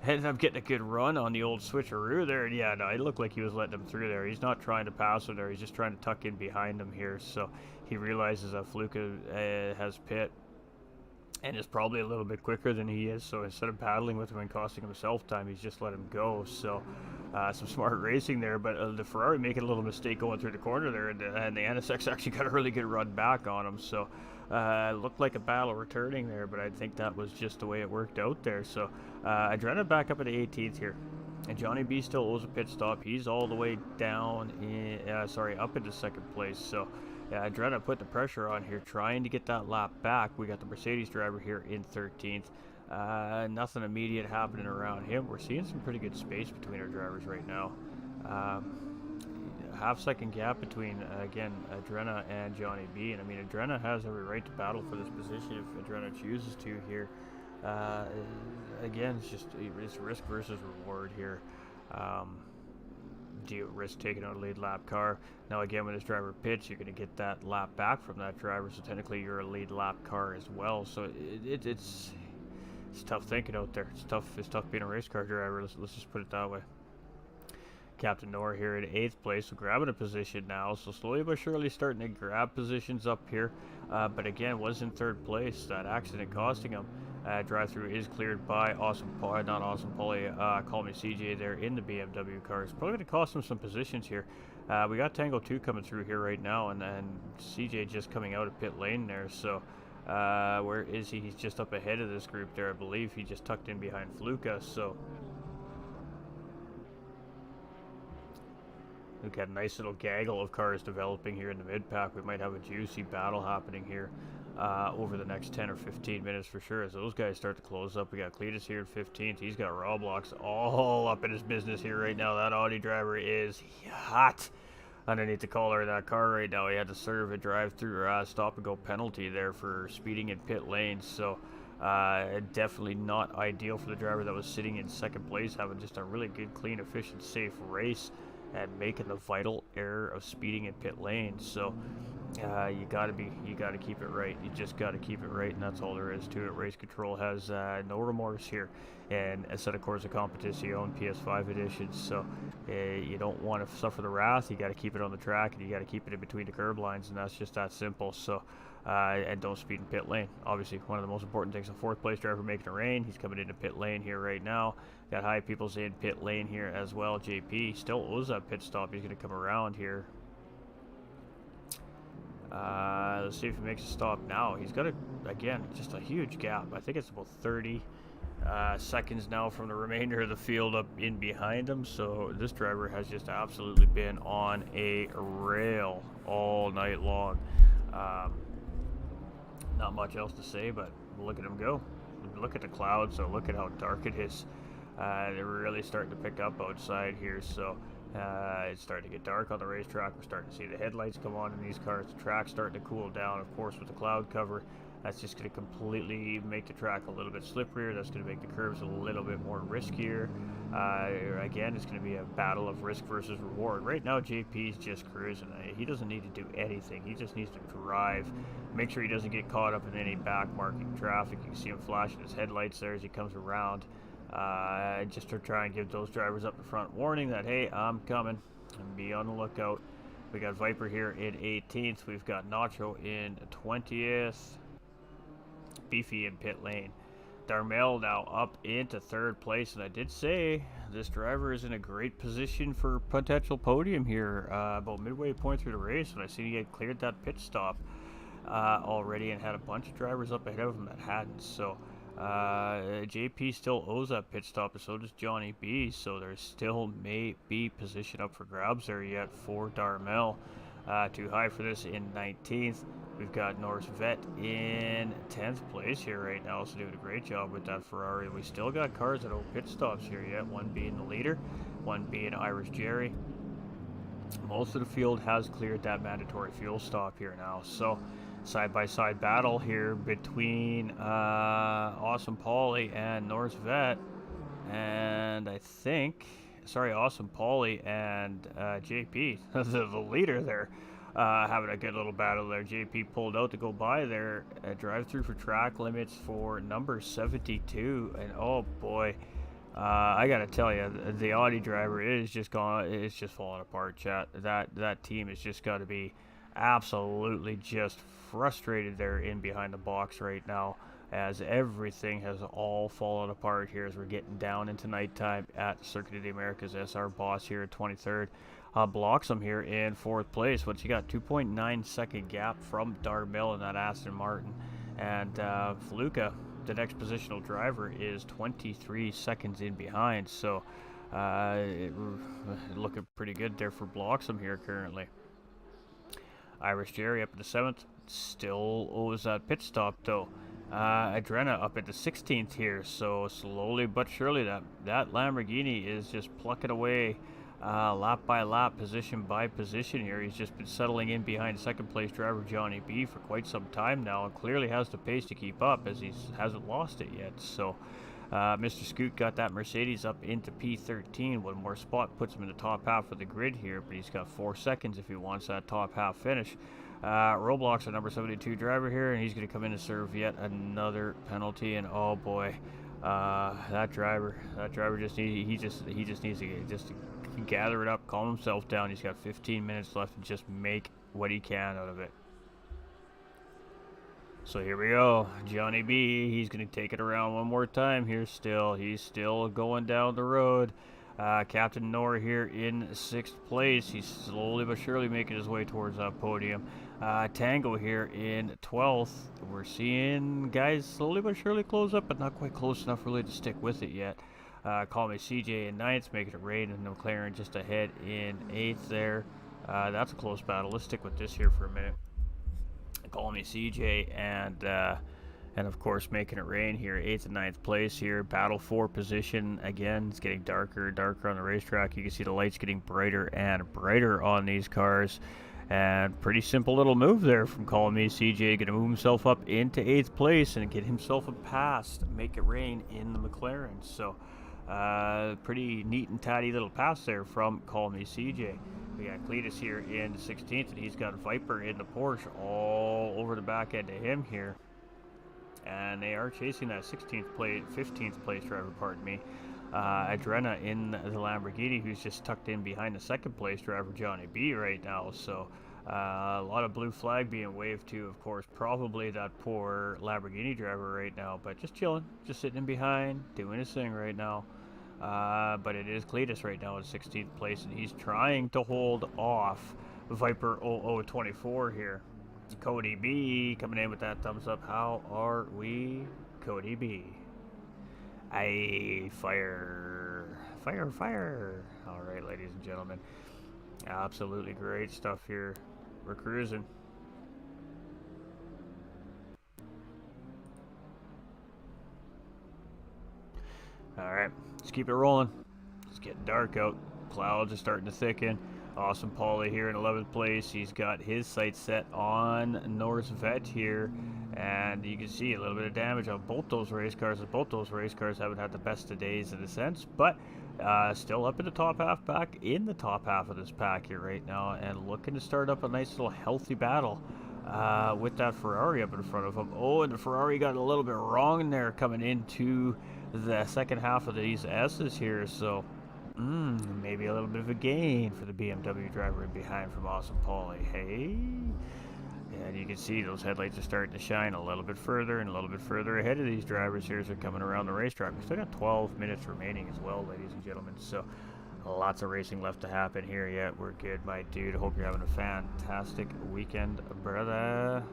Speaker 2: ended up getting a good run on the old switcheroo there. And yeah, no, it looked like he was letting him through there. He's not trying to pass him there. He's just trying to tuck in behind him here. So he realizes that Faluka has pit and is probably a little bit quicker than he is, so instead of battling with him and costing himself time, he's just let him go. So some smart racing there, but the Ferrari making a little mistake going through the corner there, and the NSX actually got a really good run back on him. So looked like a battle returning there, but I think that was just the way it worked out there. So Adrena back up at the 18th here, and Johnny B still owes a pit stop. He's all the way down in up into 2nd place. So yeah, Adrena put the pressure on here, trying to get that lap back. We got the Mercedes driver here in 13th. Nothing immediate happening around him. We're seeing some pretty good space between our drivers right now. Half-second gap between, again, Adrena and Johnny B. And, I mean, Adrena has every right to battle for this position if Adrena chooses to here. Again, it's risk versus reward here. Do you risk taking out a lead lap car? Now again, when this driver pits, you're going to get that lap back from that driver, so technically you're a lead lap car as well. So it's tough thinking out there. It's tough being a race car driver. Let's just put it that way. Captain Nor here in 8th place, so grabbing a position now. So slowly but surely starting to grab positions up here. But again, was in 3rd place. That accident costing him. Drive-through is cleared by call me CJ there in the BMW car. It's probably going to cost him some positions here. We got Tango 2 coming through here right now, and CJ just coming out of pit lane there. So where is he? He's just up ahead of this group there, I believe. He just tucked in behind Fluka. So we've got a nice little gaggle of cars developing here in the mid-pack. We might have a juicy battle happening here over the next 10 or 15 minutes for sure, as those guys start to close up. We got Cletus here at 15th. He's got Roblox all up in his business here right now. That Audi driver is hot underneath the collar of that car right now. He had to serve a drive-through stop-and-go penalty there for speeding in pit lane. So definitely not ideal for the driver that was sitting in 2nd place, having just a really good, clean, efficient, safe race and making the vital error of speeding in pit lane. So you gotta keep it right. You just gotta keep it right, and that's all there is to it. Race Control has no remorse here, and set of course a Competition PS5 edition. So you don't want to suffer the wrath. You got to keep it on the track, and you got to keep it in between the curb lines, and that's just that simple. So and don't speed in pit lane. Obviously, one of the most important things. A 4th place driver making it rain. He's coming into pit lane here right now. Got High People's in pit lane here as well. JP still owes that pit stop. He's going to come around here. Let's see if he makes a stop now. He's got, again, just a huge gap. I think it's about 30 seconds now from the remainder of the field up in behind him. So this driver has just absolutely been on a rail all night long. Not much else to say, but look at him go. Look at the clouds, so look at how dark it is. They're really starting to pick up outside here, so it's starting to get dark on the racetrack. We're starting to see the headlights come on in these cars. The track's starting to cool down, of course, with the cloud cover. That's just going to completely make the track a little bit slipperier. That's going to make the curves a little bit more riskier. Again, it's going to be a battle of risk versus reward. Right now, JP's just cruising. He doesn't need to do anything. He just needs to drive. Make sure he doesn't get caught up in any back-marking traffic. You can see him flashing his headlights there as he comes around. Just to try and give those drivers up the front warning that, hey, I'm coming, and be on the lookout. We got Viper here in 18th. We've got Nacho in 20th. Beefy in pit lane. Darmel now up into 3rd place, and I did say this driver is in a great position for potential podium here about midway point through the race when I see he had cleared that pit stop already and had a bunch of drivers up ahead of him that hadn't. So JP still owes that pit stop, and so does Johnny B. So there still may be position up for grabs there yet for Darmel. Too high for this in 19th. We've got Norris Vet in 10th place here right now, so doing a great job with that Ferrari. We still got cars that owe pit stops here yet, one being the leader, one being Irish Jerry. Most of the field has cleared that mandatory fuel stop here now, so side-by-side battle here between Awesome Paulie and Norris Vet, and I think, sorry, Awesome Paulie and JP, the leader there. Having a good little battle there. JP pulled out to go by there. Drive through for track limits for number 72. And oh boy, I gotta tell you, the Audi driver is just gone. It's just falling apart, chat. That team has just got to be absolutely just frustrated there in behind the box right now, as everything has all fallen apart here as we're getting down into nighttime at Circuit of the Americas. SR Boss here at 23rd. Blocks him here in 4th place. What's he got? 2.9 second gap from Darmel in that Aston Martin. And Fluka, the next positional driver, is 23 seconds in behind. So looking pretty good there for Bloxham here currently. Irish Jerry up in the 7th. Still owes that pit stop though. Adrena up at the 16th here. So slowly but surely that Lamborghini is just plucking away lap by lap, position by position here. He's just been settling in behind 2nd place driver Johnny B for quite some time now, and clearly has the pace to keep up as he hasn't lost it yet. So Mr. Scoot got that Mercedes up into P13. One more spot puts him in the top half of the grid here, but he's got 4 seconds if he wants that top half finish. Roblox, a number 72 driver here, and he's going to come in to serve yet another penalty. And oh boy, that driver just needs to gather it up, calm himself down. He's got 15 minutes left and just make what he can out of it. So here we go. Johnny B, he's going to take it around one more time here still. He's still going down the road. Captain Nor here in 6th place. He's slowly but surely making his way towards that podium. Tango here in 12th. We're seeing guys slowly but surely close up, but not quite close enough really to stick with it yet. Call me CJ in 9th, making it rain, and McLaren just ahead in 8th there. That's a close battle. Let's stick with this here for a minute. Call me CJ and of course making it rain here, 8th and 9th place here. Battle for position again. It's getting darker and darker on the racetrack. You can see the lights getting brighter and brighter on these cars. And pretty simple little move there from Call Me CJ. Going to move himself up into 8th place and get himself a pass to make it rain in the McLaren. So pretty neat and tidy little pass there from Call Me CJ. We got Cletus here in the 16th, and he's got Viper in the Porsche all over the back end of him here. And they are chasing that 15th place driver, pardon me. Adrena in the Lamborghini, who's just tucked in behind the 2nd place driver, Johnny B, right now. So a lot of blue flag being waved to, of course, probably that poor Lamborghini driver right now. But just chilling, just sitting in behind, doing his thing right now. But it is Cletus right now in 16th place, and he's trying to hold off Viper 0024 here. Cody B coming in with that thumbs up. How are we, Cody B? Fire. Fire, fire. All right, ladies and gentlemen. Absolutely great stuff here. We're cruising. All right, let's keep it rolling. It's getting dark out. Clouds are starting to thicken. Awesome Paulie here in 11th place. He's got his sights set on Norris Vet here. And you can see a little bit of damage on both those race cars. Both those race cars haven't had the best of days in a sense. But still up in the top half, back in the top half of this pack here right now. And looking to start up a nice little healthy battle with that Ferrari up in front of him. Oh, and the Ferrari got a little bit wrong in there coming into the second half of these S's here. So maybe a little bit of a gain for the BMW driver in behind from Awesome Paulie. Hey. And you can see those headlights are starting to shine a little bit further and a little bit further ahead of these drivers here as they're coming around the racetrack. We still got 12 minutes remaining as well, ladies and gentlemen. So lots of racing left to happen here yet. We're good, my dude. Hope you're having a fantastic weekend, brother.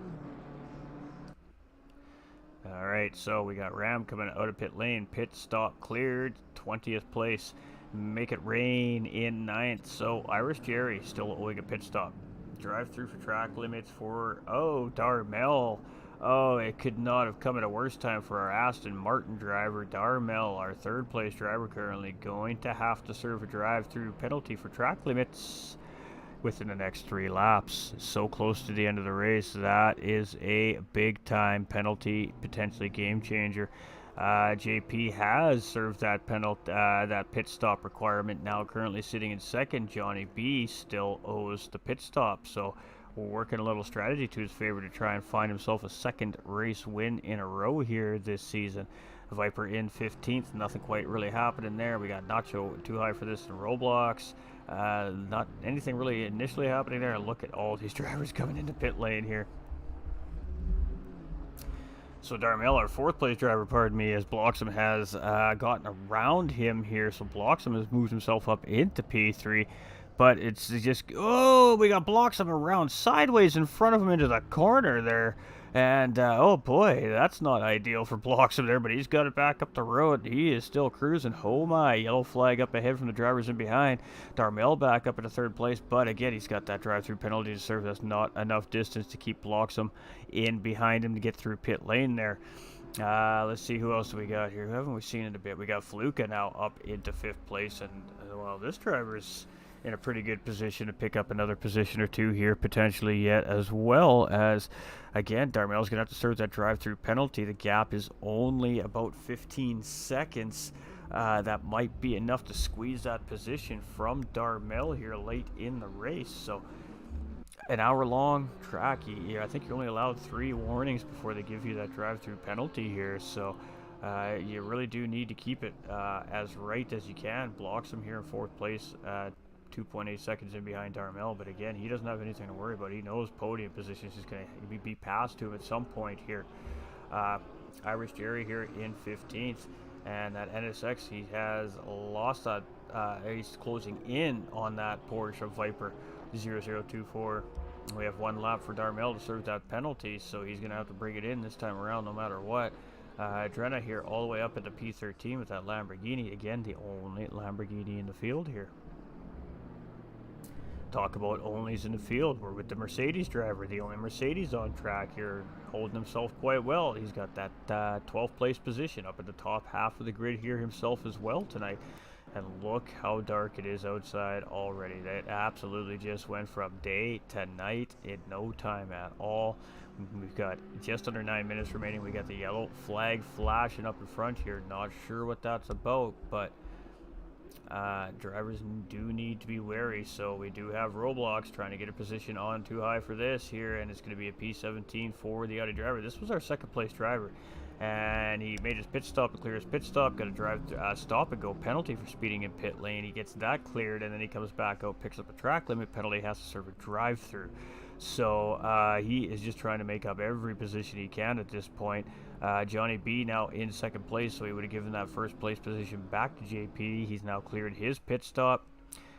Speaker 2: All right, so we got Ram coming out of pit lane. Pit stop cleared, 20th place. Make it rain in 9th. So Irish Jerry still owing a pit stop. Drive through for track limits for, Darmel. Oh, it could not have come at a worse time for our Aston Martin driver, Darmel, our 3rd place driver, currently going to have to serve a drive through penalty for track limits within the next 3 laps. So close to the end of the race. That is a big time penalty, potentially game changer. JP has served that penalty, that pit stop requirement. Now currently sitting in 2nd. Johnny B still owes the pit stop. So we're working a little strategy to his favor to try and find himself a 2nd race win in a row here this season. Viper in 15th. Nothing quite really happening there. We got Nacho too high for this in Roblox. Not anything really initially happening there. Look at all these drivers coming into pit lane here. So Darmel, our 4th place driver, pardon me, as Bloxham has gotten around him here. So Bloxham has moved himself up into P3. But it's just, we got Bloxham around sideways in front of him into the corner there. And, oh boy, that's not ideal for Bloxham there, but he's got it back up the road. He is still cruising. Oh my, yellow flag up ahead from the drivers in behind. Darmel back up into 3rd place, but again, he's got that drive-through penalty to serve. That's not enough distance to keep Bloxham in behind him to get through pit lane there. Let's see, who else do we got here? Who haven't we seen in a bit? We got Fluka now up into 5th place, and, well, this driver's in a pretty good position to pick up another position or two here potentially yet, as well as, again, Darmel's going to have to serve that drive-through penalty. The gap is only about 15 seconds. That might be enough to squeeze that position from Darmel here late in the race. So an hour-long track, I think you're only allowed 3 warnings before they give you that drive-through penalty here. So you really do need to keep it as right as you can. Bloxham here in 4th place, 2.8 seconds in behind Darmel, but again, he doesn't have anything to worry about. He knows podium position is going to be passed to him at some point here. Irish Jerry here in 15th, and that NSX, he has lost that. He's closing in on that Porsche Viper 0024. We have 1 lap for Darmel to serve that penalty, so he's going to have to bring it in this time around no matter what. Drenna here all the way up into P13 with that Lamborghini. Again, the only Lamborghini in the field here. Talk about onlys in the field. We're with the Mercedes driver, the only Mercedes on track here, holding himself quite well. He's got that 12th place position up at the top half of the grid here himself as well tonight. And look how dark it is outside already. That absolutely just went from day to night in no time at all. We've got just under 9 minutes remaining. We got the yellow flag flashing up in front here. Not sure what that's about, but drivers do need to be wary. So we do have Roblox trying to get a position on too high for this here, and it's going to be a P17 for the Audi driver. This was our 2nd place driver, and he made his pit stop and clear his pit stop. Got a drive stop and go penalty for speeding in pit lane. He gets that cleared, and then he comes back out, picks up a track limit penalty, has to serve a drive through. So he is just trying to make up every position he can at this point. Johnny B now in 2nd place, so he would have given that 1st place position back to JP. He's now cleared his pit stop.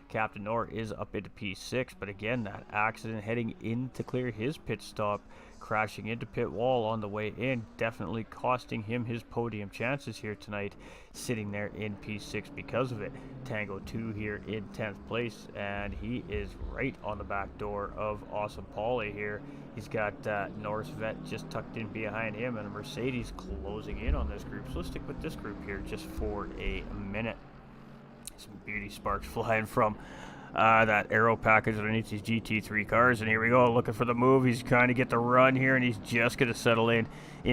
Speaker 2: Captain Nor is up into P6, but again, that accident heading in to clear his pit stop, crashing into pit wall on the way in, definitely costing him his podium chances here tonight, sitting there in P6 because of it. Tango 2 here in 10th place, and he is right on the back door of Awesome Paulie here. He's got Norris Vet just tucked in behind him, and a Mercedes closing in on this group. So let's stick with this group here just for a minute. Some beauty sparks flying from that aero package underneath these GT3 cars, and here we go, looking for the move. He's trying to get the run here, and he's just going to settle in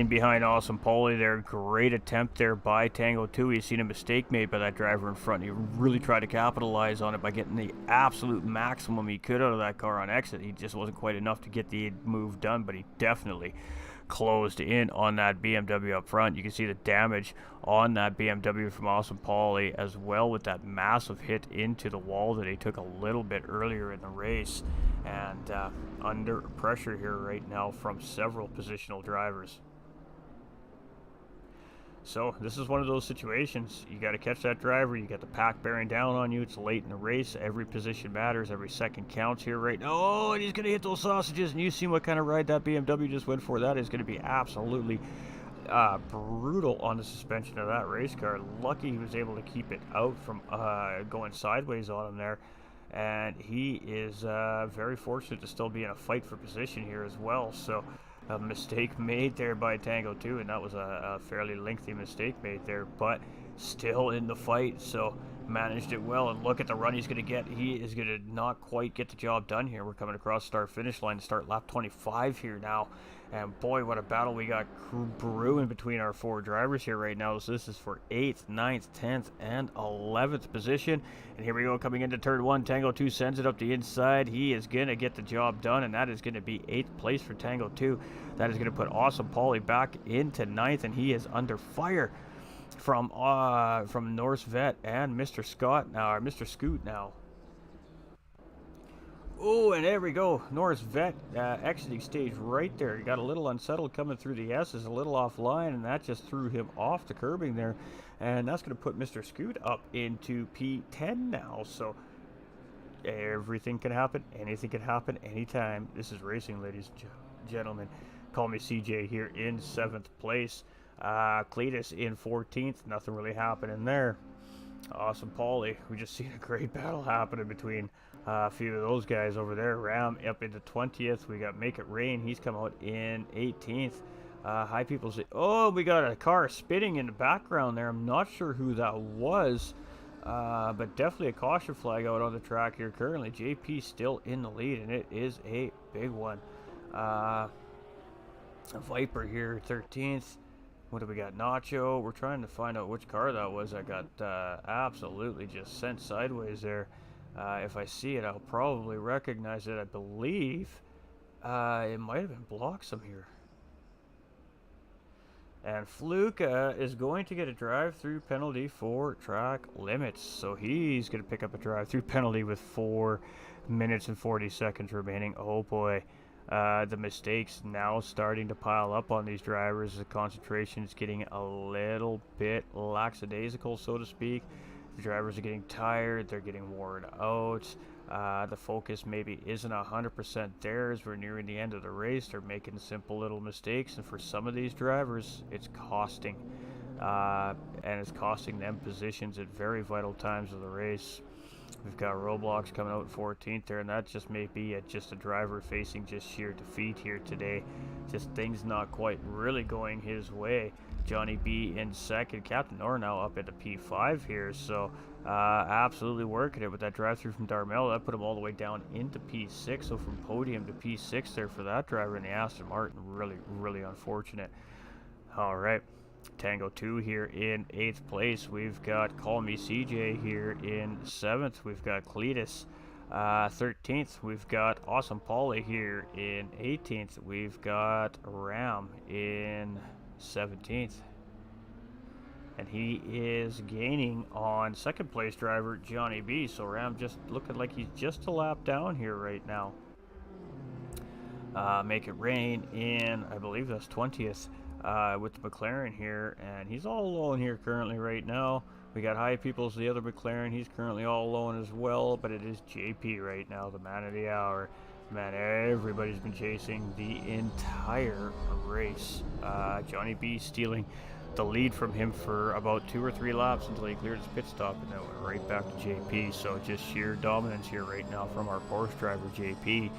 Speaker 2: behind Awesome Paulie there. Great attempt there by Tango 2. He's seen a mistake made by that driver in front. He really tried to capitalize on it by getting the absolute maximum he could out of that car on exit. He just wasn't quite enough to get the move done, but he definitely closed in on that BMW up front. You can see the damage on that BMW from Awesome Paulie as well, with that massive hit into the wall that he took a little bit earlier in the race, and under pressure here right now from several positional drivers. So this is one of those situations. You got to catch that driver. You got the pack bearing down on you. It's late in the race. Every position matters. Every second counts here right now. Oh, and he's going to hit those sausages. And you see what kind of ride that BMW just went for. That is going to be absolutely brutal on the suspension of that race car. Lucky he was able to keep it out from going sideways on him there. And he is very fortunate to still be in a fight for position here as well. So a mistake made there by Tango 2, and that was a fairly lengthy mistake made there, but still in the fight, so managed it well. And look at the run he's going to get. He is going to not quite get the job done here. We're coming across start-finish line to start lap 25 here now, and boy, what a battle we got brewing between our four drivers here right now. So this is for 8th, 9th, 10th, and 11th position. And here we go, coming into turn 1. Tango 2 sends it up the inside. He is going to get the job done, and that is going to be 8th place for Tango 2. That is going to put Awesome Paulie back into 9th, and he is under fire from Norris Vet and Mr. Scott now, or Mr. Scoot now. Oh, and there we go. Norris Vet exiting stage right there. He got a little unsettled coming through the S's, a little offline, and that just threw him off the curbing there. And that's going to put Mr. Scoot up into P10 now. So everything can happen. Anything can happen anytime. This is racing, ladies and gentlemen. Call me CJ here in 7th place. Cletus in 14th. Nothing really happening there. Awesome Paulie. We just seen a great battle happening between a few of those guys over there. Ram up into 20th. We got Make It Rain. He's come out in 18th. High People say, oh, we got a car spinning in the background there. I'm not sure who that was, but definitely a caution flag out on the track here currently. JP still in the lead, and it is a big one. A Viper here, 13th. What do we got? Nacho. We're trying to find out which car that was. I got absolutely just sent sideways there. If I see it, I'll probably recognize it. I believe it might have been Bloxham here. And Fluka is going to get a drive-through penalty for track limits. So he's going to pick up a drive-through penalty with 4 minutes and 40 seconds remaining. Oh boy. The mistakes now starting to pile up on these drivers. The concentration is getting a little bit lackadaisical, so to speak. The drivers are getting tired. They're getting worn out. The focus maybe isn't 100% there as we're nearing the end of the race. They're making simple little mistakes, and for some of these drivers, it's costing. And it's costing them positions at very vital times of the race. We've got Roblox coming out 14th there, and that just may be just a driver facing just sheer defeat here today. Just things not quite really going his way. Johnny B in second. Captain Nor now up into P5 here, so absolutely working it with that drive-through from Darmel. That put him all the way down into P6, so from podium to P6 there for that driver in the Aston Martin. Really, really unfortunate. All right. Tango 2 here in 8th place. We've got Call Me CJ here in 7th. We've got Cletus 13th. We've got Awesome Paulie here in 18th. We've got Ram in 17th. And he is gaining on 2nd place driver Johnny B. So Ram just looking like he's just a lap down here right now. Make It Rain in, I believe that's 20th. With the McLaren here, and he's all alone here currently right now. We got High Peoples, the other McLaren. He's currently all alone as well, but it is JP right now, the man of the hour. Man, everybody's been chasing the entire race. Johnny B stealing the lead from him for about 2 or 3 laps until he cleared his pit stop, and then went right back to JP. So just sheer dominance here right now from our Porsche driver JP,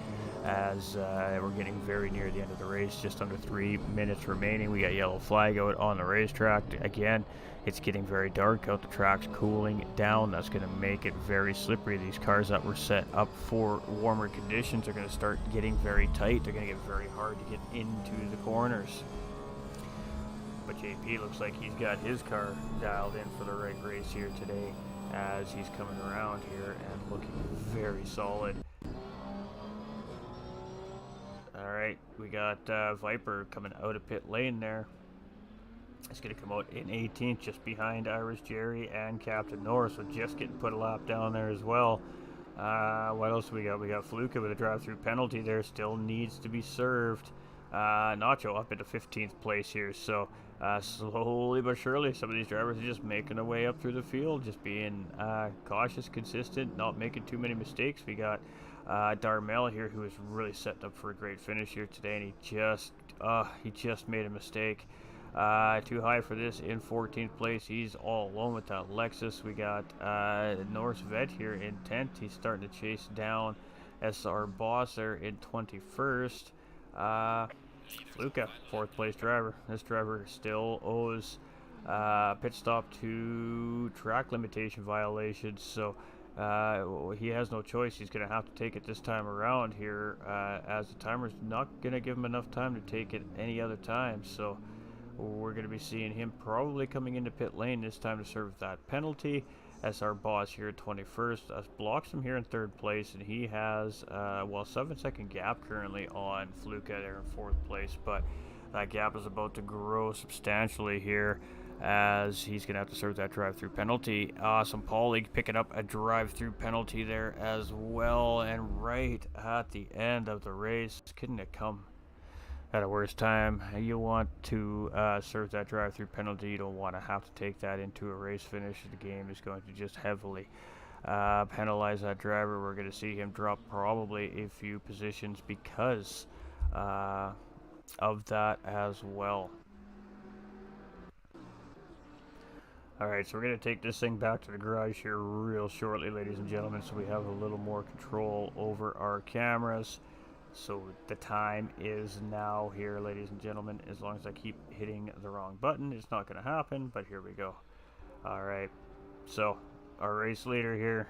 Speaker 2: as we're getting very near the end of the race. Just under 3 minutes remaining. We got yellow flag out on the racetrack again. It's getting very dark out. The track's cooling down. That's going to make it very slippery. These cars that were set up for warmer conditions are going to start getting very tight. They're going to get very hard to get into the corners. But JP looks like he's got his car dialed in for the right race here today, as he's coming around here and looking very solid. Alright, we got Viper coming out of pit lane there. It's going to come out in 18th, just behind Irish Jerry and Captain Norris, so just getting put a lap down there as well. What else we got? We got Fluka with a drive-through penalty there, still needs to be served. Nacho up into 15th place here, so slowly but surely some of these drivers are just making their way up through the field, just being cautious, consistent, not making too many mistakes. We got Darmel here, who is really setting up for a great finish here today, and he just made a mistake. Too high for this in 14th place. He's all alone with that Lexus. We got Norris Vet here in 10th. He's starting to chase down SR Boss there in 21st. Luca, 4th place driver. This driver still owes pit stop to track limitation violations, so he has no choice. He's going to have to take it this time around here, as the timer's not going to give him enough time to take it any other time. So we're going to be seeing him probably coming into pit lane this time to serve that penalty. SR Boss here at 21st. Blocks him here in 3rd place, and he has, 7-second gap currently on Fluka there in 4th place, but that gap is about to grow substantially here, as he's going to have to serve that drive-through penalty. Awesome Paulie picking up a drive-through penalty there as well, and right at the end of the race. Couldn't it come at a worse time? You want to serve that drive-through penalty. You don't want to have to take that into a race finish. The game is going to just heavily penalize that driver. We're going to see him drop probably a few positions because of that as well. Alright, so we're going to take this thing back to the garage here real shortly, ladies and gentlemen, so we have a little more control over our cameras. So the time is now here, ladies and gentlemen. As long as I keep hitting the wrong button, it's not going to happen, but here we go. Alright, so our race leader here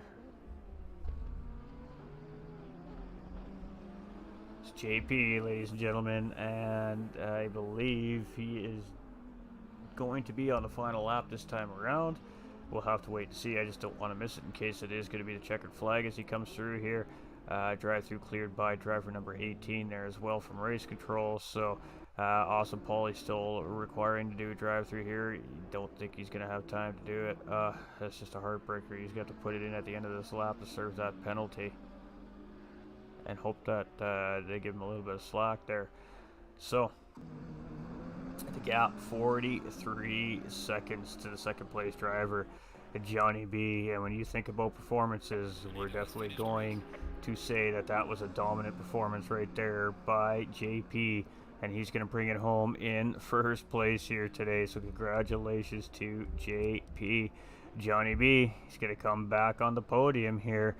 Speaker 2: is JP, ladies and gentlemen, and I believe he is going to be on the final lap this time around. We'll have to wait to see. I just don't want to miss it in case it is going to be the checkered flag as he comes through here. Drive-through cleared by driver number 18 there as well from race control. So Awesome Paulie's still requiring to do a drive-through here. Don't think he's going to have time to do it. That's just a heartbreaker. He's got to put it in at the end of this lap to serve that penalty, and hope that they give him a little bit of slack there. So the gap, 43 seconds to the second place driver, Johnny B. And when you think about performances, we're definitely going to say that that was a dominant performance right there by JP, and he's going to bring it home in first place here today. So congratulations to JP. Johnny B, he's going to come back on the podium here.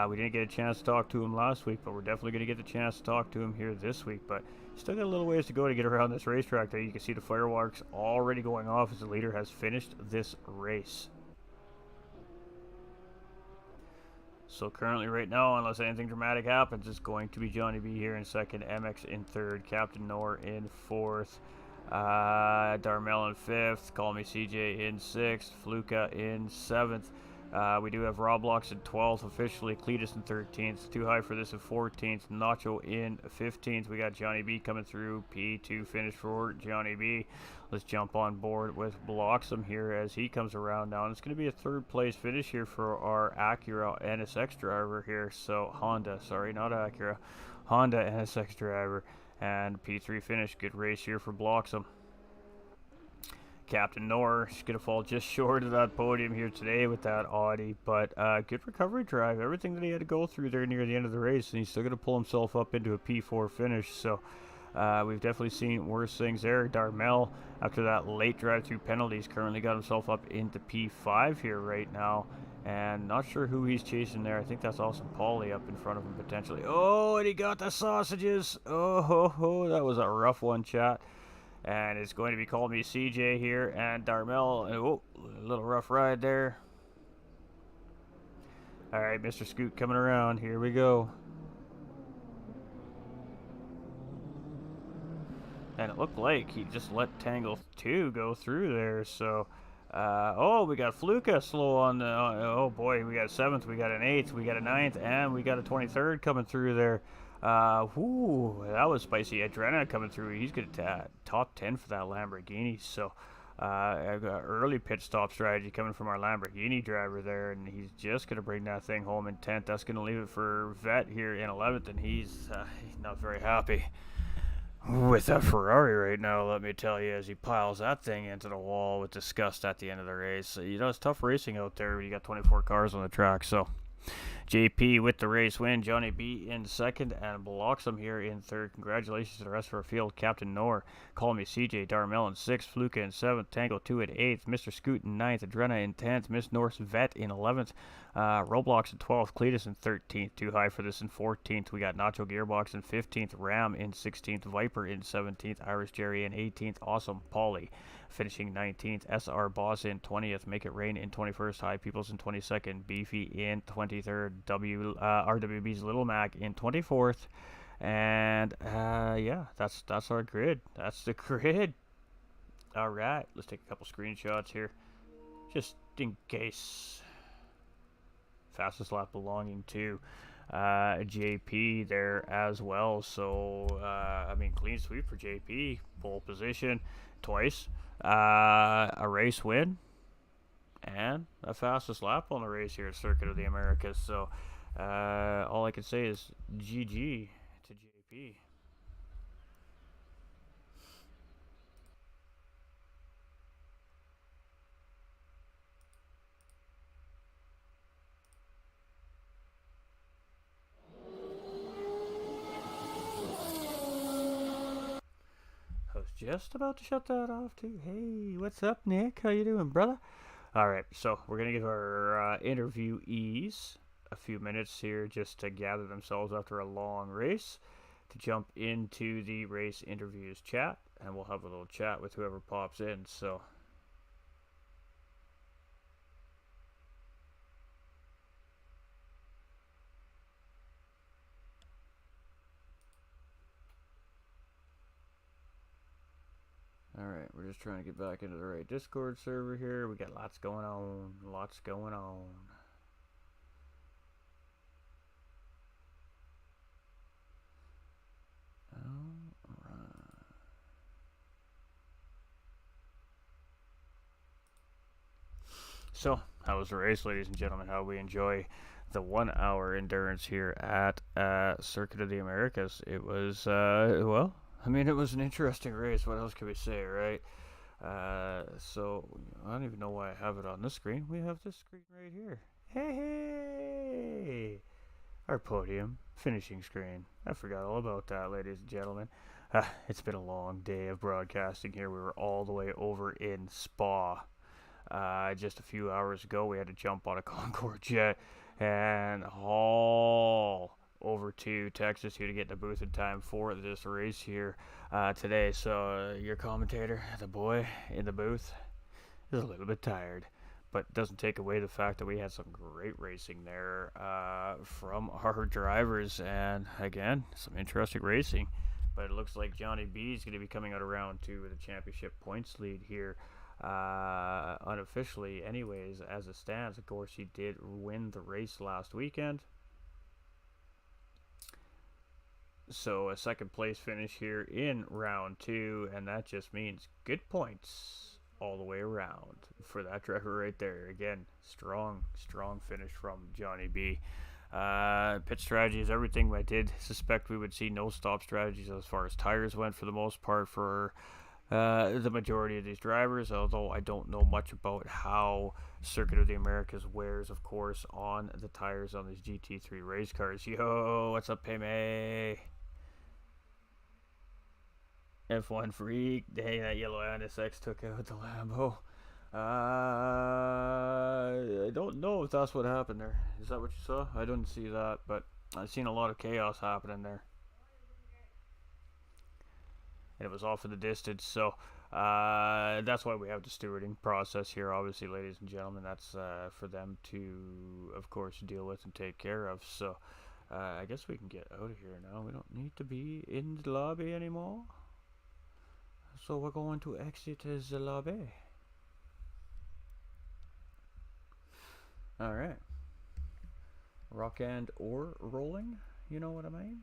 Speaker 2: We didn't get a chance to talk to him last week, but we're definitely going to get the chance to talk to him here this week. But still got a little ways to go to get around this racetrack there. You can see the fireworks already going off as the leader has finished this race. So currently right now, unless anything dramatic happens, it's going to be Johnny B here in second, MX in third, Captain Nor in fourth, Darmel in fifth, Call Me CJ in sixth, Fluka in seventh. We do have Roblox in 12th, officially Cletus in 13th, Too High for This in 14th, Nacho in 15th. We got Johnny B coming through, P2 finish for Johnny B. Let's jump on board with Bloxham here as he comes around now. And it's going to be a third place finish here for our Acura NSX driver here. So Honda, sorry, not Acura, Honda NSX driver. And P3 finish, good race here for Bloxham. Captain Noor. She's going to fall just short of that podium here today with that Audi. But good recovery drive. Everything that he had to go through there near the end of the race. And he's still going to pull himself up into a P4 finish. So we've definitely seen worse things there. Darmel, after that late drive-through penalty, he's currently got himself up into P5 here right now. And not sure who he's chasing there. I think that's Austin Pauly up in front of him potentially. Oh, and he got the sausages. Oh, that was a rough one, chat. And it's going to be called me CJ here. And Darmel, oh, a little rough ride there. All right, Mr. Scoot coming around. Here we go. And it looked like he just let Tangle 2 go through there, so... oh, we got Fluka slow on the... oh boy, we got a 7th, we got an 8th, we got a 9th, and we got a 23rd coming through there. Whoo, that was spicy. Adrena coming through. He's going to top 10 for that Lamborghini, so... I got early pit stop strategy coming from our Lamborghini driver there, and he's just going to bring that thing home in 10th. That's going to leave it for Vet here in 11th, and he's not very happy with that Ferrari right now, let me tell you, as he piles that thing into the wall with disgust at the end of the race. You know, it's tough racing out there when you got 24 cars on the track, so... JP with the race win. Johnny B in second and blocks him here in third. Congratulations to the rest of our field. Captain Noor, call me CJ, Darmel in sixth, Fluka in seventh, Tango 2 at eighth, Mr. Scoot in ninth, Adrena in 10th, Miss Norse Vet in 11th, Roblox in 12th, Cletus in 13th, too high for this in 14th. We got Nacho Gearbox in 15th, Ram in 16th, Viper in 17th, Irish Jerry in 18th, Awesome Polly finishing 19th, SR Boss in 20th, Make It Rain in 21st, High Peoples in 22nd, Beefy in 23rd, RWB's Little Mac in 24th, and yeah, that's our grid. That's the grid. All right, let's take a couple screenshots here, just in case. Fastest lap belonging to JP there as well. So I mean, clean sweep for JP, pole position twice, a race win, and a fastest lap on the race here at Circuit of the Americas. So all I can say is GG to JP. Just about to shut that off too. Hey, what's up, Nick? How you doing, brother? All right, so we're gonna give our interviewees a few minutes here just to gather themselves after a long race to jump into the race interviews chat, and we'll have a little chat with whoever pops in. So. Alright, we're just trying to get back into the right Discord server here. We got lots going on. Lots going on. Alright. So, how was the race, ladies and gentlemen? How we enjoy the 1 hour endurance here at Circuit of the Americas? It was, well... I mean, it was an interesting race. What else can we say, right? So, I don't even know why I have it on this screen. We have this screen right here. Hey! Our podium finishing screen. I forgot all about that, ladies and gentlemen. It's been a long day of broadcasting here. We were all the way over in Spa. Just a few hours ago, we had to jump on a Concorde jet and haul over to Texas here to get in the booth in time for this race here today. So your commentator, the boy in the booth, is a little bit tired, but doesn't take away the fact that we had some great racing there from our drivers, and again, some interesting racing. But it looks like Johnny B is going to be coming out of round 2 with a championship points lead here, unofficially anyways, as it stands. Of course, he did win the race last weekend. So a second place finish here in round 2, and that just means good points all the way around for that driver right there. Again, strong finish from Johnny B. Pit strategy is everything. I did suspect we would see no stop strategies as far as tires went for the most part for the majority of these drivers, although I don't know much about how Circuit of the Americas wears, of course, on the tires on these GT3 race cars. Yo, what's up, Payme? F1 freak. Dang, that yellow NSX took out the Lambo. I don't know if that's what happened there. Is that what you saw? I didn't see that, but I've seen a lot of chaos happening there. And it was off in the distance, so that's why we have the stewarding process here, obviously, ladies and gentlemen. That's for them to, of course, deal with and take care of. So I guess we can get out of here now. We don't need to be in the lobby anymore. So we're going to exit the lobby. Alright. Rock and or rolling, you know what I mean?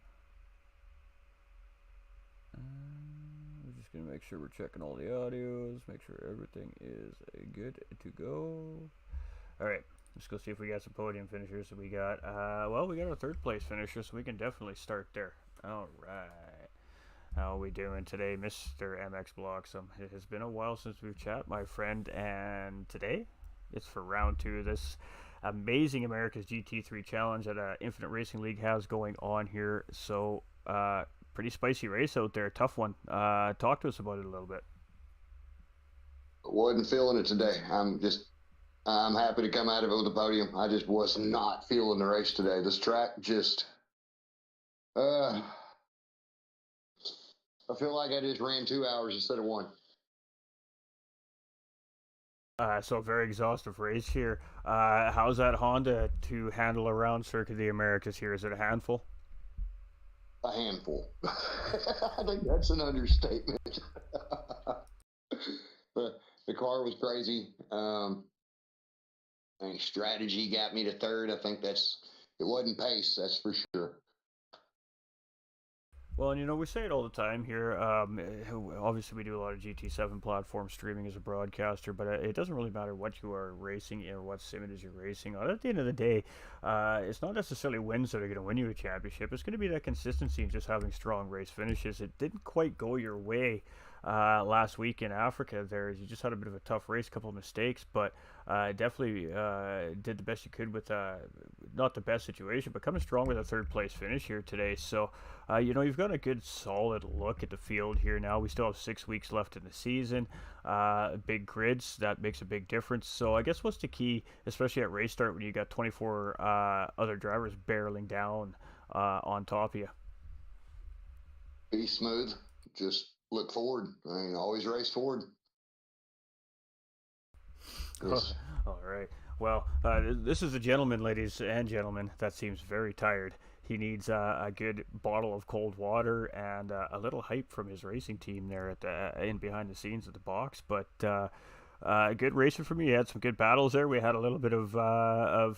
Speaker 2: We're just going to make sure we're checking all the audios, make sure everything is good to go. Alright, let's go see if we got some podium finishers that we got. Well, we got our third place finisher, so we can definitely start there. Alright. How are we doing today, Mr. MX Blocksome? It has been a while since we've chat, my friend, and today it's for round 2 of this amazing America's GT3 challenge that Infinite Racing League has going on here. So, pretty spicy race out there, tough one. Talk to us about it a little bit.
Speaker 4: Wasn't feeling it today. I'm happy to come out of it with the podium. I just was not feeling the race today. This track just, I feel like I just ran 2 hours instead of 1.
Speaker 2: So a very exhaustive race here. How's that Honda to handle around Circuit of the Americas here? Is it a handful?
Speaker 4: A handful. I think that's an understatement. The car was crazy. I think strategy got me to third. I think it wasn't pace, that's for sure.
Speaker 2: Well, and you know, we say it all the time here. Obviously, we do a lot of GT7 platform streaming as a broadcaster, but it doesn't really matter what you are racing or what sim it is you're racing on. At the end of the day, it's not necessarily wins that are going to win you a championship. It's going to be that consistency and just having strong race finishes. It didn't quite go your way last week in Africa. You just had a bit of a tough race, a couple of mistakes, but definitely did the best you could with not the best situation, but coming strong with a third place finish here today. So you know, you've got a good solid look at the field here now. We still have 6 weeks left in the season. Big grids, that makes a big difference. So I guess what's the key, especially at race start when you got 24 other drivers barreling down on top of you?
Speaker 4: Be smooth. Just look forward. I mean, always race forward.
Speaker 2: Yes. All right. Well, this is a gentleman, ladies and gentlemen, that seems very tired. He needs a good bottle of cold water and a little hype from his racing team there in behind the scenes at the box. But good racing for me. You had some good battles there. We had a little bit of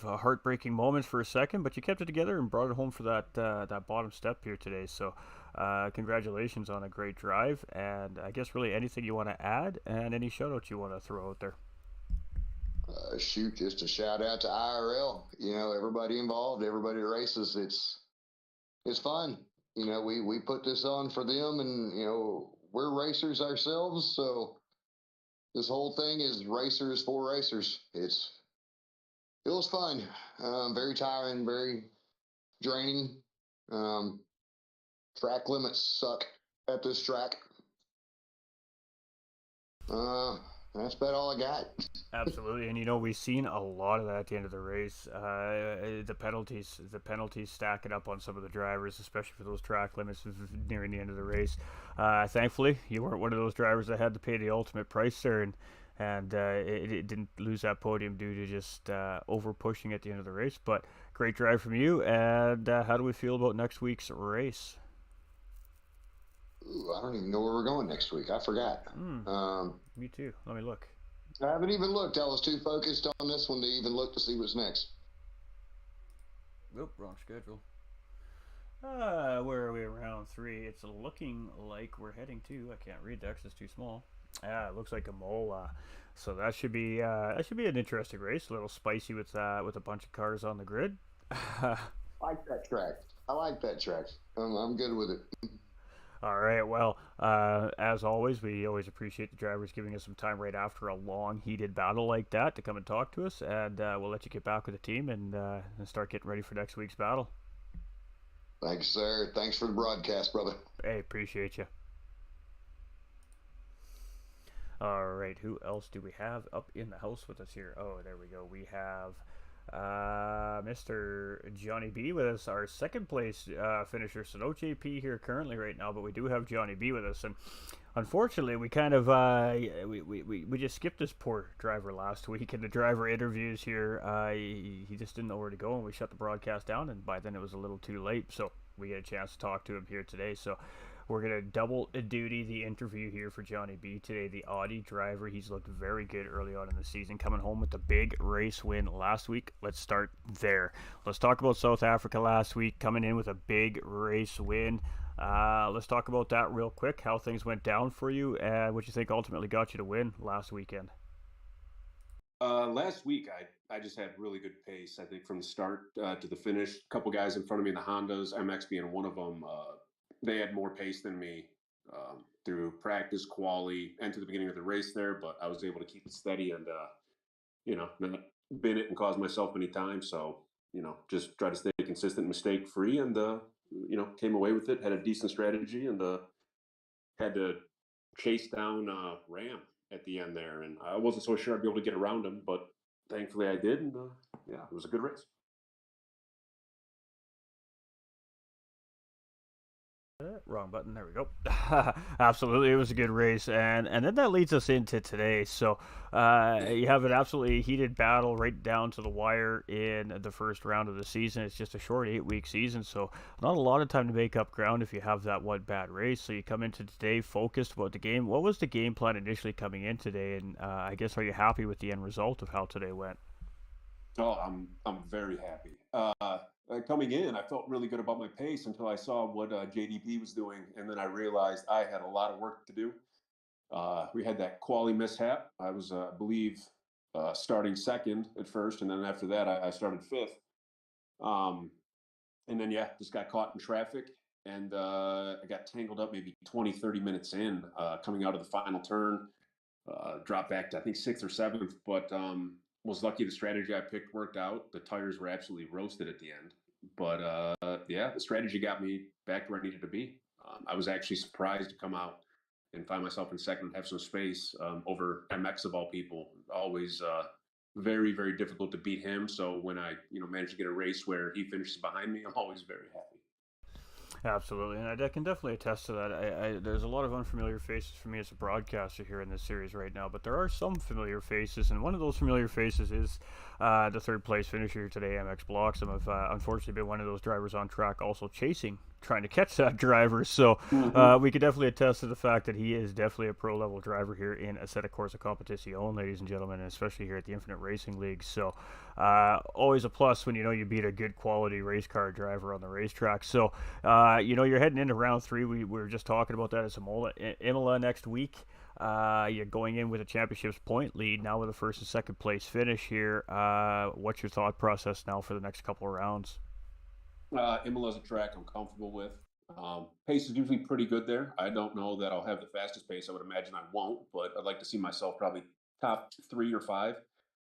Speaker 2: heartbreaking moments for a second, but you kept it together and brought it home for that bottom step here today. So congratulations on a great drive. And I guess really anything you want to add and any shout outs you want to throw out there.
Speaker 4: Shoot, just a shout out to IRL. You know, everybody involved, everybody races. It's fun. You know, we put this on for them, and you know, we're racers ourselves. So this whole thing is racers for racers. It was fun. Very tiring, very draining. Track limits suck at this track. That's about all I got.
Speaker 2: Absolutely, and you know, we've seen a lot of that at the end of the race. The penalties stacking up on some of the drivers, especially for those track limits nearing the end of the race. Thankfully, you weren't one of those drivers that had to pay the ultimate price there, and it didn't lose that podium due to just over pushing at the end of the race. But great drive from you. And how do we feel about next week's race?
Speaker 4: Ooh, I don't even know where we're going next week. I forgot.
Speaker 2: Me too. Let me look.
Speaker 4: I haven't even looked. I was too focused on this one to even look to see what's next.
Speaker 2: Oop, wrong schedule. Where are we? Round 3. It's looking like we're heading to. I can't read that 'cause it's too small. It looks like a Mola. So that should be an interesting race. A little spicy with a bunch of cars on the grid.
Speaker 4: I like that track. I'm good with it.
Speaker 2: All right. Well, as always, we always appreciate the drivers giving us some time right after a long, heated battle like that to come and talk to us. And we'll let you get back with the team and start getting ready for next week's battle.
Speaker 4: Thanks, sir. Thanks for the broadcast, brother.
Speaker 2: Hey, appreciate you. All right, who else do we have up in the house with us here? Oh, there we go. We have Mr. Johnny B with us, our second place finisher. So no JP here currently right now, but we do have Johnny B with us. And unfortunately, we kind of we just skipped this poor driver last week in the driver interviews here. He just didn't know where to go, and we shut the broadcast down. And by then, it was a little too late. So we get a chance to talk to him here today. So we're going to double duty the interview here for Johnny B today. The Audi driver, he's looked very good early on in the season, coming home with the big race win last week. Let's start there. Let's talk about South Africa last week, coming in with a big race win. Let's talk about that real quick, how things went down for you, and what you think ultimately got you to win last weekend.
Speaker 5: Last week, I just had really good pace. I think from the start to the finish, a couple guys in front of me in the Hondas, MX being one of them, they had more pace than me through practice, quali, and to the beginning of the race there. But I was able to keep it steady and not bin it and cause myself any time. So just try to stay consistent, mistake free, and came away with it. Had a decent strategy and had to chase down Ram at the end there, and I wasn't so sure I'd be able to get around him, but thankfully I did, and it was a good race.
Speaker 2: Wrong button. There we go. Absolutely, it was a good race, and then that leads us into today. So you have an absolutely heated battle right down to the wire in the first round of the season. It's just a short 8-week season, so not a lot of time to make up ground if you have that one bad race. So you come into today focused about the game. What was the game plan initially coming in today, and I guess are you happy with the end result of how today went?
Speaker 5: Oh, I'm very happy. Coming in, I felt really good about my pace until I saw what JDP was doing, and then I realized I had a lot of work to do. We had that quali mishap. I was, I believe, starting second at first, and then after that, I started fifth. And then, just got caught in traffic, and I got tangled up maybe 20, 30 minutes in, coming out of the final turn. Dropped back to, I think, sixth or seventh, but was lucky the strategy I picked worked out. The tires were absolutely roasted at the end. But the strategy got me back where I needed to be. I was actually surprised to come out and find myself in second and have some space over MX of all people. Always very, very difficult to beat him. So when I managed to get a race where he finishes behind me, I'm always very happy.
Speaker 2: Absolutely, and I can definitely attest to that. There's a lot of unfamiliar faces for me as a broadcaster here in this series right now, but there are some familiar faces, and one of those familiar faces is the third place finisher today, MX Bloxham. I've unfortunately been one of those drivers on track also trying to catch that driver, so we could definitely attest to the fact that he is definitely a pro-level driver here in Assetto Corsa Competizione, ladies and gentlemen, and especially here at the Infinite Racing League. So always a plus when you beat a good quality race car driver on the racetrack. So you're heading into round 3. We were just talking about that at Imola next week. You're going in with a championships point lead now with a first and second place finish here. What's your thought process now for the next couple of rounds?
Speaker 5: Imola's a track I'm comfortable with. Pace is usually pretty good there. I don't know that I'll have the fastest pace. I would imagine I won't, but I'd like to see myself probably top 3 or 5,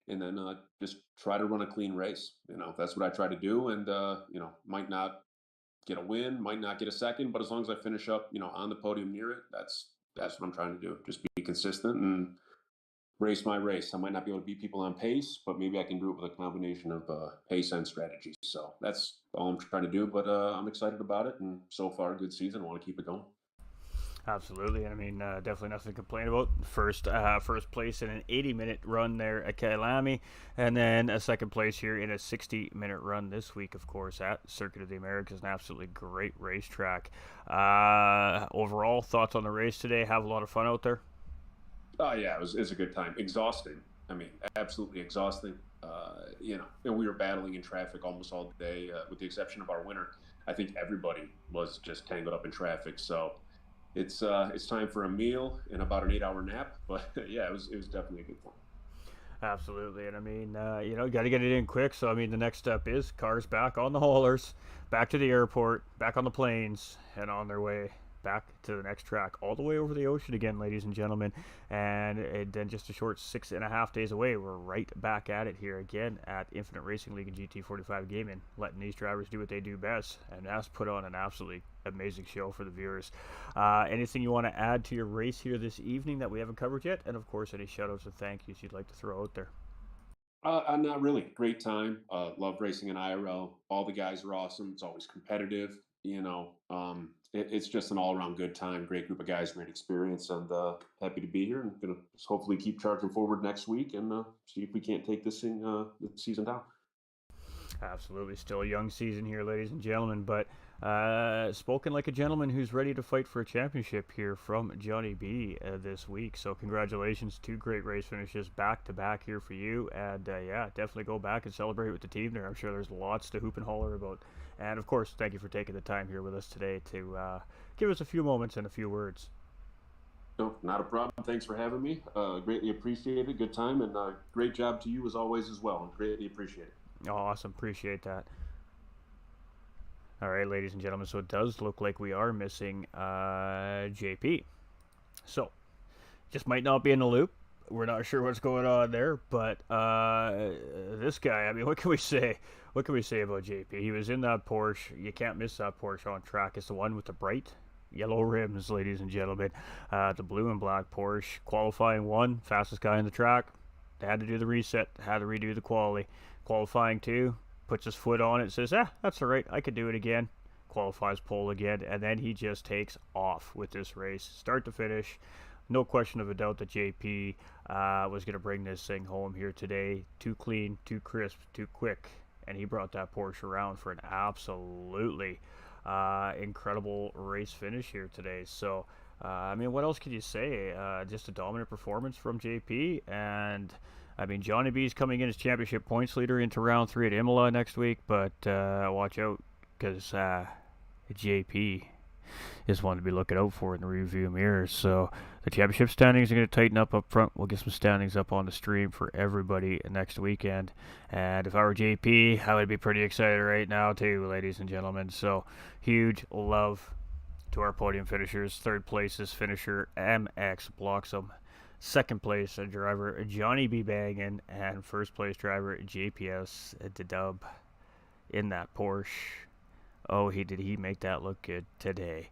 Speaker 5: and then just try to run a clean race. That's what I try to do, and might not get a win, might not get a second, but as long as I finish up, on the podium near it, that's what I'm trying to do. Just be consistent and race my race. I might not be able to beat people on pace, but maybe I can do it with a combination of pace and strategy. So that's all I'm trying to do, but I'm excited about it, and so far, good season. I want to keep it going.
Speaker 2: Absolutely, and I mean, definitely nothing to complain about. First place in an 80-minute run there at Kyalami, and then a second place here in a 60-minute run this week, of course, at Circuit of the Americas, an absolutely great racetrack. Overall, thoughts on the race today? Have a lot of fun out there?
Speaker 5: Oh, yeah, it was a good time. Exhausting. I mean, absolutely exhausting. And we were battling in traffic almost all day, with the exception of our winner. I think everybody was just tangled up in traffic, so it's time for a meal and about an 8-hour nap. But yeah, it was definitely a good one.
Speaker 2: Absolutely, and I mean, got to get it in quick. So I mean, the next step is cars back on the haulers, back to the airport, back on the planes, and on their way. back to the next track, all the way over the ocean again, ladies and gentlemen. And then just a short 6.5 days away, we're right back at it here again at Infinite Racing League and GT45 Gaming, letting these drivers do what they do best, and that's put on an absolutely amazing show for the viewers. Anything you want to add to your race here this evening that we haven't covered yet? And of course, any shout-outs and thank yous you'd like to throw out there?
Speaker 5: Not really. Great time. Love racing in IRL. All the guys are awesome. It's always competitive. It's just an all-around good time. Great group of guys, great experience, and happy to be here. And gonna hopefully keep charging forward next week and see if we can't take this thing this season down.
Speaker 2: Absolutely, still a young season here, ladies and gentlemen, but spoken like a gentleman who's ready to fight for a championship here from Johnny B this week. So congratulations, 2 great race finishes back to back here for you, and yeah, definitely go back and celebrate with the team there. I'm sure there's lots to hoop and holler about. And of course, thank you for taking the time here with us today to give us a few moments and a few words.
Speaker 5: No, not a problem. Thanks for having me. Greatly appreciated. Good time, and great job to you as always as well. And greatly appreciate it.
Speaker 2: Awesome, appreciate that. All right, ladies and gentlemen, so it does look like we are missing JP. So, just might not be in the loop. We're not sure what's going on there, but this guy, I mean, what can we say? What can we say about JP? He was in that Porsche. You can't miss that Porsche on track. It's the one with the bright yellow rims, ladies and gentlemen. The blue and black Porsche. Qualifying 1, fastest guy on the track. They had to do the reset, had to redo the quali. Qualifying 2, puts his foot on it, says, that's all right, I could do it again. Qualifies pole again, and then he just takes off with this race, start to finish. No question of a doubt that JP was going to bring this thing home here today. Too clean, too crisp, too quick, and he brought that Porsche around for an absolutely incredible race finish here today. So, I mean, what else could you say? Just a dominant performance from JP, and I mean, Johnny B's coming in as championship points leader into round 3 at Imola next week, but watch out, because JP is one to be looking out for in the review mirror. So the championship standings are going to tighten up front. We'll get some standings up on the stream for everybody next weekend. And if I were JP, I would be pretty excited right now too, ladies and gentlemen. So huge love to our podium finishers. 3rd place's finisher MX Bloxham. 2nd place driver Johnny B. Bangin, and 1st place driver JPS the Dub in that Porsche. Oh, did he make that look good today.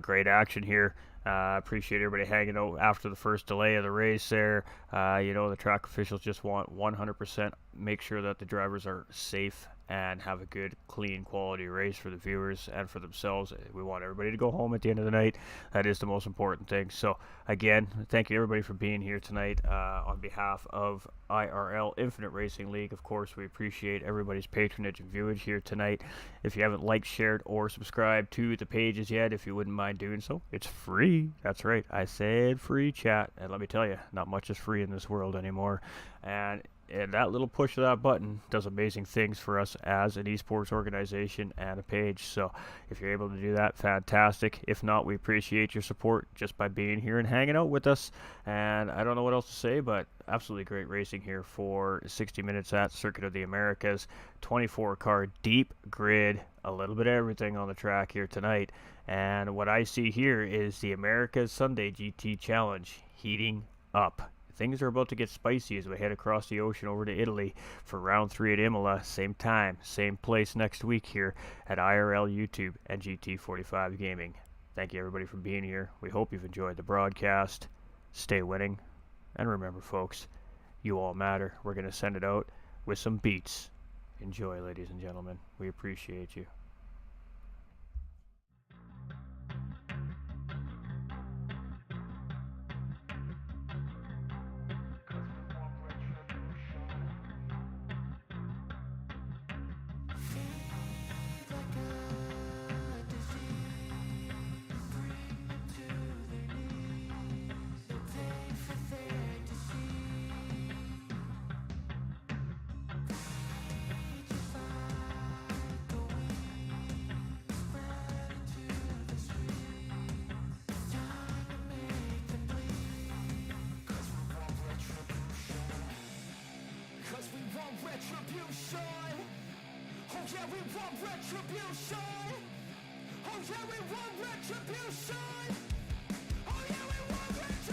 Speaker 2: Great action here. Appreciate everybody hanging out after the first delay of the race there. The track officials just want 100% make sure that the drivers are safe and have a good, clean, quality race for the viewers and for themselves. We want everybody to go home at the end of the night. That is the most important thing. So, again, thank you everybody for being here tonight on behalf of IRL Infinite Racing League. Of course, we appreciate everybody's patronage and viewage here tonight. If you haven't liked, shared, or subscribed to the pages yet, if you wouldn't mind doing so, it's free. That's right. I said free, chat. And let me tell you, not much is free in this world anymore. And that little push of that button does amazing things for us as an esports organization and a page. So if you're able to do that, fantastic. If not, we appreciate your support just by being here and hanging out with us. And I don't know what else to say, but absolutely great racing here for 60 minutes at Circuit of the Americas. 24-car deep grid, a little bit of everything on the track here tonight. And what I see here is the Americas Sunday GT Challenge heating up. Things are about to get spicy as we head across the ocean over to Italy for round 3 at Imola. Same time, same place next week here at IRL YouTube and GT45 Gaming. Thank you everybody for being here. We hope you've enjoyed the broadcast. Stay winning. And remember folks, you all matter. We're going to send it out with some beats. Enjoy, ladies and gentlemen. We appreciate you.
Speaker 1: Retribution. Oh yeah, we want retribution. Oh yeah, we want retribution. Oh yeah, we want retribution.